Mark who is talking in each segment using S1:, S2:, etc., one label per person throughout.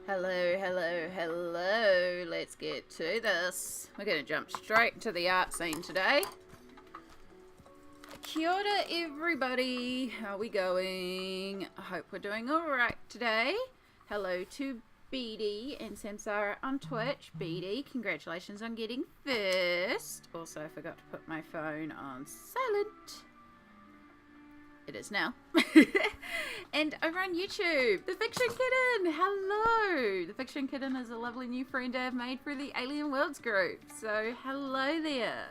S1: Hello, hello, hello. Let's get to this. We're going to jump straight into the art scene today. Kia ora, everybody. How are we going? I hope we're doing alright today. Hello to BD and Samsara on Twitch. BD, congratulations on getting first. Also, I forgot to put my phone on silent. It is now. And over on YouTube, the Fiction Kitten. Hello. The Fiction Kitten is a lovely new friend I've made for the Alien Worlds group. So hello there.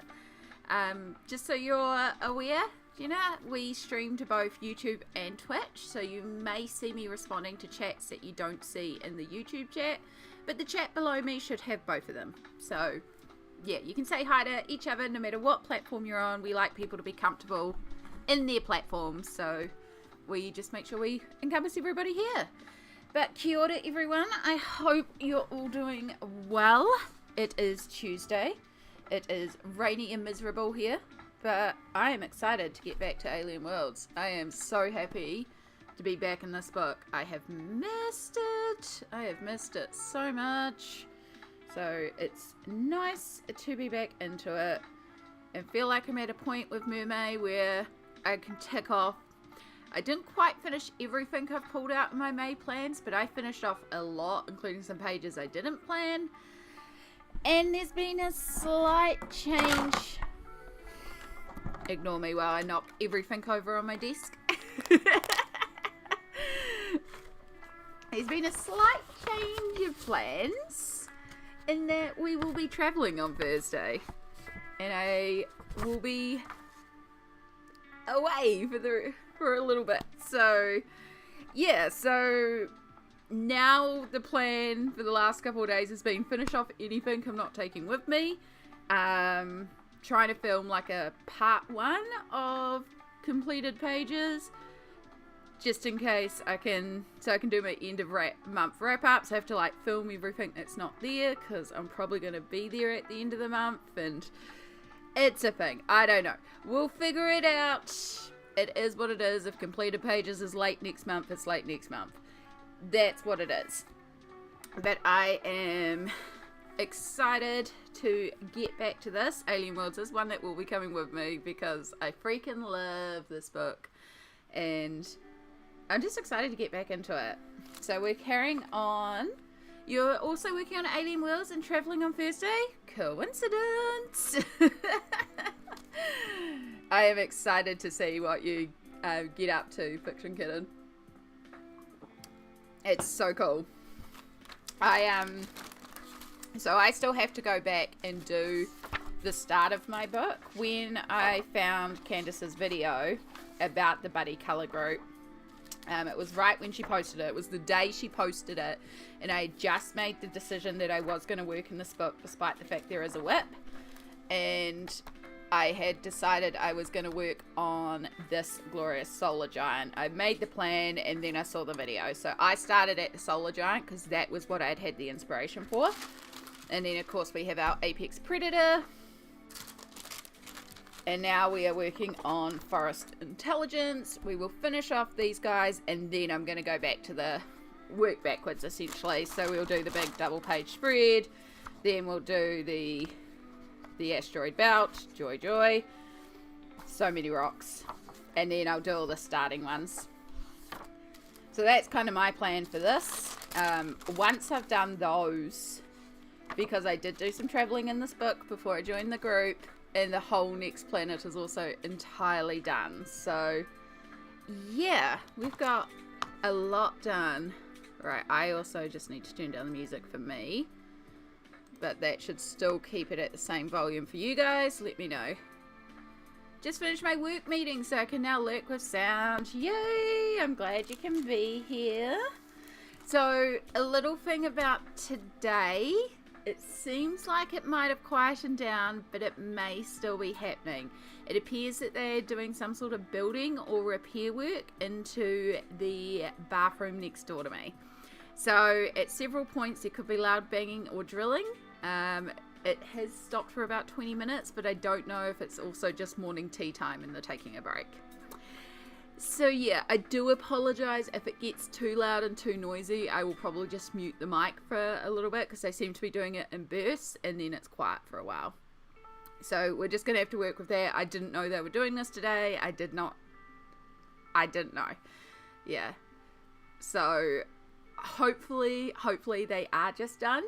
S1: Just so you're aware, we stream to both YouTube and Twitch. So you may see me responding to chats that you don't see in the YouTube chat. But the chat below me should have both of them. So yeah, you can say hi to each other no matter what platform you're on. We like people to be comfortable in their platforms, so we just make sure we encompass everybody here. But kia ora, everyone. I hope you're all doing well. It is Tuesday. It is rainy and miserable here, but I am excited to get back to Alien Worlds. I am so happy to be back in this book. I have missed it. I have missed it so much. So it's nice to be back into it and feel like I'm at a point with Mermaid where I can tick off. I didn't quite finish everything I've pulled out in my May plans, but I finished off a lot, including some pages I didn't plan. And there's been a slight change. Ignore me while I knock everything over on my desk. There's been a slight change of plans in that we will be travelling on Thursday. And I will be away for a little bit. So yeah, so now the plan for the last couple of days has been finish off anything I'm not taking with me. Trying to film like a part 1 of completed pages, just in case I can do my end of month wrap ups. I have to like film everything that's not there because I'm probably going to be there at the end of the month, and it's a thing. I don't know. We'll figure it out. It is what it is. If completed pages is late next month, it's late next month. That's what it is. But I am excited to get back to this. Alien Worlds is one that will be coming with me because I freaking love this book. And I'm just excited to get back into it. So we're carrying on. You're also working on Alien Worlds and travelling on Thursday? Coincidence! I am excited to see what you get up to, Fiction Kitten. It's so cool. So I still have to go back and do the start of my book. When I found Candace's video about the Buddy Colour Group, it was right when she posted it. It was the day she posted it, and I had just made the decision that I was going to work in this book despite the fact there is a whip, and I had decided I was going to work on this glorious solar giant. I made the plan and then I saw the video, so I started at the solar giant because that was what I'd had the inspiration for. And then of course we have our apex predator. And now we are working on forest intelligence. We will finish off these guys and then I'm going to go back to the work backwards essentially. So we'll do the big double page spread. Then we'll do the asteroid belt. Joy. So many rocks. And then I'll do all the starting ones. So that's kind of my plan for this. Once I've done those, because I did do some traveling in this book before I joined the group, and the whole next planet is also entirely done. So yeah, we've got a lot done. Right, I also just need to turn down the music for me, but that should still keep it at the same volume for you guys. Let me know. Just finished my work meeting, so I can now lurk with sound. Yay! I'm glad you can be here. So a little thing about today. It seems like it might have quietened down, but it may still be happening. It appears that they're doing some sort of building or repair work into the bathroom next door to me. So at several points there could be loud banging or drilling. It has stopped for about 20 minutes, but I don't know if it's also just morning tea time and they're taking a break. So yeah, I do apologise if it gets too loud and too noisy. I will probably just mute the mic for a little bit because they seem to be doing it in bursts and then it's quiet for a while. So we're just going to have to work with that. I didn't know they were doing this today. I didn't know. Yeah. So hopefully they are just done,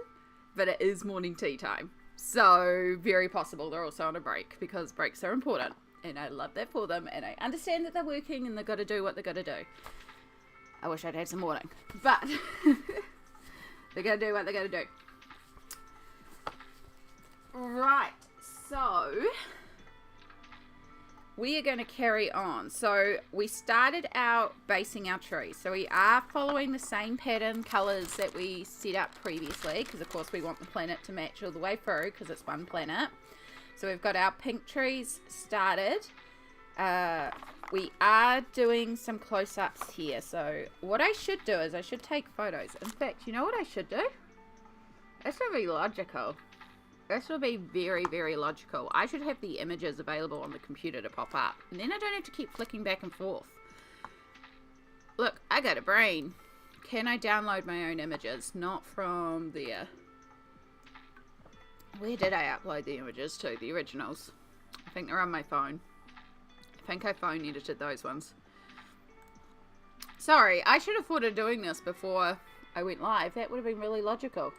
S1: but it is morning tea time. So very possible they're also on a break because breaks are important. And I love that for them, and I understand that they're working and they've got to do what they've got to do. I wish I'd had some morning, but they're going to do what they're going to do. Right, so we are going to carry on. So we started out basing our tree. So we are following the same pattern colours that we set up previously, because of course we want the planet to match all the way through because it's one planet. So we've got our pink trees started. We are doing some close-ups here. So what I should do is I should take photos. In fact, you know what I should do? This will be logical. This will be very, very logical. I should have the images available on the computer to pop up. And then I don't have to keep flicking back and forth. Look, I got a brain. Can I download my own images? Not from there. Where did I upload the images to? The originals. I think they're on my phone. I think I phone edited those ones. Sorry, I should have thought of doing this before I went live. That would have been really logical.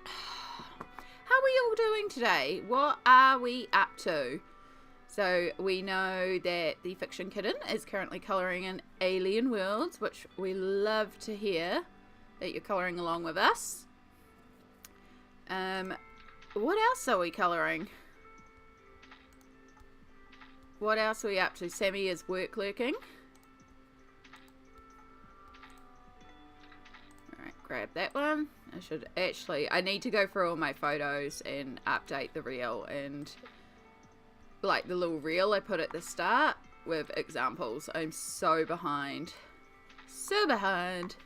S1: How are we all doing today? What are we up to? So we know that the Fiction Kitten is currently colouring in Alien Worlds, which we love to hear that you're colouring along with us. What else are we colouring? What else are we up to? Sammy is work lurking. Alright, grab that one. I need to go through all my photos and update the reel, and like the little reel I put at the start with examples. I'm so behind. So behind.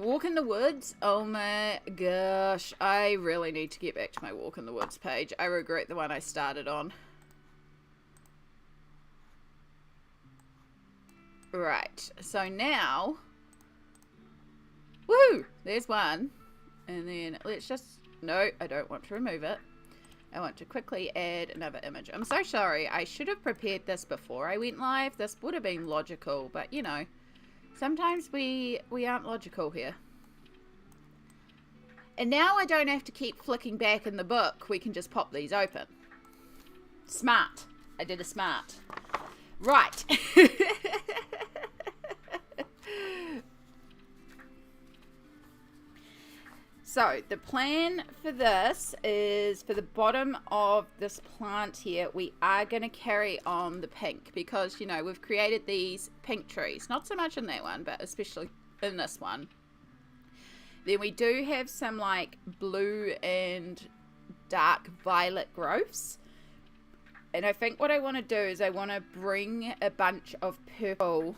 S1: Walk in the Woods. Oh my gosh. I really need to get back to my Walk in the Woods page. I regret the one I started on. Right. So now. Woo! There's one. And then let's just. No, I don't want to remove it. I want to quickly add another image. I'm so sorry. I should have prepared this before I went live. This would have been logical, but you know. Sometimes we aren't logical here. And now I don't have to keep flicking back in the book. We can just pop these open. Smart. I did a smart. Right. So the plan for this is for the bottom of this plant here, we are going to carry on the pink because, you know, we've created these pink trees. Not so much in that one, but especially in this one. Then we do have some like blue and dark violet growths. And I think what I want to do is I want to bring a bunch of purple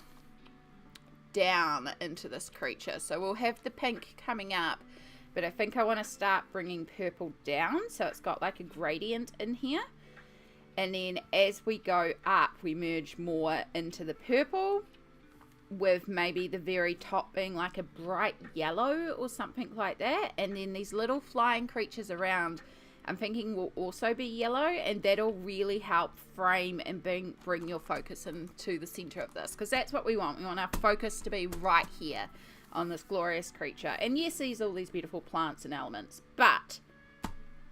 S1: down into this creature. So we'll have the pink coming up. But I think I want to start bringing purple down so it's got like a gradient in here. And then as we go up, we merge more into the purple with maybe the very top being like a bright yellow or something like that. And then these little flying creatures around, I'm thinking will also be yellow, and that'll really help frame and bring your focus into the center of this, because that's what we want. We want our focus to be right here on this glorious creature. And yes, there's all these beautiful plants and elements, but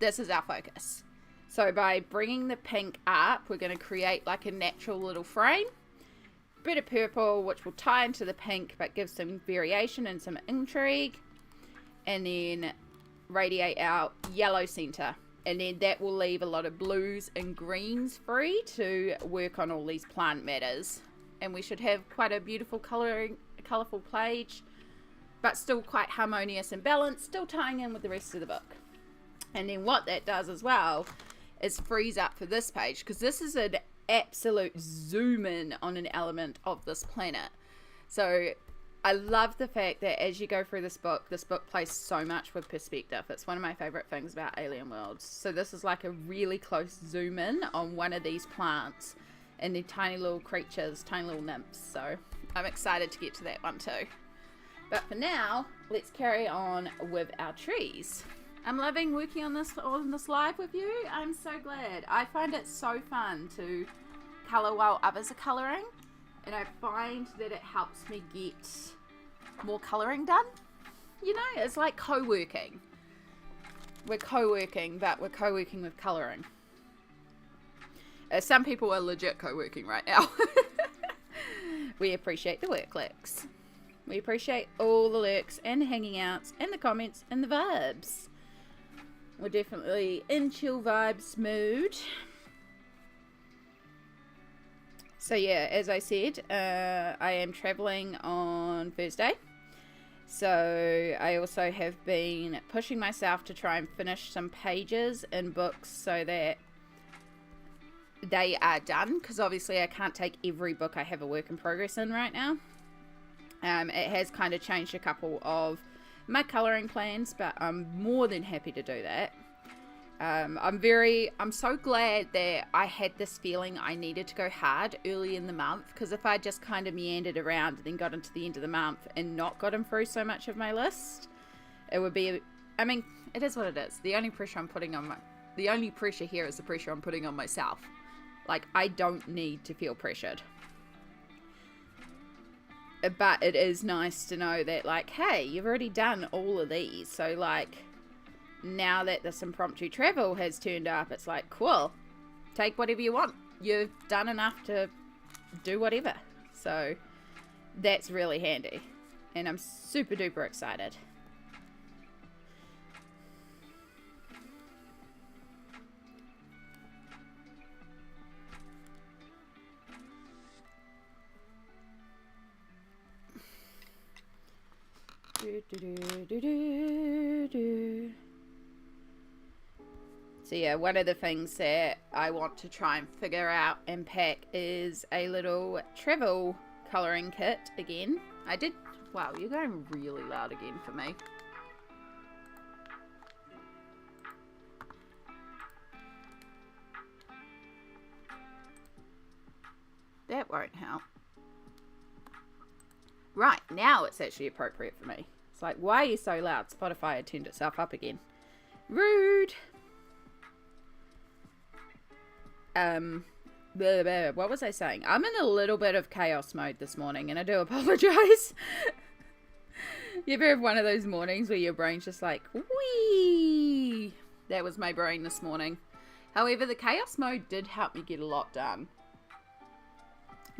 S1: this is our focus. So by bringing the pink up, we're going to create like a natural little frame. Bit of purple, which will tie into the pink, but give some variation and some intrigue. And then radiate our yellow center. And then that will leave a lot of blues and greens free to work on all these plant matters. And we should have quite a beautiful colourful page, but still quite harmonious and balanced, still tying in with the rest of the book. And then what that does as well is frees up for this page, because this is an absolute zoom in on an element of this planet. So I love the fact that as you go through this book plays so much with perspective. It's one of my favorite things about Alien Worlds. So this is like a really close zoom in on one of these plants and the tiny little creatures, tiny little nymphs. So I'm excited to get to that one too. But for now, let's carry on with our trees. I'm loving working on this live with you. I'm so glad. I find it so fun to colour while others are colouring. And I find that it helps me get more colouring done. You know, it's like co-working. We're co-working, but we're co-working with colouring. Some people are legit co-working right now. We appreciate the work lurks. We appreciate all the lurks and the hanging outs and the comments and the vibes. We're definitely in chill vibes mood. So yeah, as I said, I am travelling on Thursday. So I also have been pushing myself to try and finish some pages in books so that they are done. Because obviously I can't take every book I have a work in progress in right now. It has kind of changed a couple of my colouring plans, but I'm more than happy to do that. I'm so glad that I had this feeling I needed to go hard early in the month, because if I just kind of meandered around and then got into the end of the month and not gotten through so much of my list, it would be, I mean, it is what it is. The only pressure here is the pressure I'm putting on myself. Like, I don't need to feel pressured. But it is nice to know that, like, hey, you've already done all of these, so like, now that this impromptu travel has turned up, it's like, cool, take whatever you want. You've done enough to do whatever. So that's really handy. And I'm super duper excited. So yeah, one of the things that I want to try and figure out and pack is a little travel colouring kit again. Wow, you're going really loud again for me. That won't help. Right, now it's actually appropriate for me. It's like, why are you so loud? Spotify had turned itself up again. Rude. What was I saying? I'm in a little bit of chaos mode this morning, and I do apologize. You ever have one of those mornings where your brain's just like, wee? That was my brain this morning. However, the chaos mode did help me get a lot done.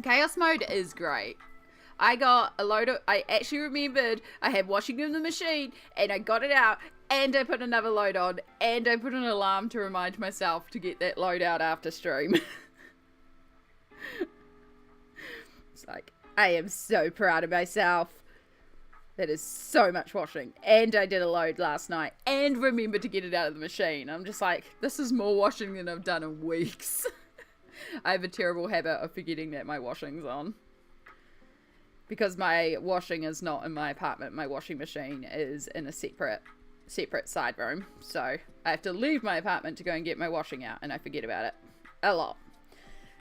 S1: Chaos mode is great. I actually remembered I had washing in the machine, and I got it out, and I put another load on, and I put an alarm to remind myself to get that load out after stream. It's like, I am so proud of myself. That is so much washing. And I did a load last night, and remembered to get it out of the machine. I'm just like, this is more washing than I've done in weeks. I have a terrible habit of forgetting that my washing's on. Because my washing is not in my apartment. My washing machine is in a separate side room. So I have to leave my apartment to go and get my washing out, and I forget about it a lot.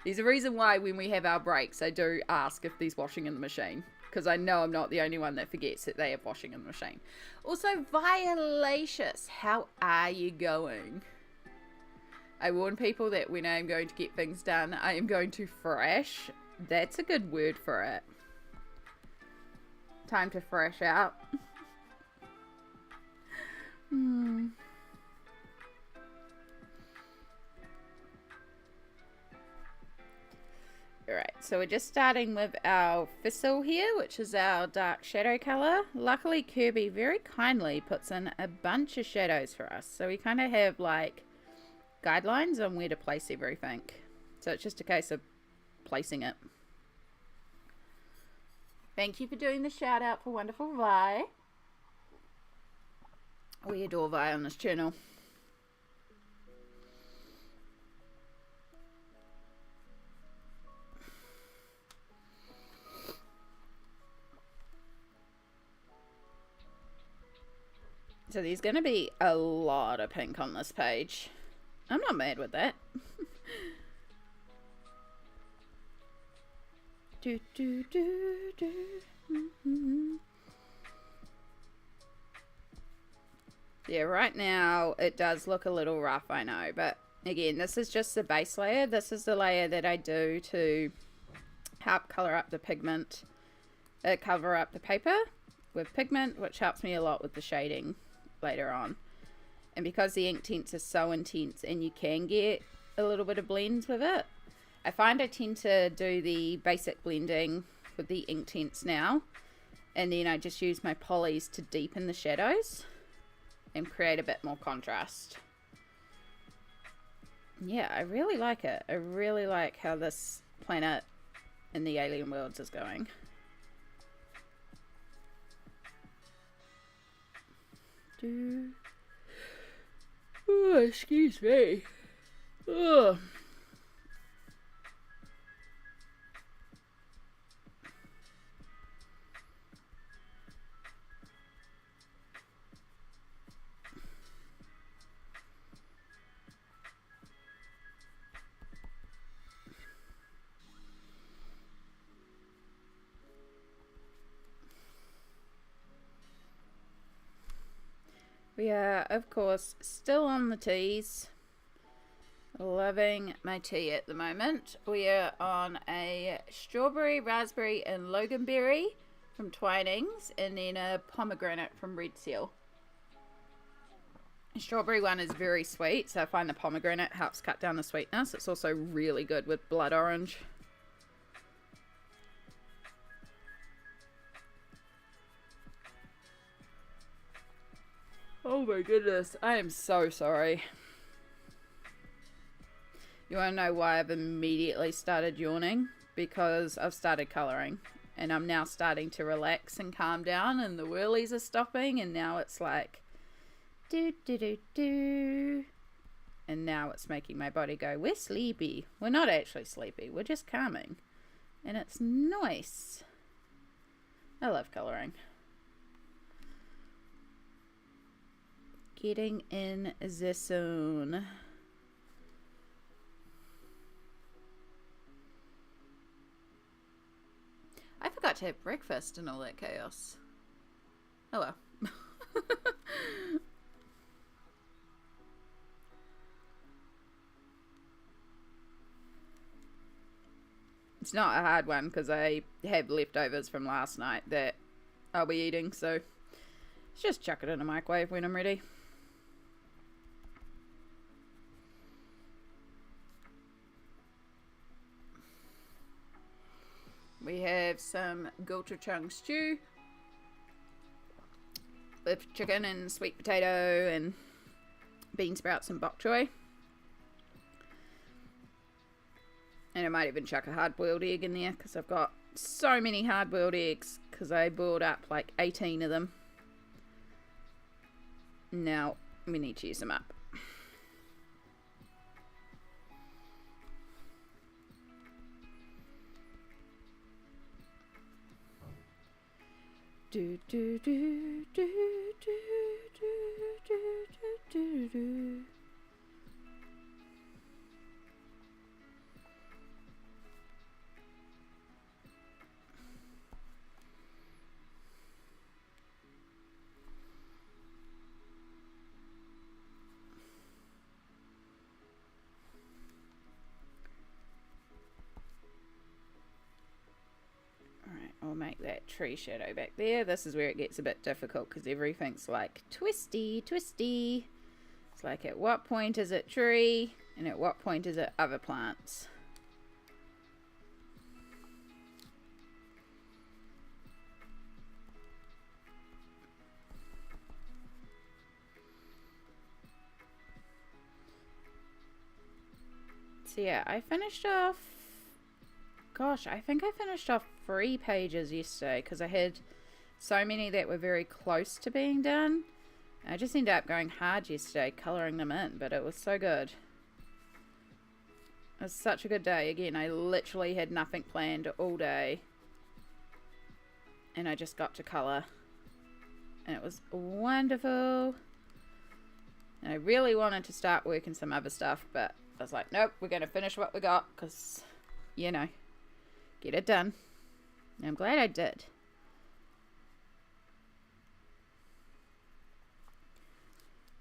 S1: There's a reason why when we have our breaks, I do ask if there's washing in the machine. Because I know I'm not the only one that forgets that they have washing in the machine. Also, Violacious, how are you going? I warn people that when I am going to get things done, I am going to thrash. That's a good word for it. Time to thrash out. Alright, so we're just starting with our Thistle here, which is our dark shadow colour. Luckily, Kerby very kindly puts in a bunch of shadows for us. So we kind of have like guidelines on where to place everything. So it's just a case of placing it. Thank you for doing the shout out for wonderful Vi. We adore Vi on this channel. So there's going to be a lot of pink on this page. I'm not mad with that. do, do, do, do. Mm-hmm. Yeah, right now it does look a little rough, I know, but again, this is just the base layer. This is the layer that I do to help color up the pigment, cover up the paper with pigment, which helps me a lot with the shading later on. And because the Inktense is so intense and you can get a little bit of blends with it, I find I tend to do the basic blending with the Inktense now, and then I just use my polys to deepen the shadows and create a bit more contrast. Yeah, I really like it. I really like how this planet in the alien worlds is going. Oh, excuse me. Oh. We are, of course, still on the teas. Loving my tea at the moment. We are on a strawberry, raspberry, and loganberry from Twinings, and then a pomegranate from Red Seal. The strawberry one is very sweet, so I find the pomegranate helps cut down the sweetness. It's also really good with blood orange. Oh my goodness, I am so sorry. You want to know why I've immediately started yawning? Because I've started colouring, and I'm now starting to relax and calm down, and the whirlies are stopping, and now it's like do do do do, and now it's making my body go, we're sleepy. We're not actually sleepy, we're just calming, and it's nice. I love colouring. Getting in the zone. I forgot to have breakfast and all that chaos. Oh well. It's not a hard one because I have leftovers from last night that I'll be eating, so just chuck it in a microwave when I'm ready. We have some gochujang stew with chicken and sweet potato and bean sprouts and bok choy. And I might even chuck a hard-boiled egg in there because I've got so many hard-boiled eggs because I boiled up like 18 of them. Now we need to use them up. Do do do do do do do do do. I'll make that tree shadow back there. This is where it gets a bit difficult because everything's like twisty, twisty. It's like at what point is it tree and at what point is it other plants? So yeah, I finished off, gosh, I think I finished off 3 pages yesterday because I had so many that were very close to being done. I just ended up going hard yesterday colouring them in, but it was so good. It was such a good day. Again, I literally had nothing planned all day and I just got to colour and it was wonderful. And I really wanted to start working some other stuff, but I was like, nope, we're going to finish what we got because, you know, get it done. And I'm glad I did.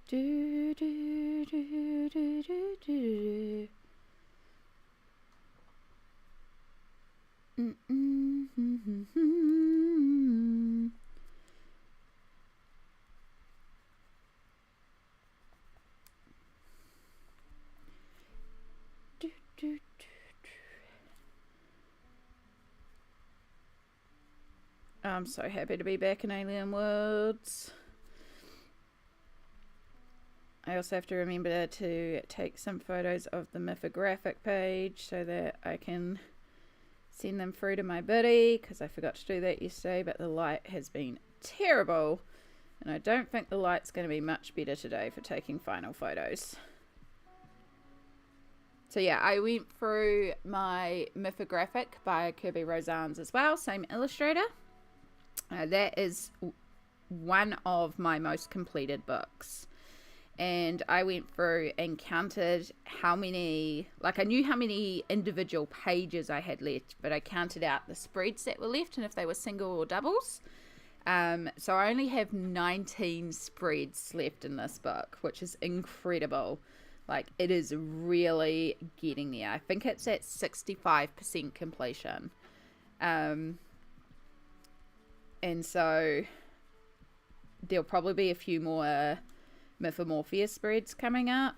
S1: Do, do, do, do, do, do. I'm so happy to be back in Alien Worlds. I also have to remember to take some photos of the mythographic page so that I can send them through to my buddy, because I forgot to do that yesterday, but the light has been terrible and I don't think the light's going to be much better today for taking final photos. So yeah, I went through my mythographic by Kerby Rosanes as well, same illustrator. That is one of my most completed books. And I went through and counted how many, like I knew how many individual pages I had left, but I counted out the spreads that were left and if they were single or doubles. So I only have 19 spreads left in this book, which is incredible. Like, it is really getting there. I think it's at 65% completion. And so there'll probably be a few more Mythomorphia spreads coming up.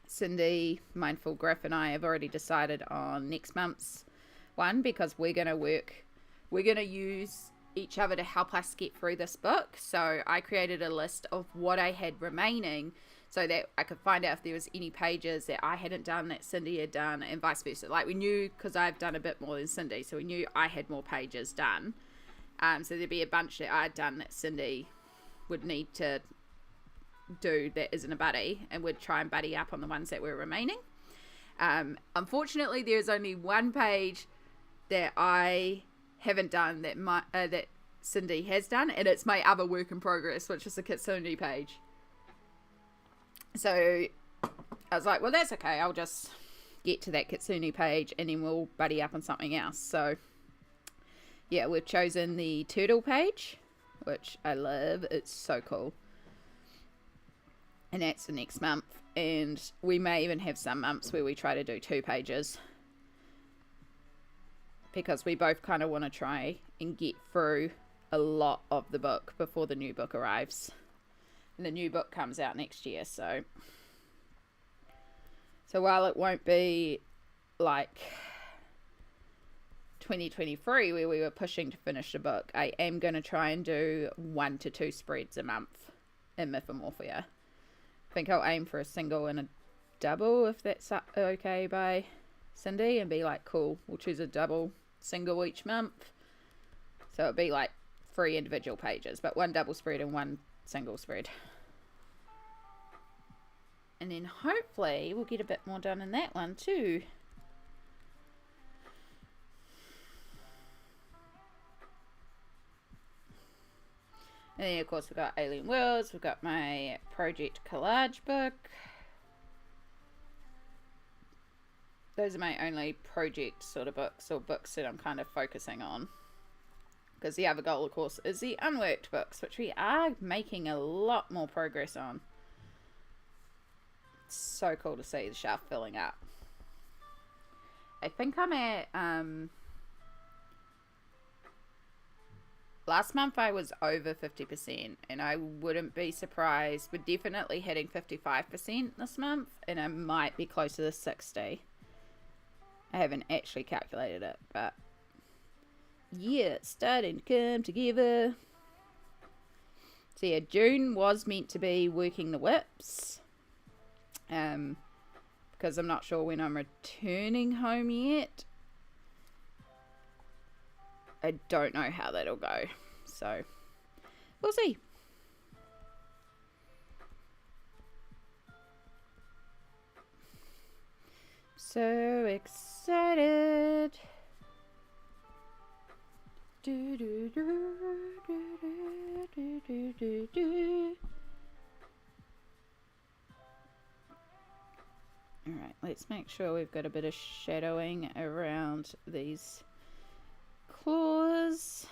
S1: Cindy, Mindful Griff, and I have already decided on next month's one because we're going to use each other to help us get through this book. So I created a list of what I had remaining so that I could find out if there was any pages that I hadn't done that Cindy had done and vice versa. Like, we knew, because I've done a bit more than Cindy, so we knew I had more pages done. So there'd be a bunch that I'd done that Cindy would need to do that isn't a buddy, and would try and buddy up on the ones that were remaining. Unfortunately, there's only one page that I haven't done that Cindy has done, and it's my other work in progress, which is the Kitsune page. So I was like, well, that's okay, I'll just get to that Kitsune page and then we'll buddy up on something else. So yeah, we've chosen the turtle page, which I love. It's so cool. And that's the next month. And we may even have some months where we try to do 2 pages, because we both kind of want to try and get through a lot of the book before the new book arrives. And the new book comes out next year. So while it won't be like 2023 where we were pushing to finish the book, I am going to try and do 1 to 2 spreads a month in Mythomorphia. I think I'll aim for a single and a double, if that's okay by Cindy, and be like, cool, we'll choose a double single each month. So it'll be like 3 individual pages, but 1 double spread and 1 single spread. And then hopefully we'll get a bit more done in that one too. And then of course we've got Alien Worlds, we've got my project collage book. Those are my only project sort of books, or books that I'm kind of focusing on. Because the other goal, of course, is the unworked books, which we are making a lot more progress on. It's so cool to see the shelf filling up. I think I'm at, last month I was over 50%, and I wouldn't be surprised. We're definitely hitting 55% this month, and I might be closer to 60. I haven't actually calculated it, but yeah, it's starting to come together. So yeah, June was meant to be working the whips, because I'm not sure when I'm returning home yet. I don't know how that'll go, so we'll see. So excited. let's make sure we've got a bit of shadowing around these claws.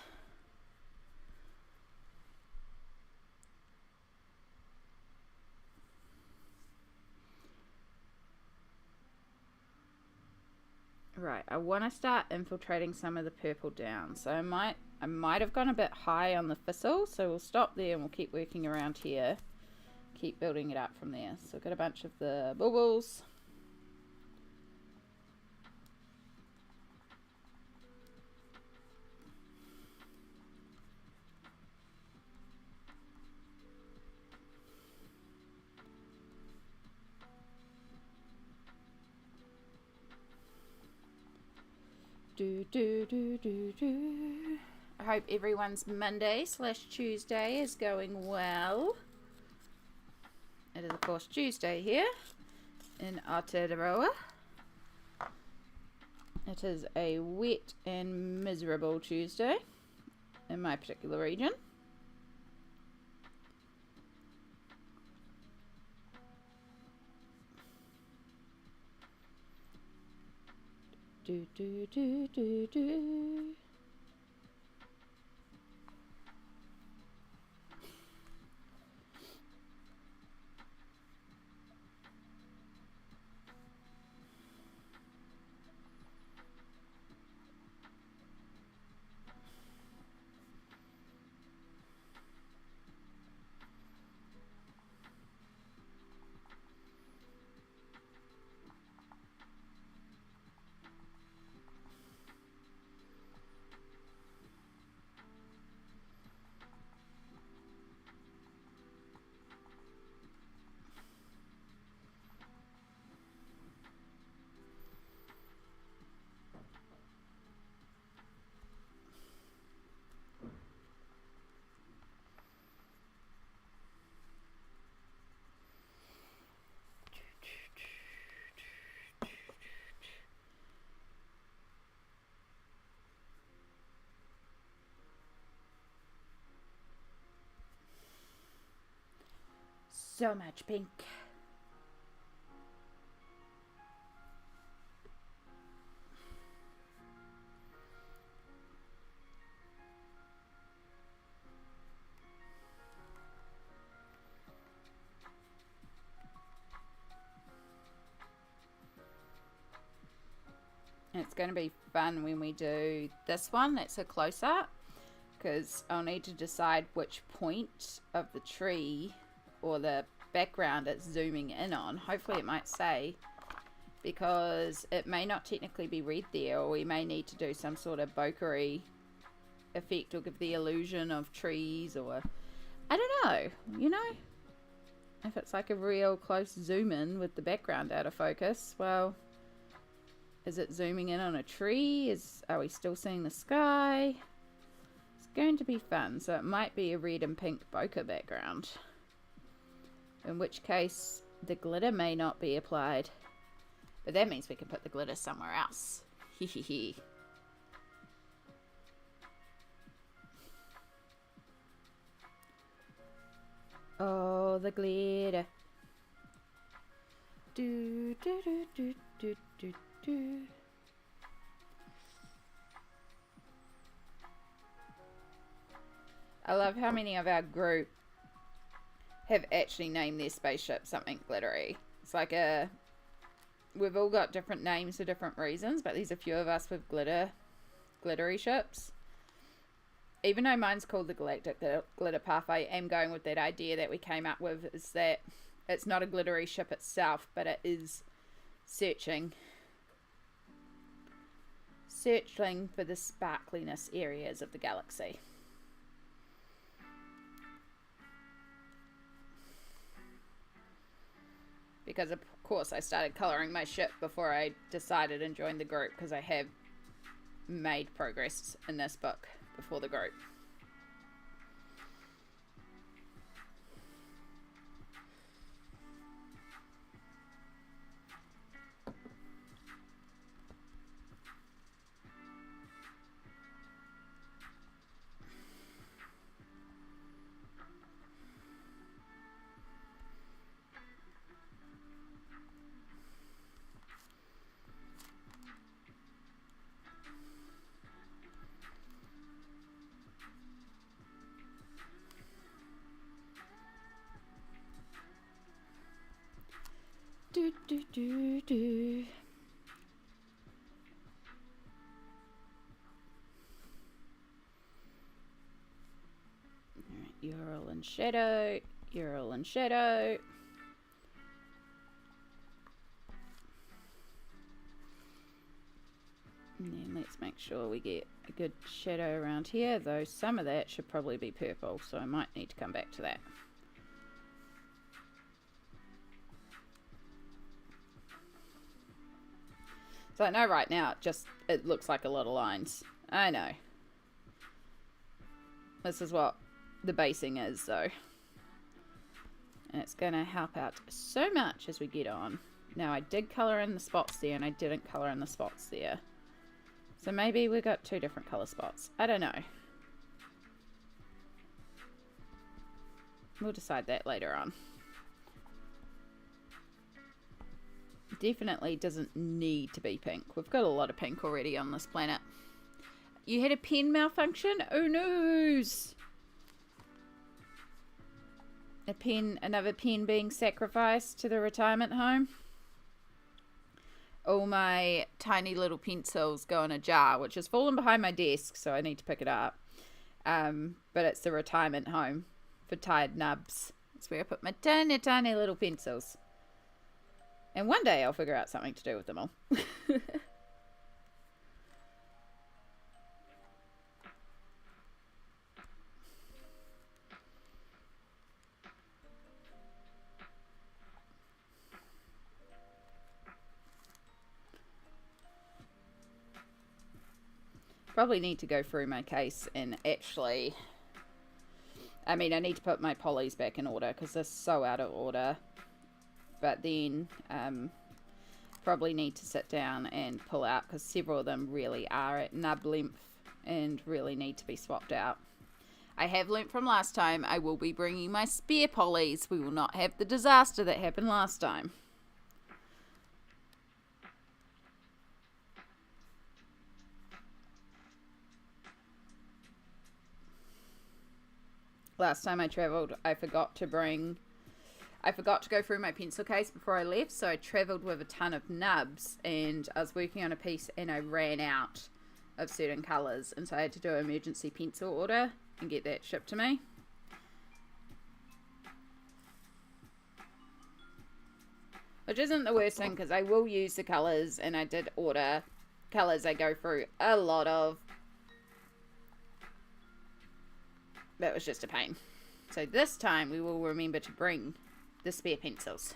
S1: Right, I want to start infiltrating some of the purple down, so I might have gone a bit high on the thistle, so we'll stop there and we'll keep working around here, keep building it up from there. So we've got a bunch of the bubbles. I hope everyone's Monday / Tuesday is going well. It is of course Tuesday here in Aotearoa. It is a wet and miserable Tuesday in my particular region. So much pink. It's going to be fun when we do this one. That's a close-up, because I'll need to decide which point of the tree or the background it's zooming in on. Hopefully it might say, because it may not technically be red there, or we may need to do some sort of bokeh effect or give the illusion of trees, or I don't know, you know, if it's like a real close zoom in with the background out of focus. Well, is it zooming in on a tree? Are we still seeing the sky? It's going to be fun. So it might be a red and pink bokeh background, in which case the glitter may not be applied, but that means we can put the glitter somewhere else. Hehehe. Oh, the glitter. Do do do do do do do. I love how many of our group have actually named their spaceship something glittery. It's like we've all got different names for different reasons, but there's a few of us with glittery ships. Even though mine's called the Galactic Glitter Path, I am going with that idea that we came up with, is that it's not a glittery ship itself, but it is searching for the sparkliness areas of the galaxy. Because of course I started colouring my ship before I decided and joined the group, because I have made progress in this book before the group. Do, do, do, do. Alright, you're all in shadow. You're all in shadow. And then let's make sure we get a good shadow around here, though some of that should probably be purple, so I might need to come back to that. So I know right now it looks like a lot of lines. I know. This is what the basing is, though. And it's going to help out so much as we get on. Now, I did colour in the spots there, and I didn't colour in the spots there. So maybe we got two different colour spots. I don't know. We'll decide that later on. Definitely doesn't need to be pink. We've got a lot of pink already on this planet. You had a pen malfunction? Oh no! Another pen being sacrificed to the retirement home. All my tiny little pencils go in a jar, which has fallen behind my desk, so I need to pick it up. But it's the retirement home for tired nubs. It's where I put my tiny, tiny little pencils. And one day I'll figure out something to do with them all. Probably need to go through my case and actually... I mean, I need to put my polys back in order because they're so out of order. But then probably need to sit down and pull out because several of them really are at nub length and really need to be swapped out. I have learnt from last time I will be bringing my spare polys. We will not have the disaster that happened last time. Last time I travelled, I forgot to go through my pencil case before I left, so I travelled with a ton of nubs, and I was working on a piece and I ran out of certain colours, and so I had to do an emergency pencil order and get that shipped to me. Which isn't the worst thing, because I will use the colours, and I did order colours I go through a lot of. That was just a pain. So this time we will remember to bring the spare pencils.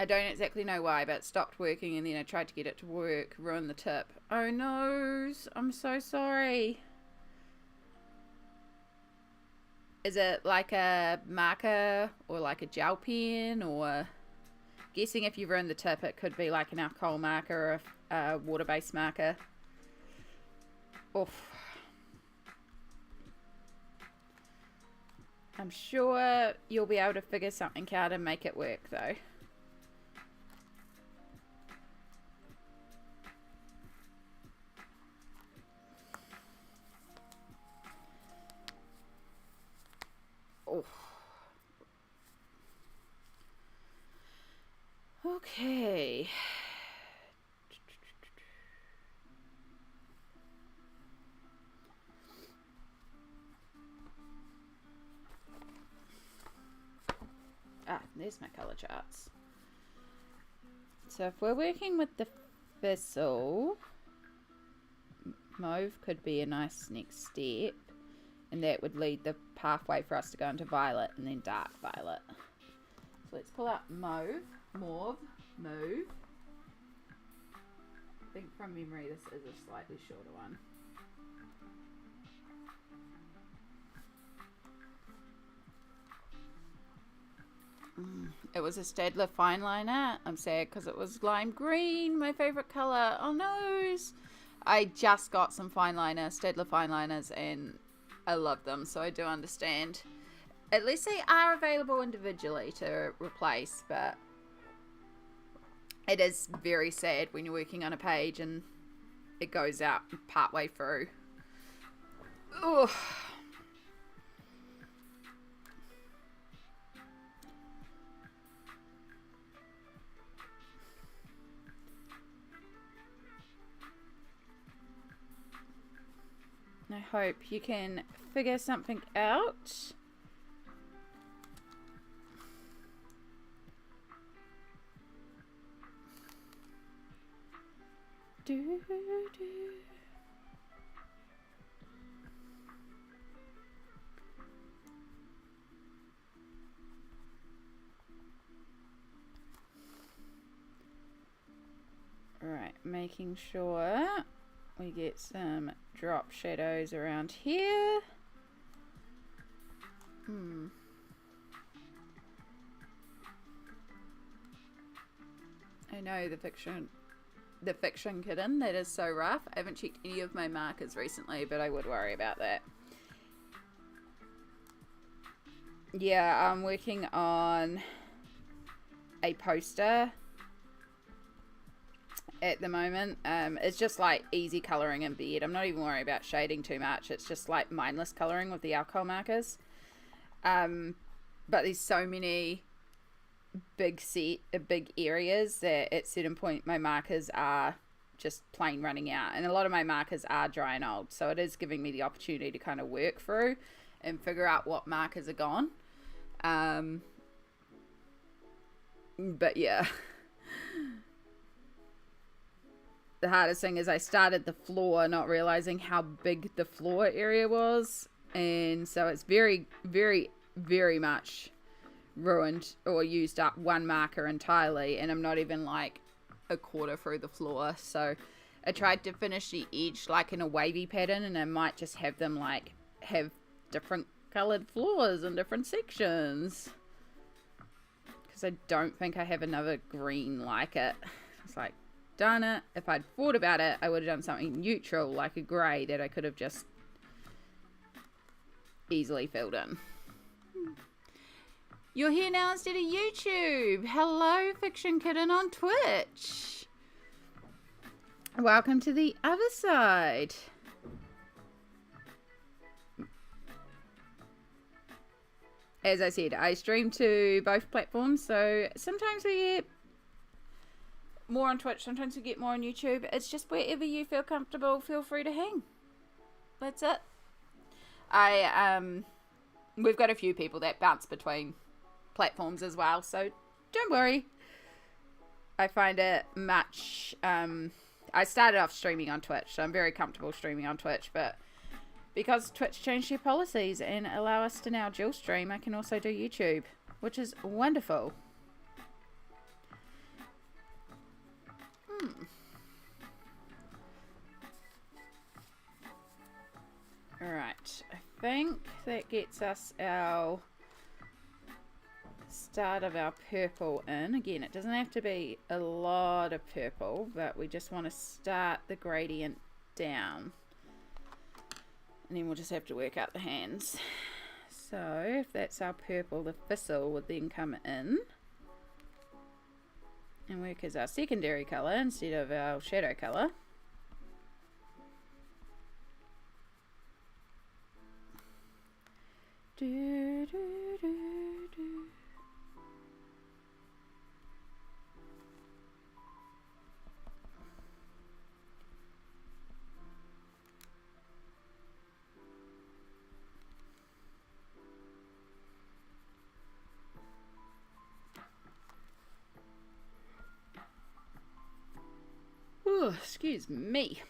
S1: I don't exactly know why, but it stopped working, and then I tried to get it to work, ruined the tip. Oh no, I'm so sorry. Is it like a marker or like a gel pen, or guessing if you ruin the tip it could be like an alcohol marker or a water-based marker. Oof. I'm sure you'll be able to figure something out and make it work though. Oh. Okay. Ah, there's my color charts. So if we're working with the thistle, mauve could be a nice next step, and that would lead the pathway for us to go into violet and then dark violet. So let's pull out mauve. I think from memory this is a slightly shorter one. It was a Staedtler fine liner. I'm sad because it was lime green, my favorite color. Oh no! I just got some fine liner, Staedtler fine liners, and I love them, so I do understand. At least they are available individually to replace, but it is very sad when you're working on a page and it goes out partway through. Ugh. hope you can figure something out. Do, do. Right, making sure we get some drop shadows around here. I know the fiction kitten, that is so rough. I haven't checked any of my markers recently, but I would worry about that. Yeah, I'm working on a poster at the moment. It's just like easy colouring in bed. I'm not even worried about shading too much. It's just like mindless colouring with the alcohol markers. But there's so many big areas that at certain point my markers are just plain running out, and a lot of my markers are dry and old, so it is giving me the opportunity to kind of work through and figure out what markers are gone. But yeah, the hardest thing is I started the floor not realizing how big the floor area was, and so it's very, very, very much ruined or used up one marker entirely, and I'm not even like a quarter through the floor. So I tried to finish the edge like in a wavy pattern, and I might just have them like have different colored floors in different sections, because I don't think I have another green like it. It's like, darn it, if I'd thought about it, I would have done something neutral like a grey that I could have just easily filled in. You're here now instead of YouTube. Hello, Fiction Kitten on Twitch. Welcome to the other side. As I said, I stream to both platforms, so sometimes we get more on Twitch, sometimes we get more on YouTube. It's just wherever you feel comfortable, feel free to hang. That's it. We've got a few people that bounce between platforms as well, so don't worry. I find it much I started off streaming on Twitch, so I'm very comfortable streaming on Twitch, but because Twitch changed their policies and allow us to now dual stream, I can also do YouTube, which is wonderful. Alright, I think that gets us our start of our purple in. Again, it doesn't have to be a lot of purple, but we just want to start the gradient down, and then we'll just have to work out the hands. So if that's our purple, the thistle would then come in and work as our secondary colour instead of our shadow colour. Do, do, do, do. Ooh, excuse me.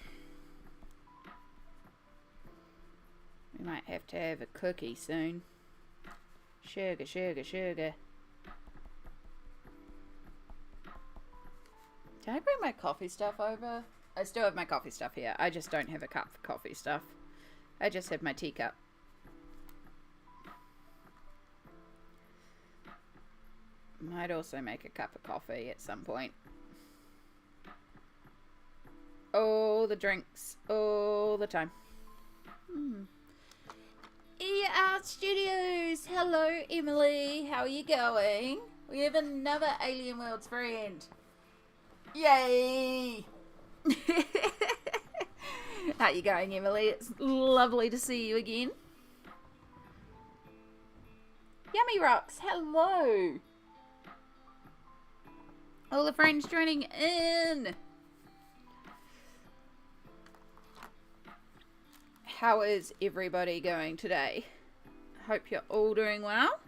S1: We might have to have a cookie soon. Sugar, sugar, sugar. Did I bring my coffee stuff over? I still have my coffee stuff here. I just don't have a cup for coffee stuff. I just have my teacup. Might also make a cup of coffee at some point. All the drinks, all the time. Art Studios. Hello, Emily. How are you going? We have another Alien Worlds friend. Yay! How you going, Emily? It's lovely to see you again. Yummy Rocks. Hello. All the friends joining in. How is everybody going today? Hope you're all doing well.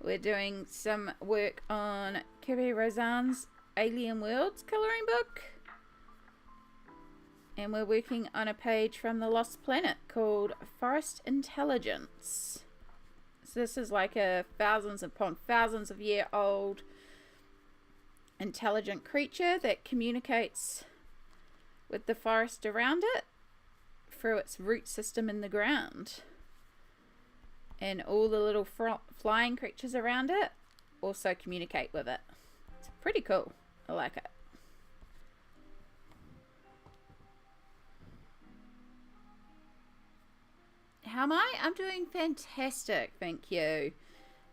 S1: We're doing some work on Kerby Rosanes' Alien Worlds colouring book. And we're working on a page from The Lost Planet called Forest Intelligence. So this is like a thousands upon thousands of year old intelligent creature that communicates with the forest around it through its root system in the ground. And all the little flying creatures around it also communicate with it. It's pretty cool. I like it. How am I? I'm doing fantastic, thank you.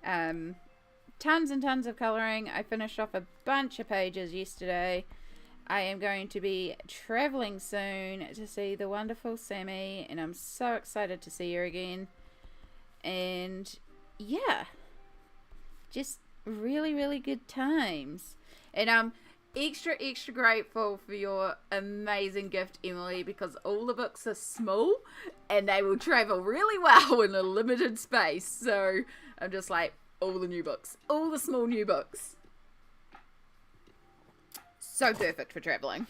S1: Tons and tons of colouring. I finished off a bunch of pages yesterday. I am going to be travelling soon to see the wonderful Sammy, and I'm so excited to see her again. And yeah, just really, really good times. And I'm extra grateful for your amazing gift, Emily, because all the books are small and they will travel really well in a limited space. So I'm just like, all the new books, all the small new books. So perfect for traveling.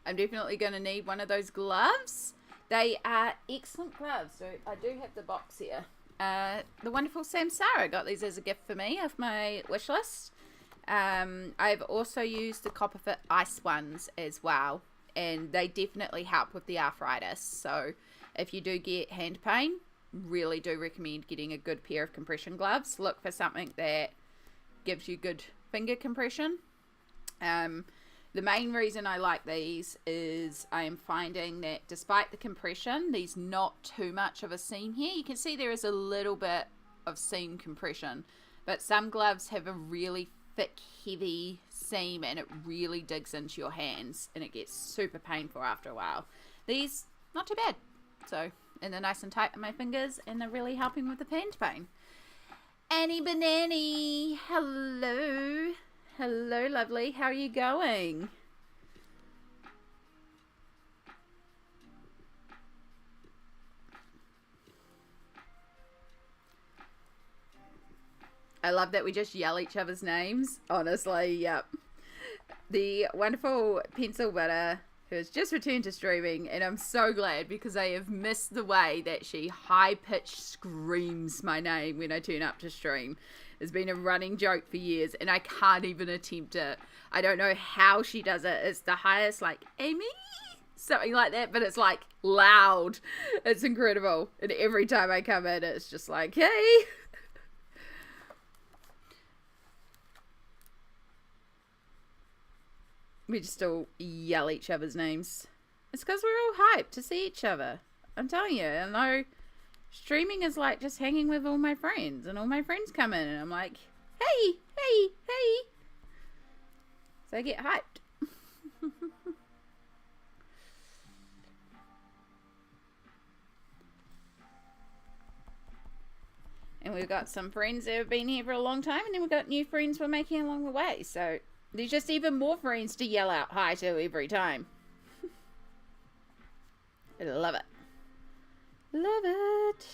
S1: I'm definitely going to need one of those gloves. They are excellent gloves. So I do have the box here. The wonderful Samsara got these as a gift for me off my wish list. I've also used the Copperfit ice ones as well. And they definitely help with the arthritis. So if you do get hand pain, really do recommend getting a good pair of compression gloves. Look for something that gives you good finger compression. The main reason I like these is I am finding that despite the compression, there's not too much of a seam here. You can see there is a little bit of seam compression, but some gloves have a really thick, heavy seam and it really digs into your hands and it gets super painful after a while. These, not too bad. So, and they're nice and tight on my fingers and they're really helping with the hand pain. Annie Banani, hello. Hello, lovely. How are you going? I love that we just yell each other's names. Honestly, yep. The wonderful Pencil Butter, who has just returned to streaming, and I'm so glad because I have missed the way that she high-pitched screams my name when I turn up to stream. It's been a running joke for years, and I can't even attempt it. I don't know how she does it. It's the highest, like, Amy? Something like that, but it's, like, loud. It's incredible. And every time I come in, it's just like, hey! We just all yell each other's names. It's because we're all hyped to see each other. I'm telling you, I know streaming is like just hanging with all my friends, and all my friends come in, and I'm like, hey, hey, hey. So I get hyped. And we've got some friends that have been here for a long time, and then we've got new friends we're making along the way. So there's just even more friends to yell out hi to every time. I love it. Love it.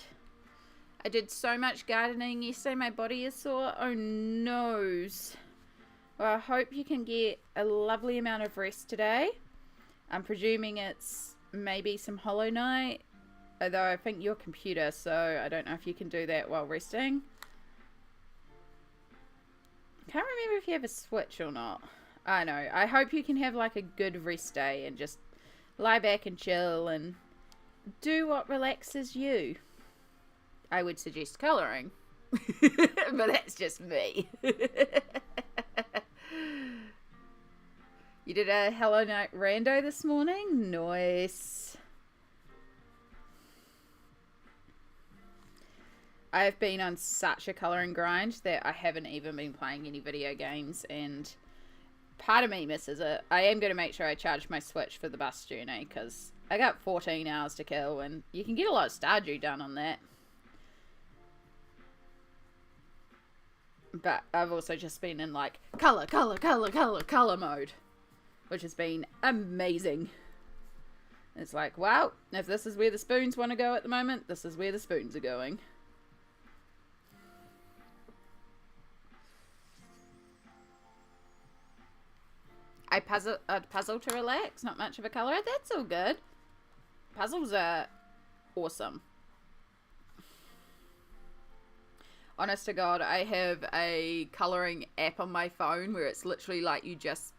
S1: I did so much gardening yesterday, my body is sore. Oh noes. Well, I hope you can get a lovely amount of rest today. I'm presuming it's maybe some Hollow Knight, although I think your computer, so I don't know if you can do that while resting. Can't remember if you have a Switch or not. I know. I hope you can have like a good rest day and just lie back and chill and do what relaxes you. I would suggest colouring. But that's just me. You did a Hello Night rando this morning? Nice. I've been on such a colouring grind that I haven't even been playing any video games, and part of me misses it. I am going to make sure I charge my Switch for the bus journey because I got 14 hours to kill, and you can get a lot of Stardew done on that. But I've also just been in like colour mode, which has been amazing. It's like, wow, if this is where the spoons want to go at the moment, this is where the spoons are going. A puzzle to relax, not much of a colour. That's all good. Puzzles are awesome. Honest to God, I have a colouring app on my phone where it's literally like you just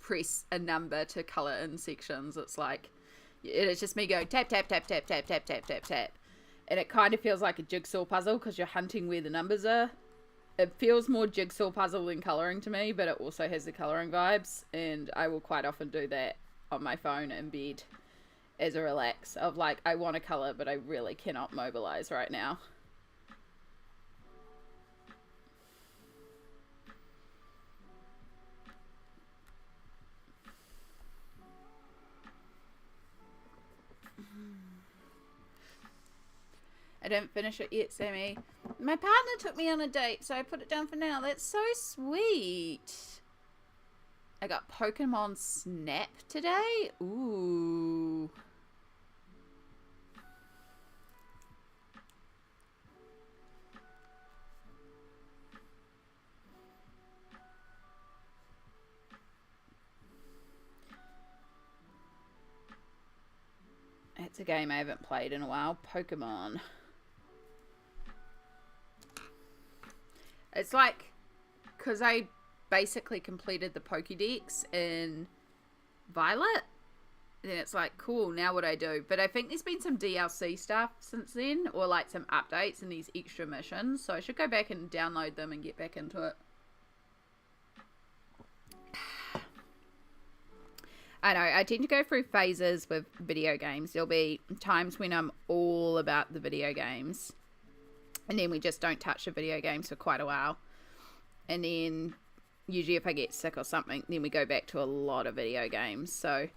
S1: press a number to colour in sections. It's like, it's just me going tap, tap, tap, tap, tap, tap, tap, tap, tap. And it kind of feels like a jigsaw puzzle because you're hunting where the numbers are. It feels more jigsaw puzzle than colouring to me, but it also has the colouring vibes. And I will quite often do that on my phone in bed as a relax of like, I want to colour, but I really cannot mobilise right now. I didn't finish it yet, Sammy. My partner took me on a date, so I put it down for now. That's so sweet. I got Pokemon Snap today. Ooh. It's a game I haven't played in a while. Pokemon. It's like, because I basically completed the Pokédex in Violet, then it's like, cool, now what I do? But I think there's been some DLC stuff since then, or like some updates and these extra missions, so I should go back and download them and get back into it. I know, I tend to go through phases with video games. There'll be times when I'm all about the video games, and then we just don't touch the video games for quite a while. And then usually if I get sick or something, then we go back to a lot of video games. So,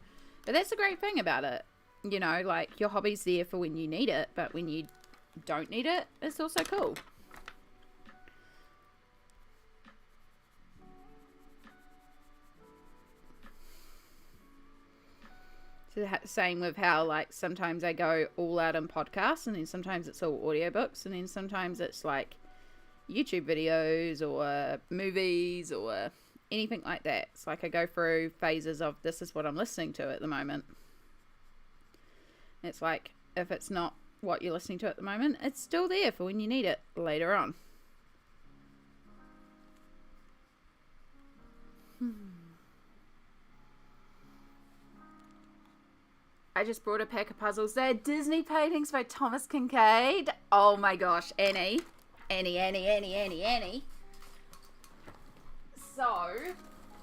S1: but that's the great thing about it. You know, like your hobby's there for when you need it, but when you don't need it, it's also cool. Same with how like sometimes I go all out on podcasts, and then sometimes it's all audiobooks, and then sometimes it's like YouTube videos or movies or anything like that. It's like I go through phases of this is what I'm listening to at the moment. It's like if it's not what you're listening to at the moment, it's still there for when you need it later on. I just brought a pack of puzzles. They're Disney paintings by Thomas Kincaid. Oh my gosh, Annie. So,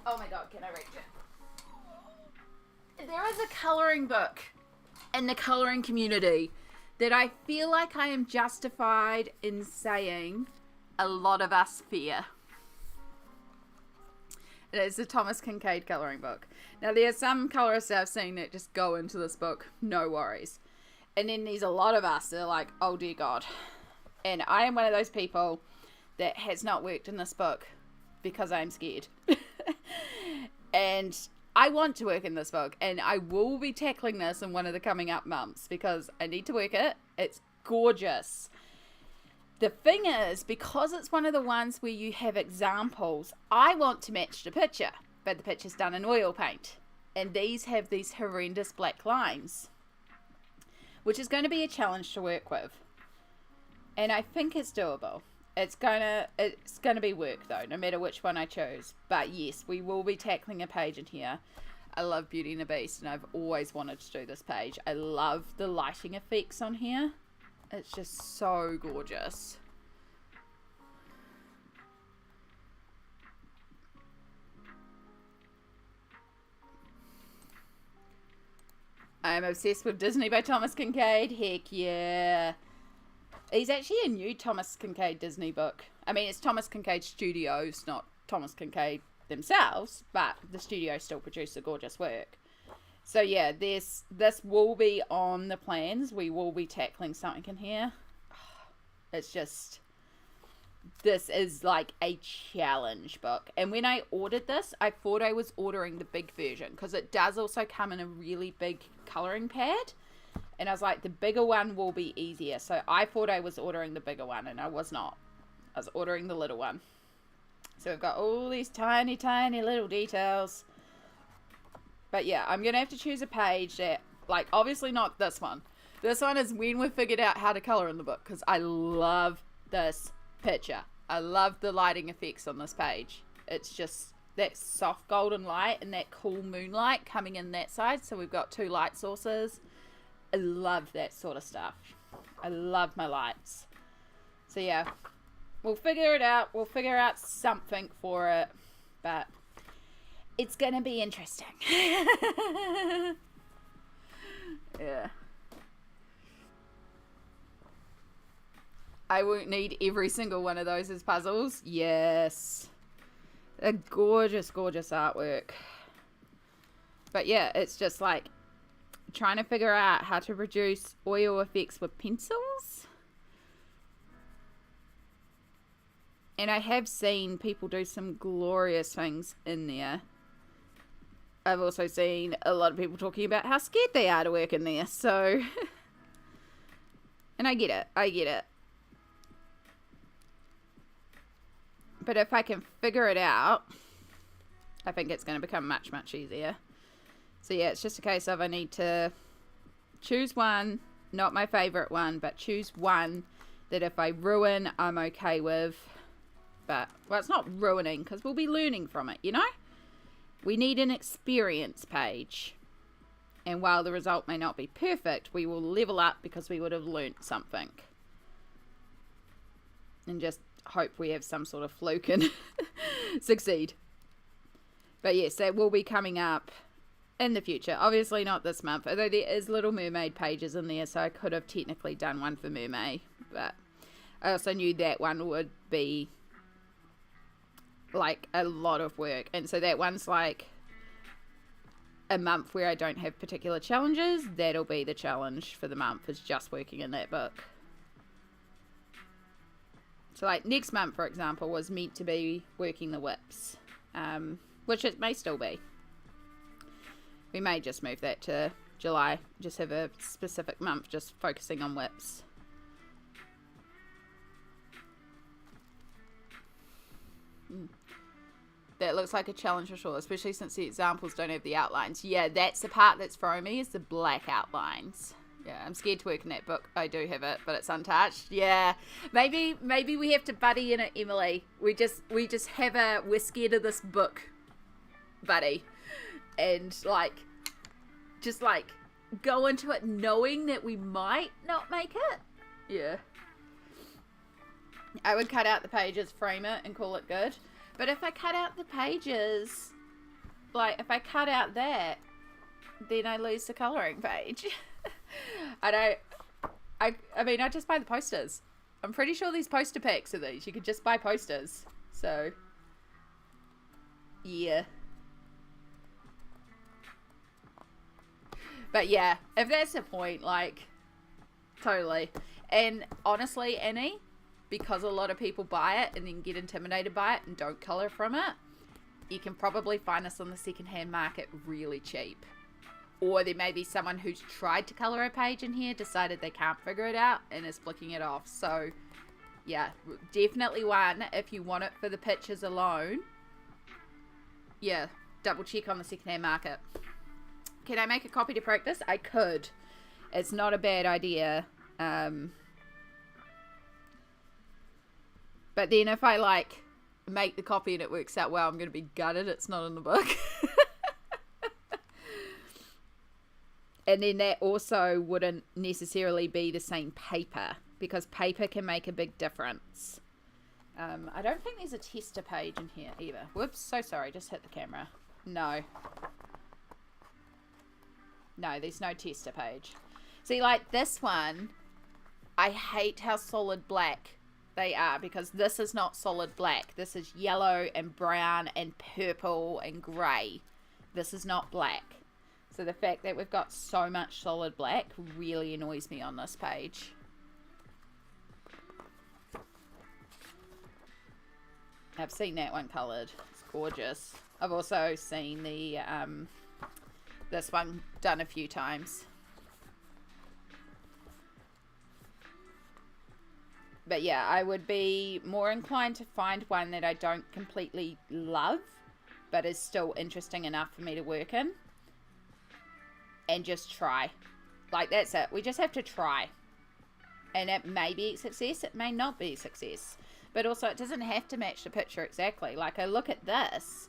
S1: oh my god, can I reach it? There is a colouring book in the colouring community that I feel like I am justified in saying a lot of us fear. It is the Thomas Kincaid colouring book. Now, there are some colourists I've seen that just go into this book, no worries. And then there's a lot of us that are like, oh dear God. And I am one of those people that has not worked in this book because I'm scared. And I want to work in this book, and I will be tackling this in one of the coming up months because I need to work it. It's gorgeous. The thing is, because it's one of the ones where you have examples, I want to match the picture, but the picture's done in oil paint. And these have these horrendous black lines, which is going to be a challenge to work with. And I think it's doable. It's gonna be work though, no matter which one I choose. But yes, we will be tackling a page in here. I love Beauty and the Beast, and I've always wanted to do this page. I love the lighting effects on here. It's just so gorgeous. I'm obsessed with Disney by Thomas Kincaid. Heck yeah. He's actually a new Thomas Kincaid Disney book. I mean, it's Thomas Kincaid Studios, not Thomas Kincaid themselves, but the studio still produced the gorgeous work. So yeah, this will be on the plans. We will be tackling something in here. It's just, this is like a challenge book. And when I ordered this, I thought I was ordering the big version, because it does also come in a really big coloring pad. And I was like, the bigger one will be easier. So I thought I was ordering the bigger one, and I was not. I was ordering the little one. So we've got all these tiny, tiny little details. But yeah, I'm going to have to choose a page that, like, obviously not this one. This one is when we've figured out how to color in the book, because I love this picture. I love the lighting effects on this page. It's just that soft golden light and that cool moonlight coming in that side. So we've got two light sources. I love that sort of stuff. I love my lights. So yeah, we'll figure it out. We'll figure out something for it. But it's going to be interesting. Yeah. I won't need every single one of those as puzzles. Yes. A gorgeous, gorgeous artwork. But yeah, it's just like trying to figure out how to produce oil effects with pencils. And I have seen people do some glorious things in there. I've also seen a lot of people talking about how scared they are to work in there. So, and I get it. I get it. But if I can figure it out, I think it's going to become much, much easier. So yeah, it's just a case of I need to choose one, not my favorite one, but choose one that if I ruin, I'm okay with. But, well, it's not ruining, because we'll be learning from it, you know? We need an experience page. And while the result may not be perfect, we will level up because we would have learnt something. And just hope we have some sort of fluke and succeed. But yes, that will be coming up in the future. Obviously not this month, although there is Little Mermaid pages in there, so I could have technically done one for Mermaid. But I also knew that one would be like a lot of work, and so that one's like a month where I don't have particular challenges. That'll be the challenge for the month, is just working in that book. So like next month, for example, was meant to be working the whips, which it may still be. We may just move that to July, just have a specific month just focusing on whips. That looks like a challenge for sure, especially since the examples don't have the outlines. Yeah, that's the part that's throwing me, is the black outlines. Yeah, I'm scared to work in that book. I do have it, but it's untouched. Yeah, maybe we have to buddy in it, Emily. We just have we're scared of this book, buddy, and like, just like go into it knowing that we might not make it. Yeah, I would cut out the pages, frame it, and call it good. But if I cut out the pages, like if I cut out that, then I lose the colouring page. I mean, I just buy the posters. I'm pretty sure these poster packs are these. You could just buy posters. So, yeah. But yeah, if that's the point, like, totally. And honestly, Annie, because a lot of people buy it and then get intimidated by it and don't colour from it, you can probably find this on the secondhand market really cheap. Or there may be someone who's tried to colour a page in here, decided they can't figure it out, and is flicking it off. So, yeah, definitely one, if you want it for the pictures alone, yeah, double check on the secondhand market. Can I make a copy to practice? I could. It's not a bad idea. But then if I, like, make the copy and it works out well, I'm going to be gutted it's not in the book. And then that also wouldn't necessarily be the same paper, because paper can make a big difference. I don't think there's a tester page in here either. Whoops, so sorry, just hit the camera. No, there's no tester page. See, like this one, I hate how solid black they are, because this is not solid black. This is yellow and brown and purple and grey. This is not black. So the fact that we've got so much solid black really annoys me on this page. I've seen that one coloured. It's gorgeous. I've also seen the this one done a few times. But yeah, I would be more inclined to find one that I don't completely love, but is still interesting enough for me to work in. And just try. Like, that's it. We just have to try. And it may be a success, it may not be a success. But also, it doesn't have to match the picture exactly. Like, I look at this,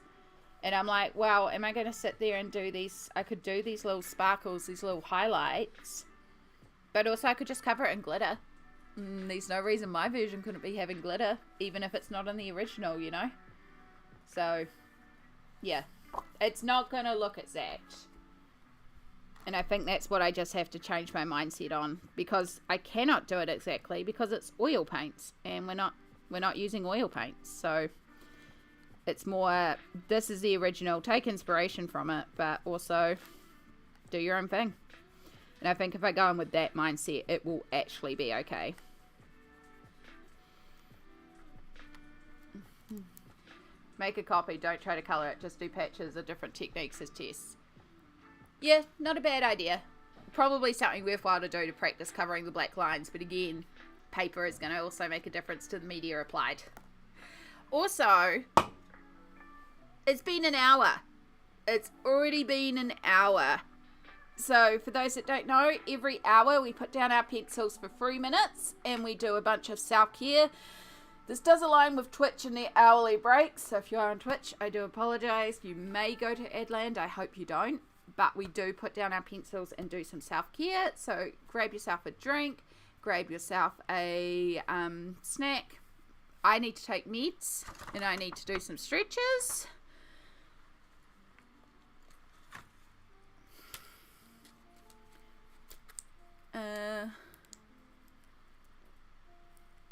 S1: and I'm like, well, am I going to sit there and do these? I could do these little sparkles, these little highlights. But also, I could just cover it in glitter. There's no reason my version couldn't be having glitter, even if it's not in the original, you know? So, yeah. It's not going to look exact. And I think that's what I just have to change my mindset on. Because I cannot do it exactly, because it's oil paints. And we're not using oil paints. So, it's more, this is the original. Take inspiration from it, but also do your own thing. And I think if I go in with that mindset, it will actually be okay. Make a copy. Don't try to colour it. Just do patches of different techniques as tests. Yeah, not a bad idea. Probably something worthwhile to do to practice covering the black lines. But again, paper is going to also make a difference to the media applied. Also, it's been an hour. It's already been an hour. So, for those that don't know, every hour we put down our pencils for 3 minutes and we do a bunch of self-care. This does align with Twitch and their hourly breaks. So, if you are on Twitch, I do apologise. You may go to Adland. I hope you don't. But we do put down our pencils and do some self-care. So, grab yourself a drink. Grab yourself a snack. I need to take meds and I need to do some stretches.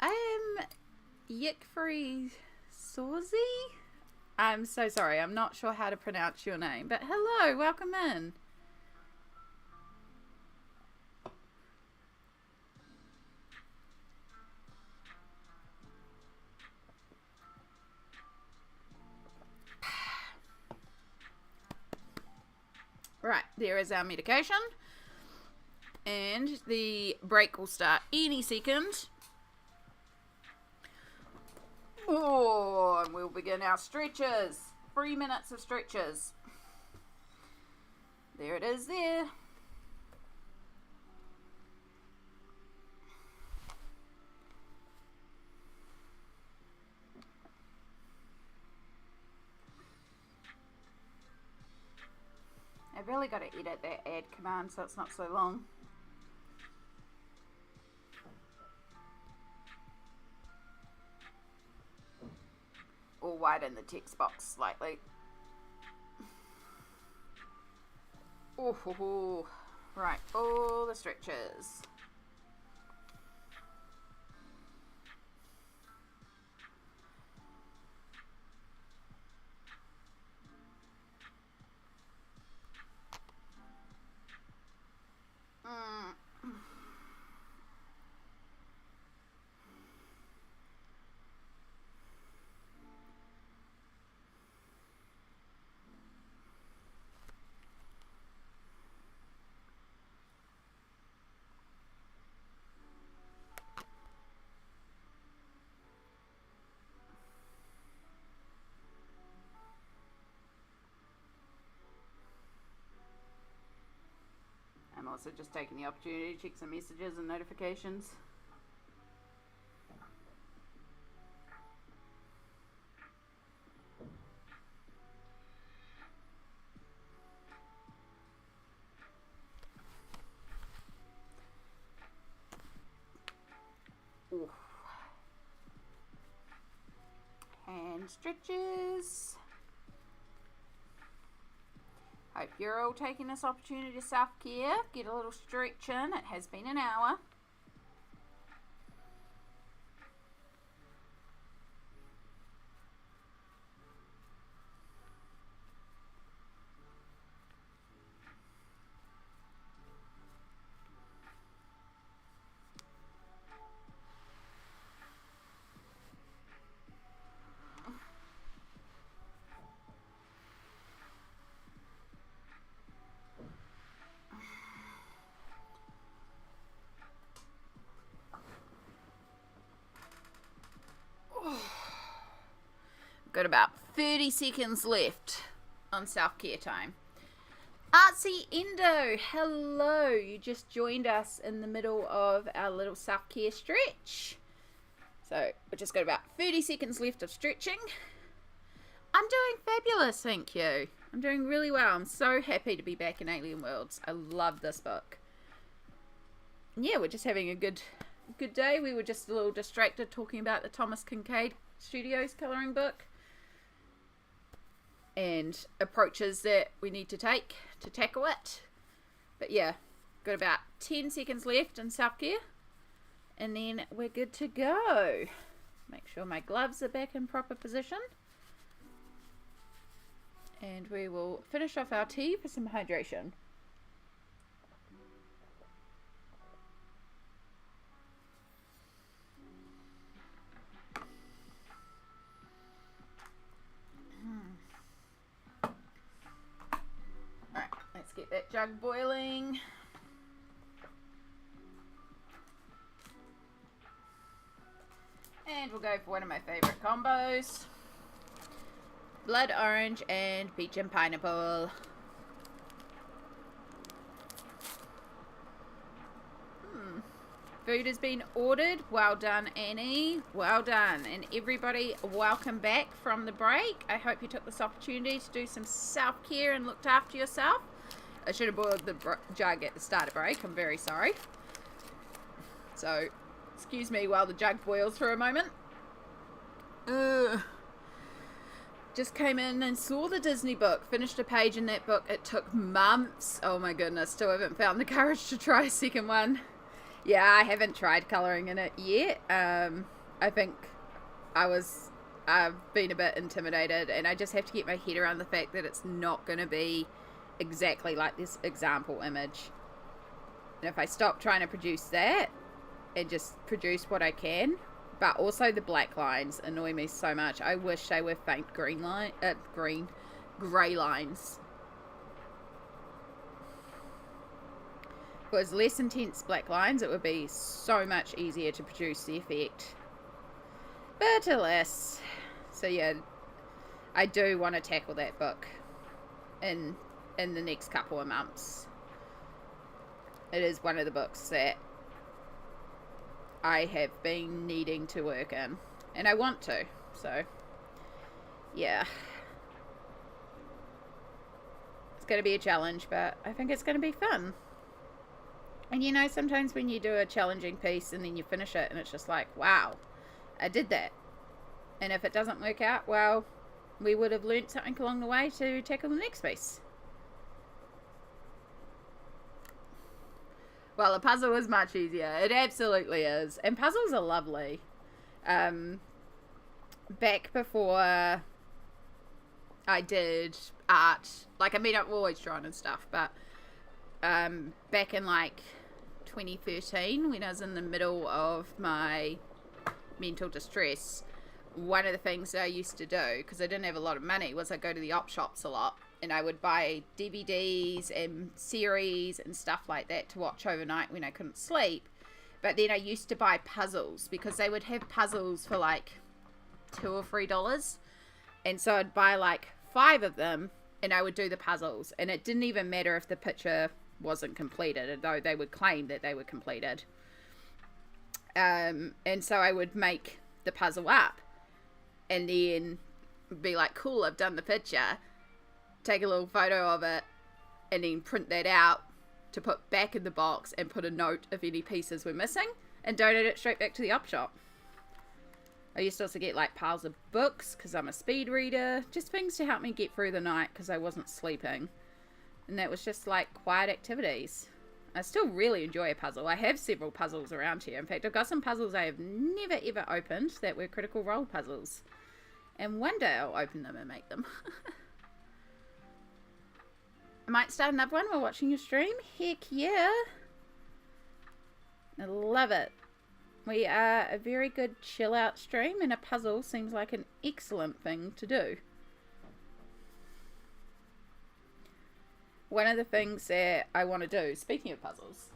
S1: I am Yickfree Sawsey. I'm so sorry. I'm not sure how to pronounce your name, but hello, welcome in. Right, there is our medication. And the break will start any second. Oh, and we'll begin our stretches. 3 minutes of stretches. There it is there. I've really got to edit that add command so it's not so long. Or widen the text box slightly. Oh, right, all the stretches. I'm also just taking the opportunity to check some messages and notifications. Oof. Hand stretches. Hope you're all taking this opportunity to self-care. Get a little stretch in. It has been an hour. Got about 30 seconds left on self-care time. Artsy Endo, hello. You just joined us in the middle of our little self-care stretch. So we've just got about 30 seconds left of stretching. I'm doing fabulous, thank you. I'm doing really well. I'm so happy to be back in Alien Worlds. I love this book. Yeah, we're just having a good day. We were just a little distracted talking about the Thomas Kincaid Studios colouring book and approaches that we need to take to tackle it. But yeah, got about 10 seconds left in self-care and then we're good to go. Make sure my gloves are back in proper position and we will finish off our tea for some hydration. Let's get that jug boiling. And we'll go for one of my favourite combos. Blood orange and peach and pineapple. Food has been ordered. Well done, Annie. Well done. And everybody, welcome back from the break. I hope you took this opportunity to do some self-care and looked after yourself. I should have boiled the jug at the start of break. I'm very sorry. So, excuse me while the jug boils for a moment. Just came in and saw the Disney book. Finished a page in that book. It took months. Oh my goodness. Still haven't found the courage to try a second one. Yeah, I haven't tried colouring in it yet. I think I've been a bit intimidated and I just have to get my head around the fact that it's not going to be exactly like this example image. And if I stop trying to produce that and just produce what I can, but also the black lines annoy me so much. I wish they were faint grey lines. If it was less intense black lines, it would be so much easier to produce the effect. But alas. So yeah, I do want to tackle that book in the next couple of months. It is one of the books that I have been needing to work in. And I want to. So, yeah. It's going to be a challenge, but I think it's going to be fun. And you know, sometimes when you do a challenging piece and then you finish it and it's just like, wow, I did that. And if it doesn't work out, well, we would have learnt something along the way to tackle the next piece. Well, a puzzle is much easier. It absolutely is. And puzzles are lovely. Back before I did art, like, I mean, I've always drawn and stuff, but back in like 2013, when I was in the middle of my mental distress, one of the things that I used to do, because I didn't have a lot of money, was I go to the op shops a lot and I would buy DVDs and series and stuff like that to watch overnight when I couldn't sleep. But then I used to buy puzzles because they would have puzzles for like $2 or $3, and so I'd buy like 5 of them and I would do the puzzles, and it didn't even matter if the picture wasn't completed, although they would claim that they were completed. And so I would make the puzzle up and then be like, cool, I've done the picture, take a little photo of it and then print that out to put back in the box and put a note if any pieces were missing and donate it straight back to the op shop. I used to also get like piles of books because I'm a speed reader, just things to help me get through the night because I wasn't sleeping. And that was just like quiet activities. I still really enjoy a puzzle. I have several puzzles around here. In fact, I've got some puzzles I have never ever opened that were Critical Role puzzles. And one day I'll open them and make them. I might start another one while watching your stream. Heck yeah. I love it. We are a very good chill out stream and a puzzle seems like an excellent thing to do. One of the things that I want to do, speaking of puzzles,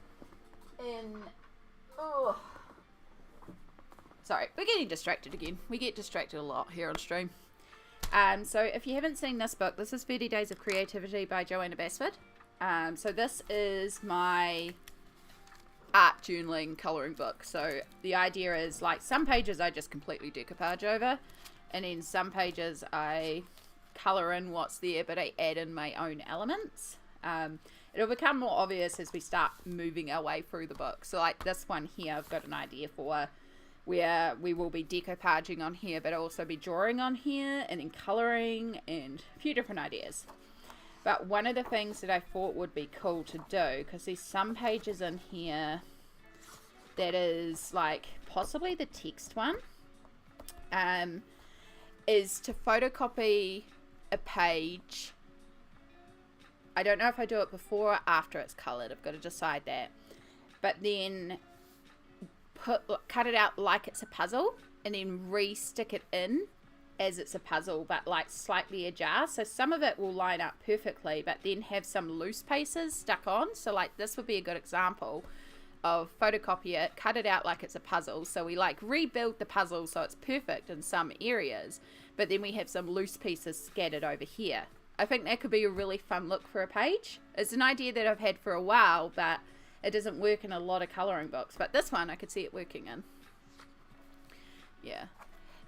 S1: sorry, we're getting distracted again. We get distracted a lot here on stream. So if you haven't seen this book, this is 30 Days of Creativity by Joanna Basford. So this is my art journaling colouring book. So the idea is, like, some pages I just completely decoupage over, and then some pages I colour in what's there, but I add in my own elements. It'll become more obvious as we start moving our way through the book. So like this one here, I've got an idea for where we will be decoupaging on here, but I'll also be drawing on here and then colouring and a few different ideas. But one of the things that I thought would be cool to do, because there's some pages in here that is like possibly the text one, is to photocopy a page. I don't know if I do it before or after it's coloured. I've got to decide that. But then cut it out like it's a puzzle and then re-stick it in as it's a puzzle, but like slightly ajar. So some of it will line up perfectly, but then have some loose pieces stuck on. So like this would be a good example of photocopy it, cut it out like it's a puzzle. So we like rebuild the puzzle so it's perfect in some areas, but then we have some loose pieces scattered over here. I think that could be a really fun look for a page. It's an idea that I've had for a while, but it doesn't work in a lot of colouring books. But this one, I could see it working in. Yeah.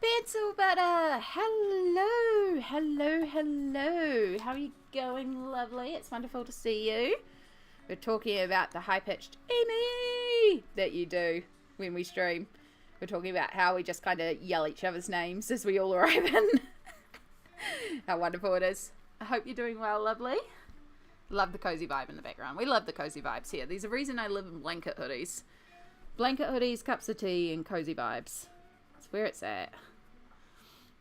S1: Pencil Butter! Hello! Hello, hello. How are you going, lovely? It's wonderful to see you. We're talking about the high-pitched Amy that you do when we stream. We're talking about how we just kind of yell each other's names as we all arrive in. How wonderful it is. I hope you're doing well, lovely. Love the cozy vibe in the background. We love the cozy vibes here. There's a reason I live in blanket hoodies. Blanket hoodies, cups of tea, and cozy vibes. It's where it's at.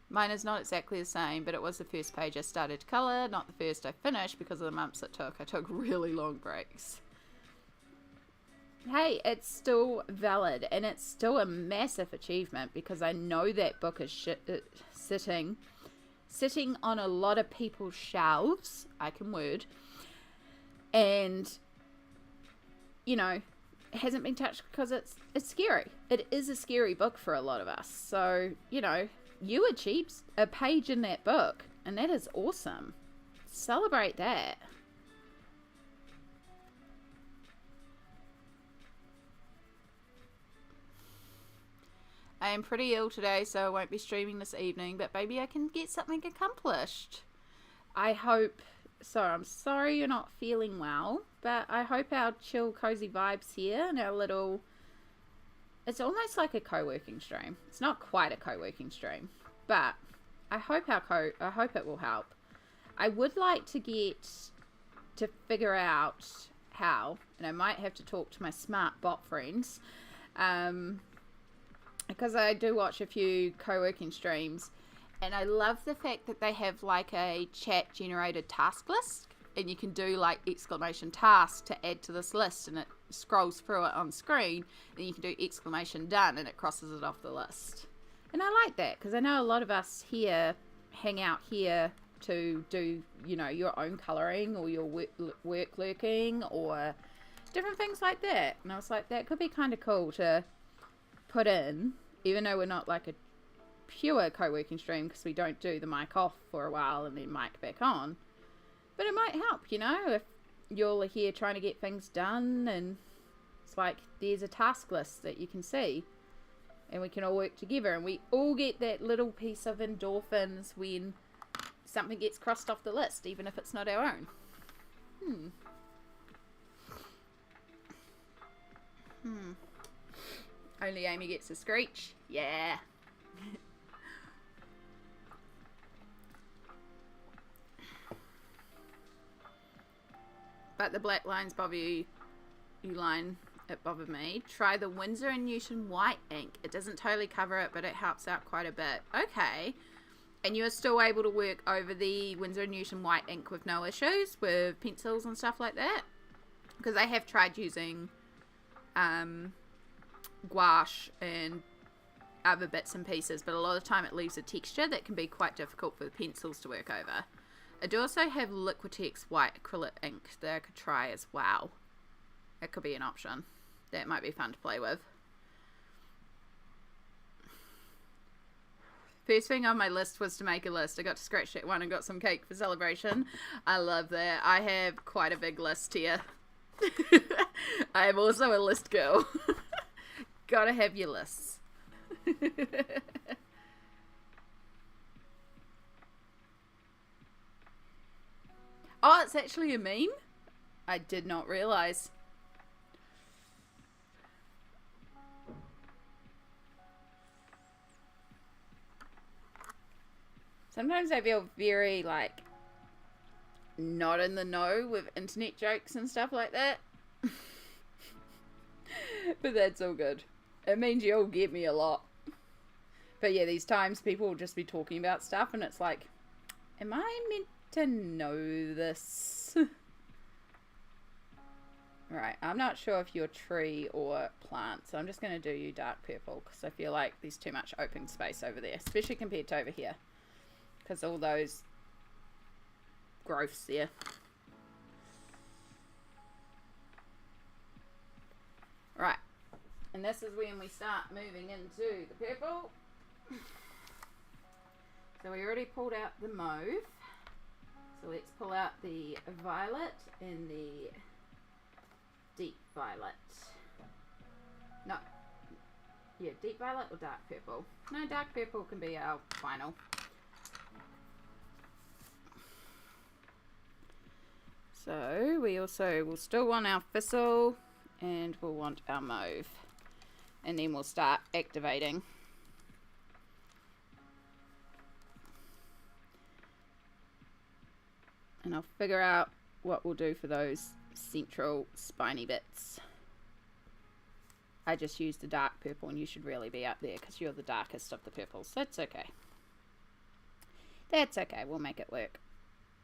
S1: Mine is not exactly the same, but it was the first page I started to colour, not the first I finished because of the months it took. I took really long breaks. Hey, it's still valid, and it's still a massive achievement because I know that book is sitting on a lot of people's shelves, I can word, and, you know, it hasn't been touched because it's scary. It is a scary book for a lot of us. So, you know, you achieved a page in that book, and that is awesome. Celebrate that. I am pretty ill today, so I won't be streaming this evening, but maybe I can get something accomplished. I hope so. I'm sorry you're not feeling well, but I hope our chill, cozy vibes here and our little... It's almost like a co-working stream. It's not quite a co-working stream, but I hope I hope it will help. I would like to get to figure out how, and I might have to talk to my smart bot friends, because I do watch a few co-working streams, and I love the fact that they have like a chat generated task list, and you can do like exclamation task to add to this list, and it scrolls through it on screen, and you can do exclamation done, and it crosses it off the list. And I like that because I know a lot of us here hang out here to do, you know, your own colouring or your work lurking or different things like that. And I was like, that could be kind of cool to put in, even though we're not like a pure co-working stream because we don't do the mic off for a while and then mic back on, but it might help, you know, if you're here trying to get things done, and it's like there's a task list that you can see and we can all work together, and we all get that little piece of endorphins when something gets crossed off the list, even if it's not our own. Only Amy gets a screech. Yeah. But the black lines bother you. You line, it bothered me. Try the Winsor & Newton white ink. It doesn't totally cover it, but it helps out quite a bit. Okay. And you're still able to work over the Winsor & Newton white ink with no issues, with pencils and stuff like that? Because I have tried using gouache and other bits and pieces, but a lot of the time it leaves a texture that can be quite difficult for the pencils to work over. I do also have Liquitex white acrylic ink that I could try as well. That could be an option. That might be fun to play with. First thing on my list was to make a list. I got to scratch that one and got some cake for celebration. I love that. I have quite a big list here. I am also a list girl. Gotta have your lists. Oh, it's actually a meme? I did not realize. Sometimes I feel very, like, not in the know with internet jokes and stuff like that. But that's all good. It means you'll get me a lot. But yeah, these times people will just be talking about stuff and it's like, am I meant to know this? Right, I'm not sure if you're tree or plant, so I'm just going to do you dark purple because I feel like there's too much open space over there, especially compared to over here. Because all those growths there. Right. And this is when we start moving into the purple. So we already pulled out the mauve. So let's pull out the violet and the deep violet. No. Yeah, deep violet or dark purple? No, dark purple can be our final. So we also will still want our thistle and we'll want our mauve. And then we'll start activating. And I'll figure out what we'll do for those central spiny bits. I just used the dark purple and you should really be up there because you're the darkest of the purples. That's okay. That's okay. We'll make it work.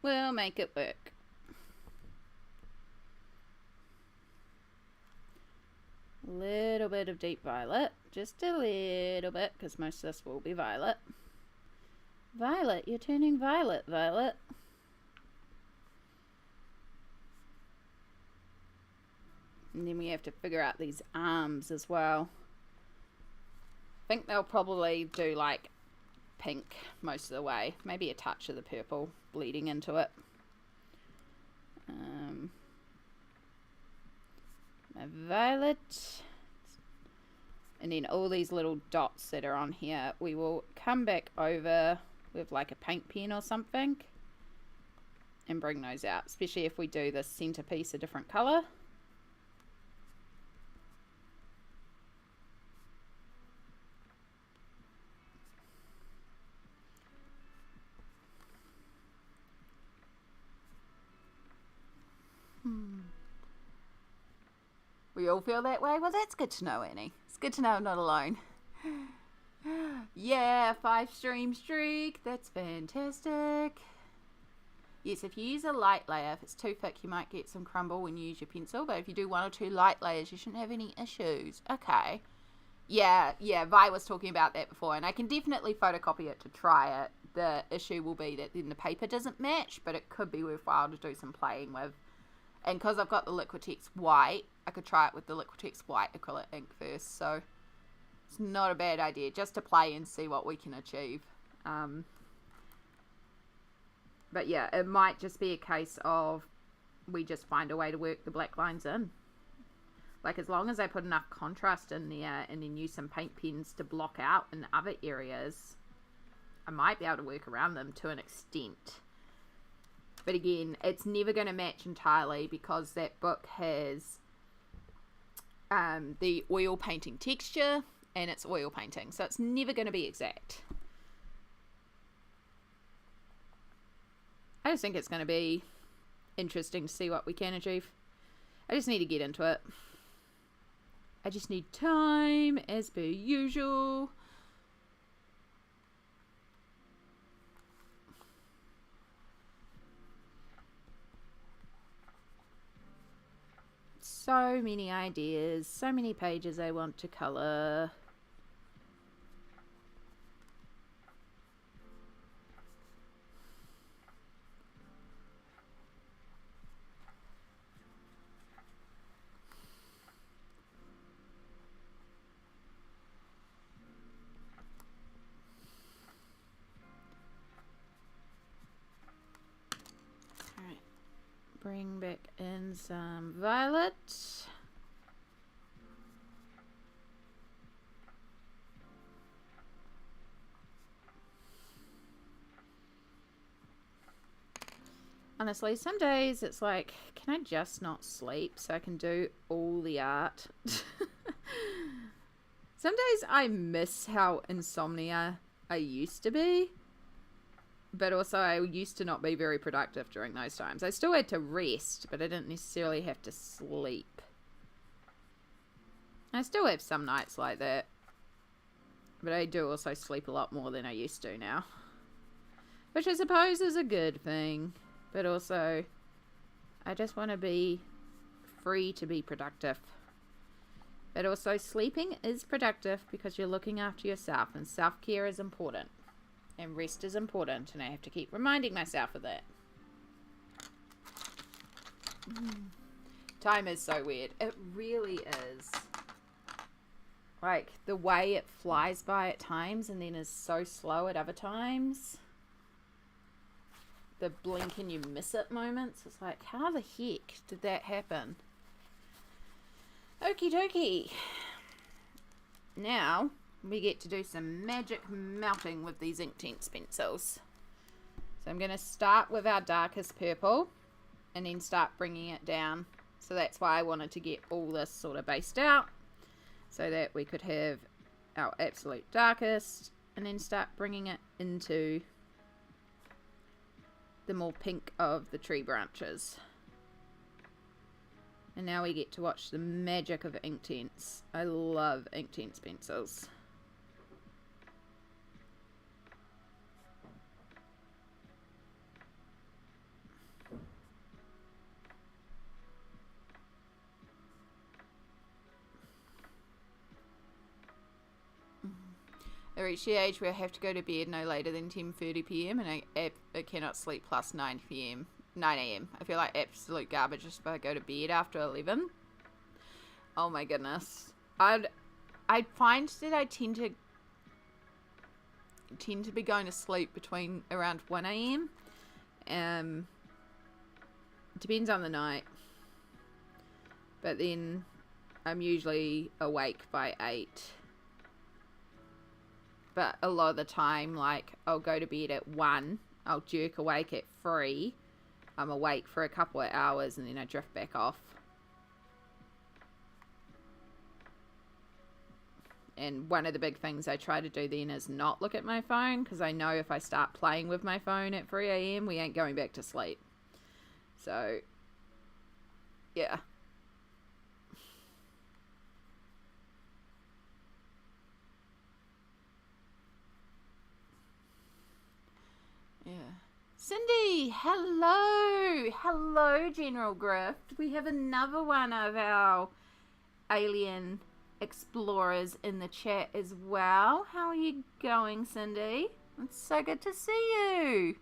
S1: We'll make it work. Little bit of deep violet, just a little bit, because most of this will be violet. Violet, you're turning violet, Violet. And then we have to figure out these arms as well. I think they'll probably do like pink most of the way, maybe a touch of the purple bleeding into it. A violet, and then all these little dots that are on here we will come back over with like a paint pen or something and bring those out, especially if we do the centerpiece a different color. We all feel that way? Well, that's good to know, Annie. It's good to know I'm not alone. Yeah, 5-stream streak. That's fantastic. Yes, if you use a light layer, if it's too thick, you might get some crumble when you use your pencil. But if you do 1 or 2 light layers, you shouldn't have any issues. Okay. Yeah, Vi was talking about that before. And I can definitely photocopy it to try it. The issue will be that then the paper doesn't match. But it could be worthwhile to do some playing with. And because I've got the Liquitex white, I could try it with the Liquitex white acrylic ink first. So it's not a bad idea just to play and see what we can achieve. But yeah, it might just be a case of we just find a way to work the black lines in. Like as long as I put enough contrast in there and then use some paint pens to block out in other areas, I might be able to work around them to an extent. But again, it's never going to match entirely because that book has the oil painting texture and it's oil painting. So it's never going to be exact. I just think it's going to be interesting to see what we can achieve. I just need to get into it. I just need time as per usual. So many ideas, so many pages I want to colour. bring back in some violet. Honestly, some days it's like, can I just not sleep so I can do all the art? Some days I miss how insomnia I used to be. But also I used to not be very productive during those times. I still had to rest, but I didn't necessarily have to sleep. I still have some nights like that. But I do also sleep a lot more than I used to now. Which I suppose is a good thing. But also, I just want to be free to be productive. But also, sleeping is productive because you're looking after yourself. And self-care is important. And rest is important. And I have to keep reminding myself of that. Time is so weird. It really is. Like, the way it flies by at times and then is so slow at other times. The blink and you miss it moments. It's like, how the heck did that happen? Okie dokie. Now, we get to do some magic melting with these Inktense pencils. So I'm going to start with our darkest purple and then start bringing it down. So that's why I wanted to get all this sort of based out so that we could have our absolute darkest and then start bringing it into the more pink of the tree branches. And now we get to watch the magic of Inktense. I love Inktense pencils. I reached the age where I have to go to bed no later than 10:30 p.m. and I cannot sleep plus 9 a.m. I feel like absolute garbage just if I go to bed after 11. Oh my goodness. I find that I tend to be going to sleep between around 1 a.m. Depends on the night. But then I'm usually awake by 8. But a lot of the time, like, I'll go to bed at 1. I'll jerk awake at 3. I'm awake for a couple of hours and then I drift back off. And one of the big things I try to do then is not look at my phone. Because I know if I start playing with my phone at 3 a.m, we ain't going back to sleep. So, yeah. Yeah. Cindy, hello. Hello, General Grift. We have another one of our alien explorers in the chat as well. How are you going, Cindy? It's so good to see you.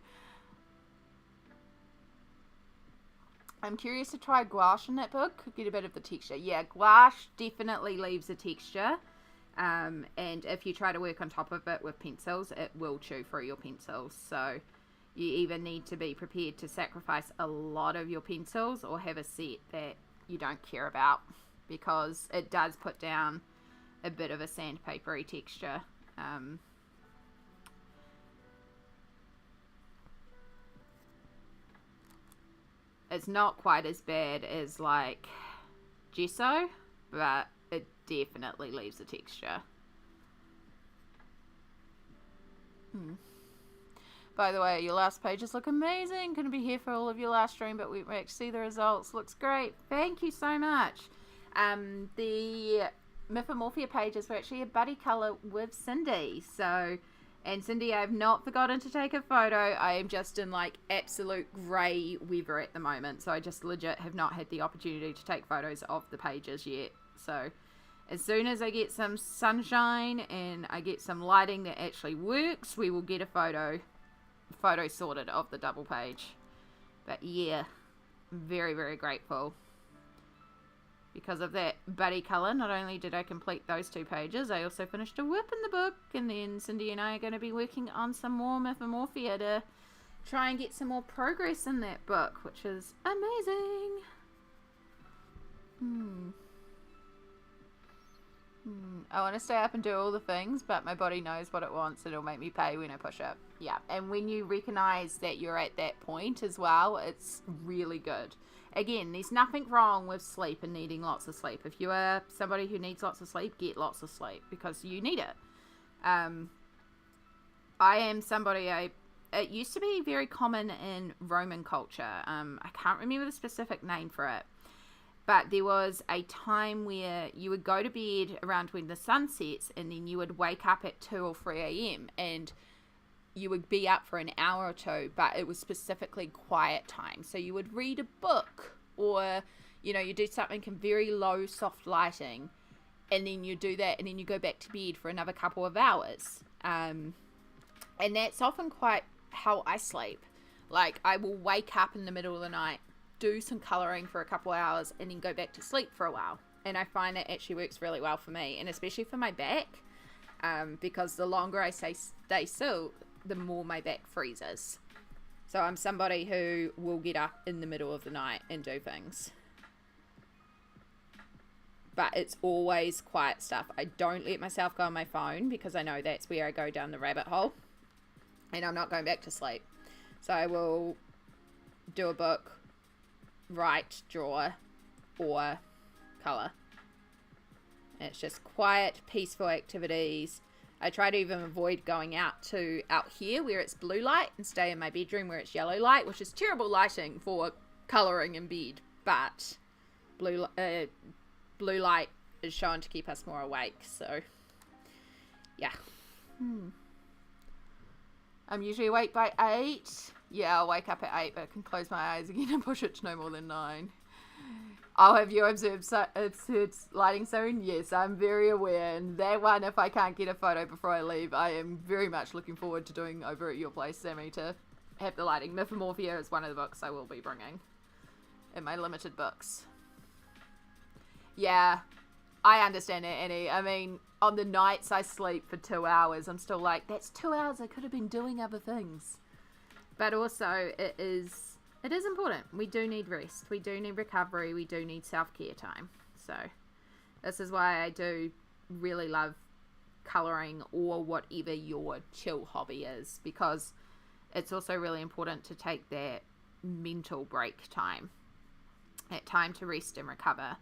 S1: I'm curious to try gouache in that book. Could get a bit of the texture. Yeah, gouache definitely leaves a texture. And if you try to work on top of it with pencils, it will chew through your pencils. So you either need to be prepared to sacrifice a lot of your pencils or have a set that you don't care about, because it does put down a bit of a sandpapery texture. It's not quite as bad as like gesso, but it definitely leaves a texture. By the way, your last pages look amazing. Couldn't be here for all of your last stream, but we actually see the results. Looks great. Thank you so much. The Mythomorphia pages were actually a buddy colour with Cindy. So, and Cindy, I have not forgotten to take a photo. I am just in like absolute grey weather at the moment. So I just legit have not had the opportunity to take photos of the pages yet. So as soon as I get some sunshine and I get some lighting that actually works, we will get a photo sorted of the double page. But yeah, very, very grateful. Because of that buddy colour, not only did I complete those 2 pages, I also finished a whip in the book, and then Cindy and I are going to be working on some more Mythomorphia to try and get some more progress in that book, which is amazing. I want to stay up and do all the things, but my body knows what it wants and it'll make me pay when I push it. Yeah, and when you recognize that you're at that point as well, it's really good. Again, there's nothing wrong with sleep and needing lots of sleep. If you are somebody who needs lots of sleep, get lots of sleep because you need it. I am somebody, it used to be very common in Roman culture. I can't remember the specific name for it. But there was a time where you would go to bed around when the sun sets and then you would wake up at 2 or 3 a.m. and you would be up for an hour or two, but it was specifically quiet time. So you would read a book or, you know, you do something in very low, soft lighting and then you do that and then you go back to bed for another couple of hours. And that's often quite how I sleep. Like, I will wake up in the middle of the night, do some colouring for a couple of hours and then go back to sleep for a while, and I find that actually works really well for me, and especially for my back, because the longer I stay still, the more my back freezes. So I'm somebody who will get up in the middle of the night and do things, but it's always quiet stuff. I don't let myself go on my phone because I know that's where I go down the rabbit hole and I'm not going back to sleep. So I will do a book, write, draw, or colour. It's just quiet, peaceful activities. I try to even avoid going out here where it's blue light and stay in my bedroom where it's yellow light, which is terrible lighting for colouring in bed, but blue light is shown to keep us more awake, so yeah. I'm usually awake by 8. Yeah, I'll wake up at 8, but I can close my eyes again and push it to no more than 9. I'll have you observed lighting soon? Yes, I'm very aware. And that one, if I can't get a photo before I leave, I am very much looking forward to doing over at your place, Sammy, to have the lighting. Mythomorphia is one of the books I will be bringing in my limited books. Yeah, I understand it, Annie. I mean, on the nights I sleep for 2 hours, I'm still like, that's 2 hours I could have been doing other things. But also, it is important. We do need rest. We do need recovery. We do need self-care time. So, this is why I do really love colouring or whatever your chill hobby is. Because it's also really important to take that mental break time. That time to rest and recover.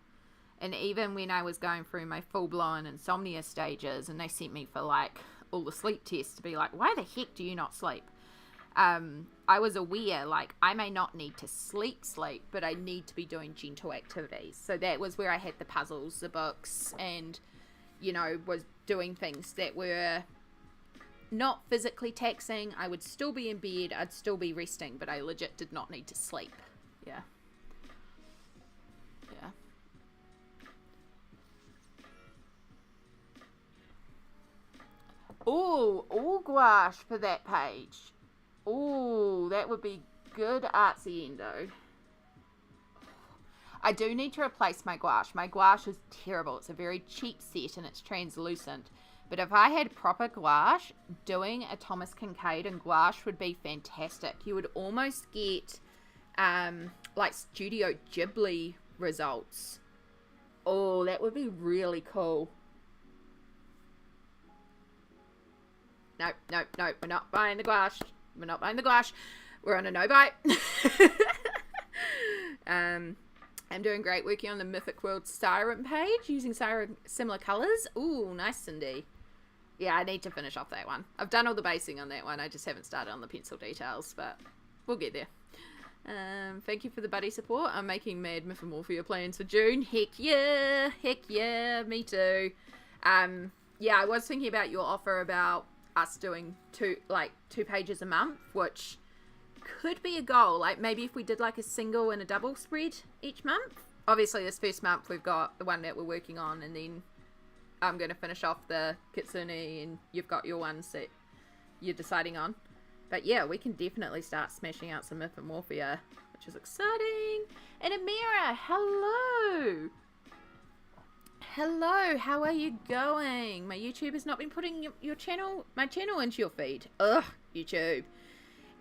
S1: And even when I was going through my full-blown insomnia stages and they sent me for like all the sleep tests to be like, why the heck do you not sleep? I was aware, like, I may not need to sleep, but I need to be doing gentle activities. So that was where I had the puzzles, the books, and, you know, was doing things that were not physically taxing. I would still be in bed, I'd still be resting, but I legit did not need to sleep. Yeah. Yeah. Oh, all gouache for that page. Oh, that would be good artsy endo. I do need to replace my gouache. My gouache is terrible. It's a very cheap set and it's translucent. But if I had proper gouache, doing a Thomas Kincaid and gouache would be fantastic. You would almost get like Studio Ghibli results. Oh, that would be really cool. No, we're not buying the gouache. We're not buying the gouache. We're on a no buy. I'm doing great working on the Mythic World Siren page using similar colours. Ooh, nice, Cindy. Yeah, I need to finish off that one. I've done all the basing on that one. I just haven't started on the pencil details, but we'll get there. Thank you for the buddy support. I'm making Mad Mythomorphia plans for June. Heck yeah, me too. Yeah, I was thinking about your offer about us doing two pages a month, which could be a goal. Like maybe if we did like a single and a double spread each month. Obviously this first month we've got the one that we're working on, and then I'm going to finish off the Kitsune and you've got your ones that you're deciding on. But yeah, we can definitely start smashing out some Mythomorphia, which is exciting. And Amira, hello! Hello, how are you going? My YouTube has not been putting my channel into your feed. Ugh, YouTube.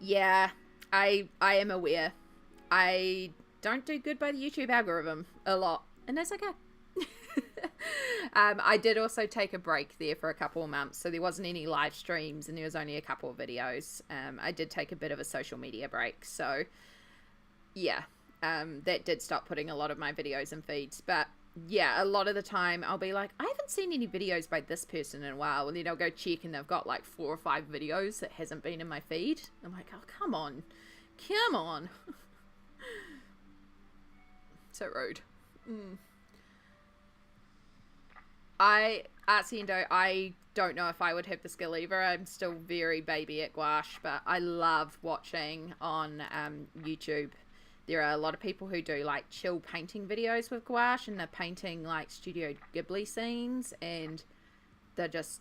S1: Yeah, I am aware. I don't do good by the YouTube algorithm a lot, and that's okay. I did also take a break there for a couple of months, so there wasn't any live streams and there was only a couple of videos. I did take a bit of a social media break, so yeah, that did stop putting a lot of my videos in feeds. But yeah, a lot of the time I'll be like, I haven't seen any videos by this person in a while, and then I'll go check and they've got like 4 or 5 videos that hasn't been in my feed. I'm like, oh, come on. So rude. Artsendo, I don't know if I would have the skill either. I'm still very baby at gouache, but I love watching on YouTube. There are a lot of people who do like chill painting videos with gouache, and they're painting like Studio Ghibli scenes, and they're just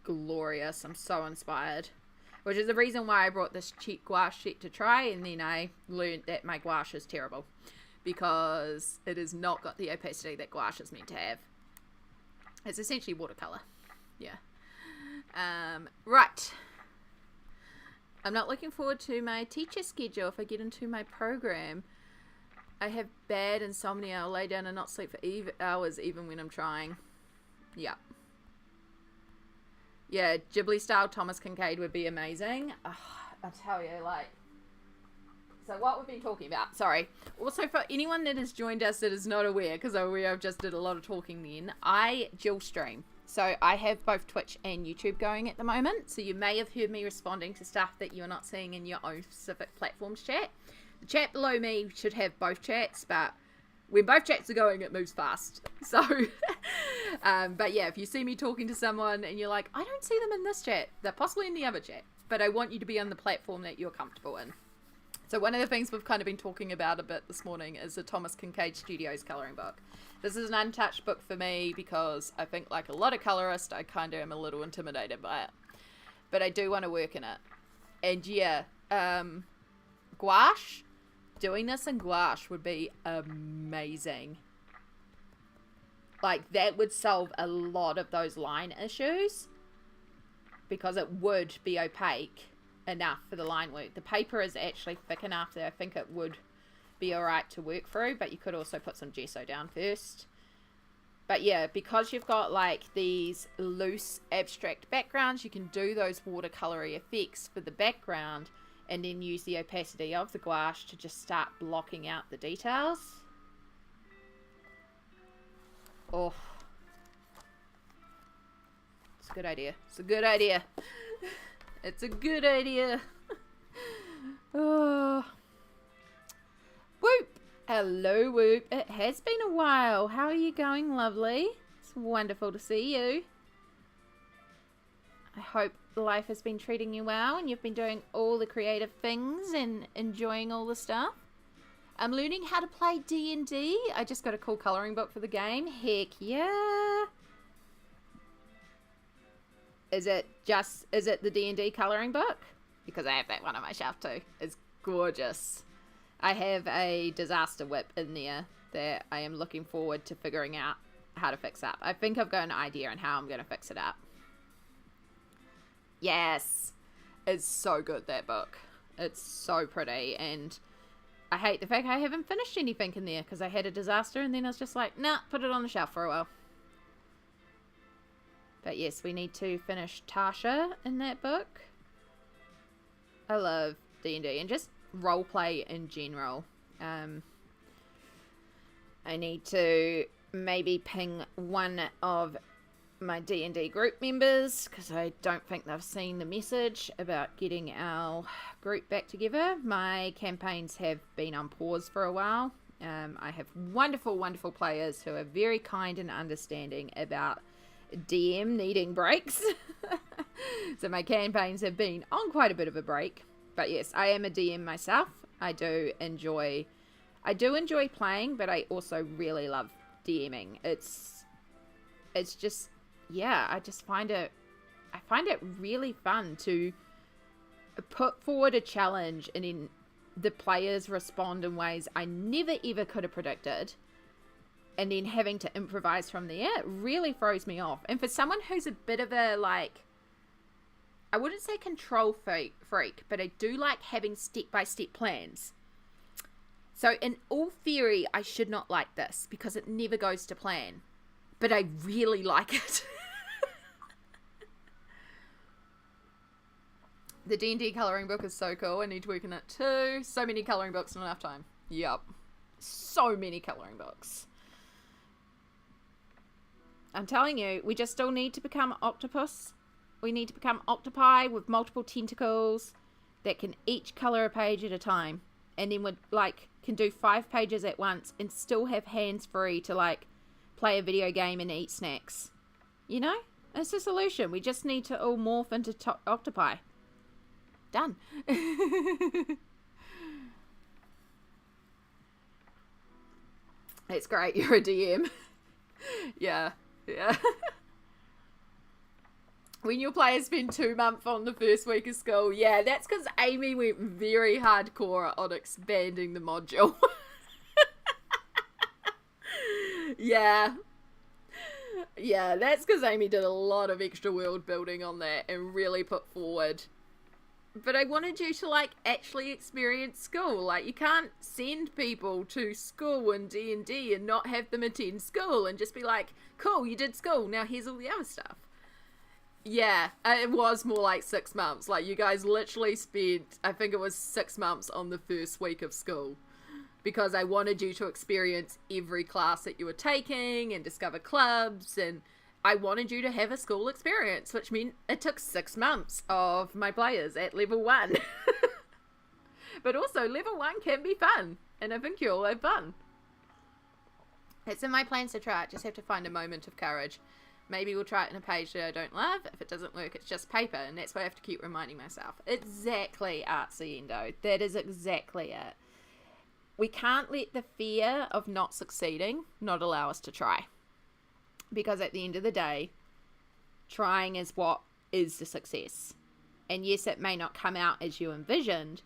S1: glorious. I'm so inspired, which is the reason why I brought this cheap gouache set to try, and then I learned that my gouache is terrible because it has not got the opacity that gouache is meant to have. It's essentially watercolor. Yeah. Right. I'm not looking forward to my teacher schedule if I get into my program. I have bad insomnia. I'll lay down and not sleep for hours even when I'm trying. Yeah. Yeah, Ghibli style Thomas Kincaid would be amazing. I'll tell you, like... So what we've been talking about, sorry. Also, for anyone that has joined us that is not aware, because I've just did a lot of talking then, I dual stream. So I have both Twitch and YouTube going at the moment. So you may have heard me responding to stuff that you're not seeing in your own specific platforms chat. The chat below me should have both chats, but when both chats are going, it moves fast. So, but yeah, if you see me talking to someone and you're like, I don't see them in this chat, they're possibly in the other chat, but I want you to be on the platform that you're comfortable in. So one of the things we've kind of been talking about a bit this morning is the Thomas Kincaid Studios colouring book. This is an untouched book for me because I think, like a lot of colourists, I kind of am a little intimidated by it. But I do want to work in it. And yeah, gouache, doing this in gouache would be amazing. Like, that would solve a lot of those line issues because it would be opaque enough for the line work. The paper is actually thick enough that I think it would be alright to work through, but you could also put some gesso down first. But yeah, because you've got like these loose abstract backgrounds, you can do those watercolory effects for the background and then use the opacity of the gouache to just start blocking out the details. Oh, it's a good idea. It's a good idea. It's a good idea. Oh. Whoop. Hello, Whoop. It has been a while. How are you going, lovely? It's wonderful to see you. I hope life has been treating you well and you've been doing all the creative things and enjoying all the stuff. I'm learning how to play D&D. I just got a cool colouring book for the game. Heck yeah. Is it the D&D colouring book? Because I have that one on my shelf too. It's gorgeous. I have a disaster whip in there that I am looking forward to figuring out how to fix up. I think I've got an idea on how I'm going to fix it up. Yes. It's so good, that book. It's so pretty, and I hate the fact I haven't finished anything in there because I had a disaster and then I was just like, nah, put it on the shelf for a while. But yes, we need to finish Tasha in that book. I love D&D and just roleplay in general. I need to maybe ping one of my D&D group members because I don't think they've seen the message about getting our group back together. My campaigns have been on pause for a while. I have wonderful, wonderful players who are very kind and understanding about DM needing breaks. So my campaigns have been on quite a bit of a break. But yes, I am a DM myself. I do enjoy playing, but I also really love DMing. It's just, yeah, I find it really fun to put forward a challenge and then the players respond in ways I never ever could have predicted. And then having to improvise from there really throws me off. And for someone who's a bit of a, like, I wouldn't say control freak, but I do like having step-by-step plans. So in all theory, I should not like this because it never goes to plan. But I really like it. The D&D colouring book is so cool. I need to work on it too. So many colouring books, not enough time. Yup. So many colouring books. I'm telling you, we just still need to become octopus. We need to become octopi with multiple tentacles that can each colour a page at a time. And then can do 5 pages at once and still have hands free to play a video game and eat snacks. You know? It's the solution. We just need to all morph into octopi. Done. It's great. You're a DM. Yeah. When your players spend 2 months on the first week of school, yeah, that's because Amy went very hardcore on expanding the module. Yeah, that's because Amy did a lot of extra world building on that and really put forward. But I wanted you to actually experience school. You can't send people to school in D&D and not have them attend school and just be like, cool, you did school, now here's all the other stuff. Yeah, it was more like 6 months. You guys literally spent, I think it was 6 months on the first week of school. Because I wanted you to experience every class that you were taking and discover clubs, and I wanted you to have a school experience, which meant it took 6 months of my players at level 1. But also, level 1 can be fun, and I think you'll have fun. It's in my plans to try it, just have to find a moment of courage. Maybe we'll try it in a page that I don't love. If it doesn't work, it's just paper, and that's why I have to keep reminding myself. Exactly, Artsy Endo. That is exactly it. We can't let the fear of not succeeding not allow us to try. Because at the end of the day, trying is what is the success. And yes, it may not come out as you envisioned,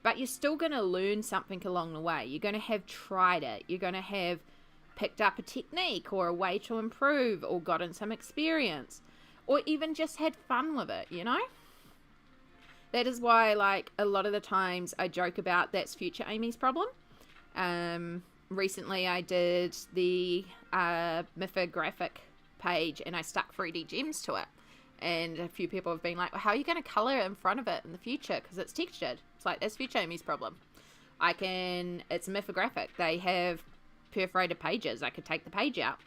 S1: but you're still going to learn something along the way. You're going to have tried it. You're going to have picked up a technique or a way to improve or gotten some experience or even just had fun with it, you know? That is why, a lot of the times I joke about that's future Amy's problem. Recently I did the mythographic page and I stuck 3D gems to it. And a few people have been like, well, how are you going to colour in front of it in the future? Because it's textured. It's that's future Amy's problem. It's a mythographic. They have perforated pages. I could take the page out.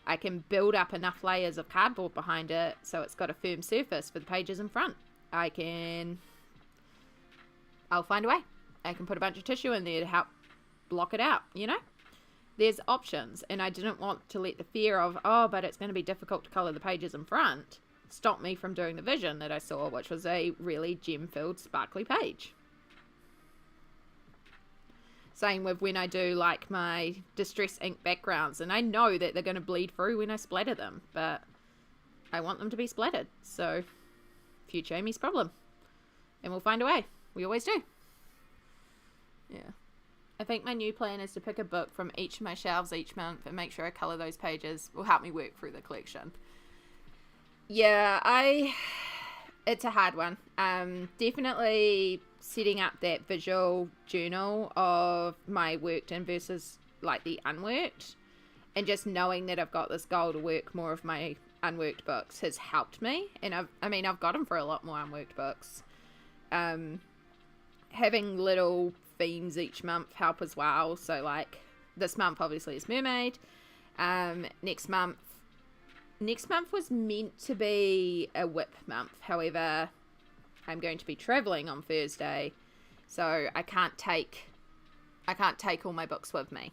S1: I can build up enough layers of cardboard behind it so it's got a firm surface for the pages in front. I'll find a way. I can put a bunch of tissue in there to help block it out, you know? There's options, and I didn't want to let the fear of, but it's going to be difficult to colour the pages in front, stop me from doing the vision that I saw, which was a really gem-filled, sparkly page. Same with when I do my distress ink backgrounds, and I know that they're going to bleed through when I splatter them, but I want them to be splattered, so future Amy's problem. And we'll find a way. We always do. Yeah. I think my new plan is to pick a book from each of my shelves each month and make sure I colour those pages. Will help me work through the collection. Yeah, it's a hard one. Definitely setting up that visual journal of my worked in versus the unworked, and just knowing that I've got this goal to work more of my unworked books has helped me. And I've got them for a lot more unworked books. Having little themes each month help as well. So this month obviously is mermaid. Next month was meant to be a whip month. However, I'm going to be traveling on Thursday, so I can't take all my books with me.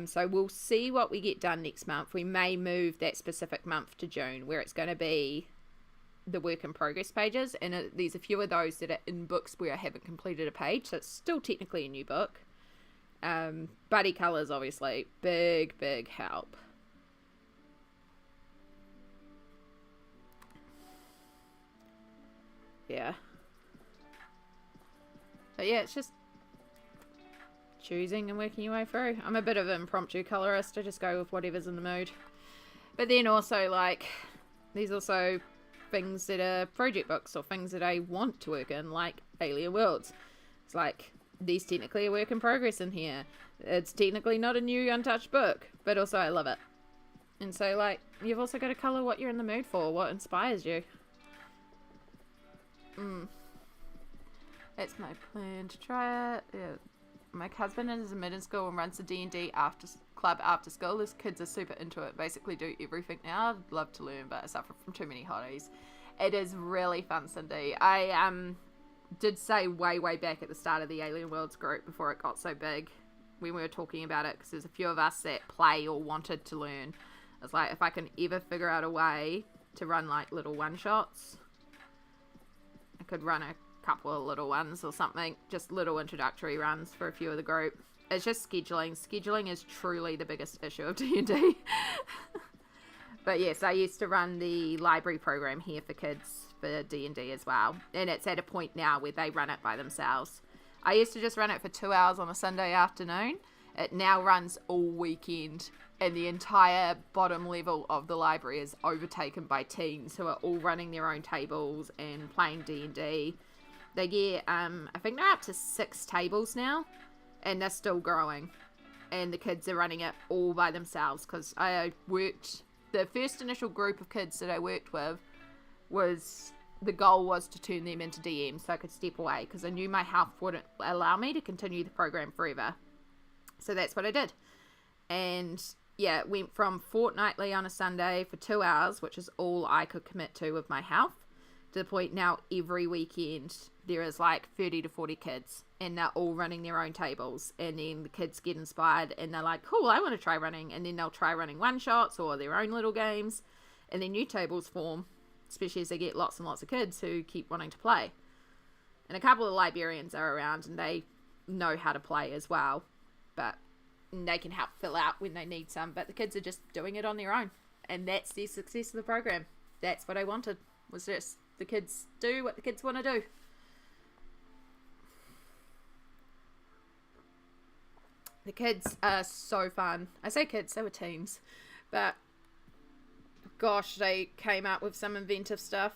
S1: So we'll see what we get done next month. We may move that specific month to June, where it's going to be the work in progress pages, and there's a few of those that are in books where I haven't completed a page, so it's still technically a new book. Buddy colours, obviously, big help. Yeah. But yeah, it's just choosing and working your way through. I'm a bit of an impromptu colorist. I just go with whatever's in the mood. But then also, there's also things that are project books or things that I want to work in, like Alien Worlds. It's like, there's technically a work in progress in here. It's technically not a new untouched book, but also I love it. And so, like, you've also got to colour what you're in the mood for, what inspires you. That's my plan to try it. Yeah. My husband is in middle school and runs the D&D club after school. His kids are super into it, basically do everything now. I'd love to learn, but I suffer from too many hotties. It is really fun, Cindy. I did say way back at the start of the Alien Worlds group, before it got so big, when we were talking about it, because there's a few of us that play or wanted to learn. It's like, if I can ever figure out a way to run like little one-shots, I could run a couple of little ones or something, just little introductory runs for a few of the group. It's just scheduling is truly the biggest issue of D&D. But yes, I used to run the library program here for kids for D&D as well, and it's at a point now where they run it by themselves. I used to just run it for 2 hours on a Sunday afternoon. It now runs all weekend, and the entire bottom level of the library is overtaken by teens who are all running their own tables and playing D&D. They get, I think they're up to 6 tables now, and they're still growing. And the kids are running it all by themselves, because the first initial group of kids that I worked with the goal was to turn them into DMs so I could step away, because I knew my health wouldn't allow me to continue the program forever. So that's what I did. And yeah, it went from fortnightly on a Sunday for 2 hours, which is all I could commit to with my health, to the point now every weekend there is like 30 to 40 kids, and they're all running their own tables, and then the kids get inspired and they're like, cool, I want to try running, and then they'll try running one-shots or their own little games, and then new tables form, especially as they get lots and lots of kids who keep wanting to play. And a couple of librarians are around and they know how to play as well, but they can help fill out when they need some, but the kids are just doing it on their own, and that's the success of the program. That's what I wanted, was just the kids do what the kids want to do. The kids are so fun. I say kids, they were teens, but gosh, they came up with some inventive stuff.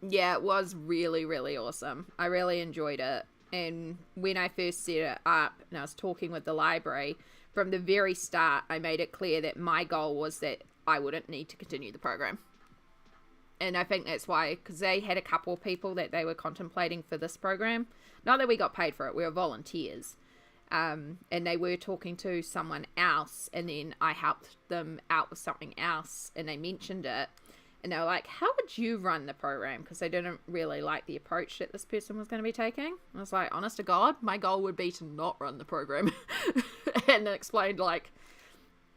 S1: Yeah, it was really awesome. I really enjoyed it. And when I first set it up and I was talking with the library, from the very start, I made it clear that my goal was that I wouldn't need to continue the program. And I think that's why, because they had a couple of people that they were contemplating for this program. Not that we got paid for it, we were volunteers. And they were talking to someone else, and then I helped them out with something else, and they mentioned it. And they were like, how would you run the program? Because they didn't really like the approach that this person was going to be taking. I was like, honest to God, my goal would be to not run the program. And explained, like,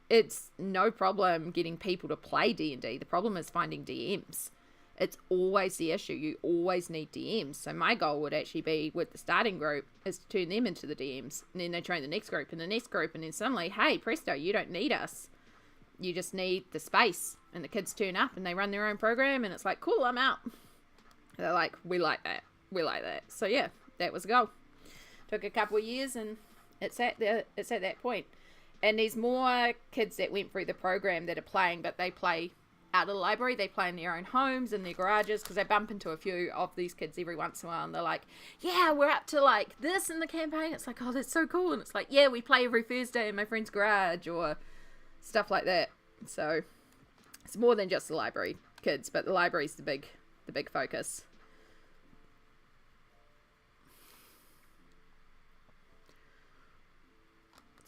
S1: it's no problem getting people to play D&D. The problem is finding DMs. It's always the issue. You always need DMs. So my goal would actually be, with the starting group, is to turn them into the DMs. And then they train the next group and the next group. And then suddenly, hey, presto, you don't need us. You just need the space. And the kids turn up and they run their own program, and it's like, cool, I'm out. They're like, we like that. So yeah, that was the goal. Took a couple of years, and it's at that point. And there's more kids that went through the program that are playing, but they play out of the library. They play in their own homes, in their garages, because I bump into a few of these kids every once in a while, and they're like, yeah, we're up to like this in the campaign. It's like, oh, that's so cool. And it's like, yeah, we play every Thursday in my friend's garage, or stuff like that. So it's more than just the library kids, but the library's the big focus.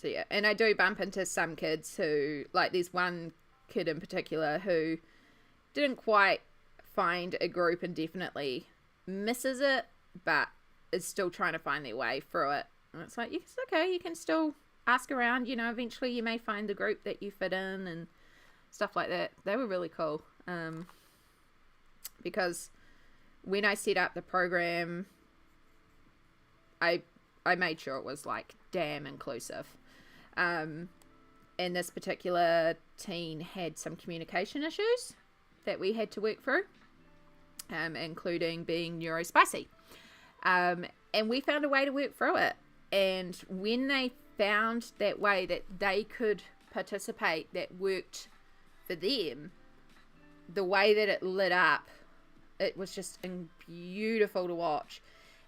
S1: So yeah, and I do bump into some kids who, like, there's one kid in particular who didn't quite find a group and definitely misses it, but is still trying to find their way through it. And it's like, it's okay, you can still ask around, you know, eventually you may find the group that you fit in and stuff like that. They were really cool, because when I set up the program, I made sure it was like damn inclusive, and this particular teen had some communication issues that we had to work through, including being neurospicy. And we found a way to work through it. And when they found that way that they could participate that worked for them, the way that it lit up, it was just beautiful to watch.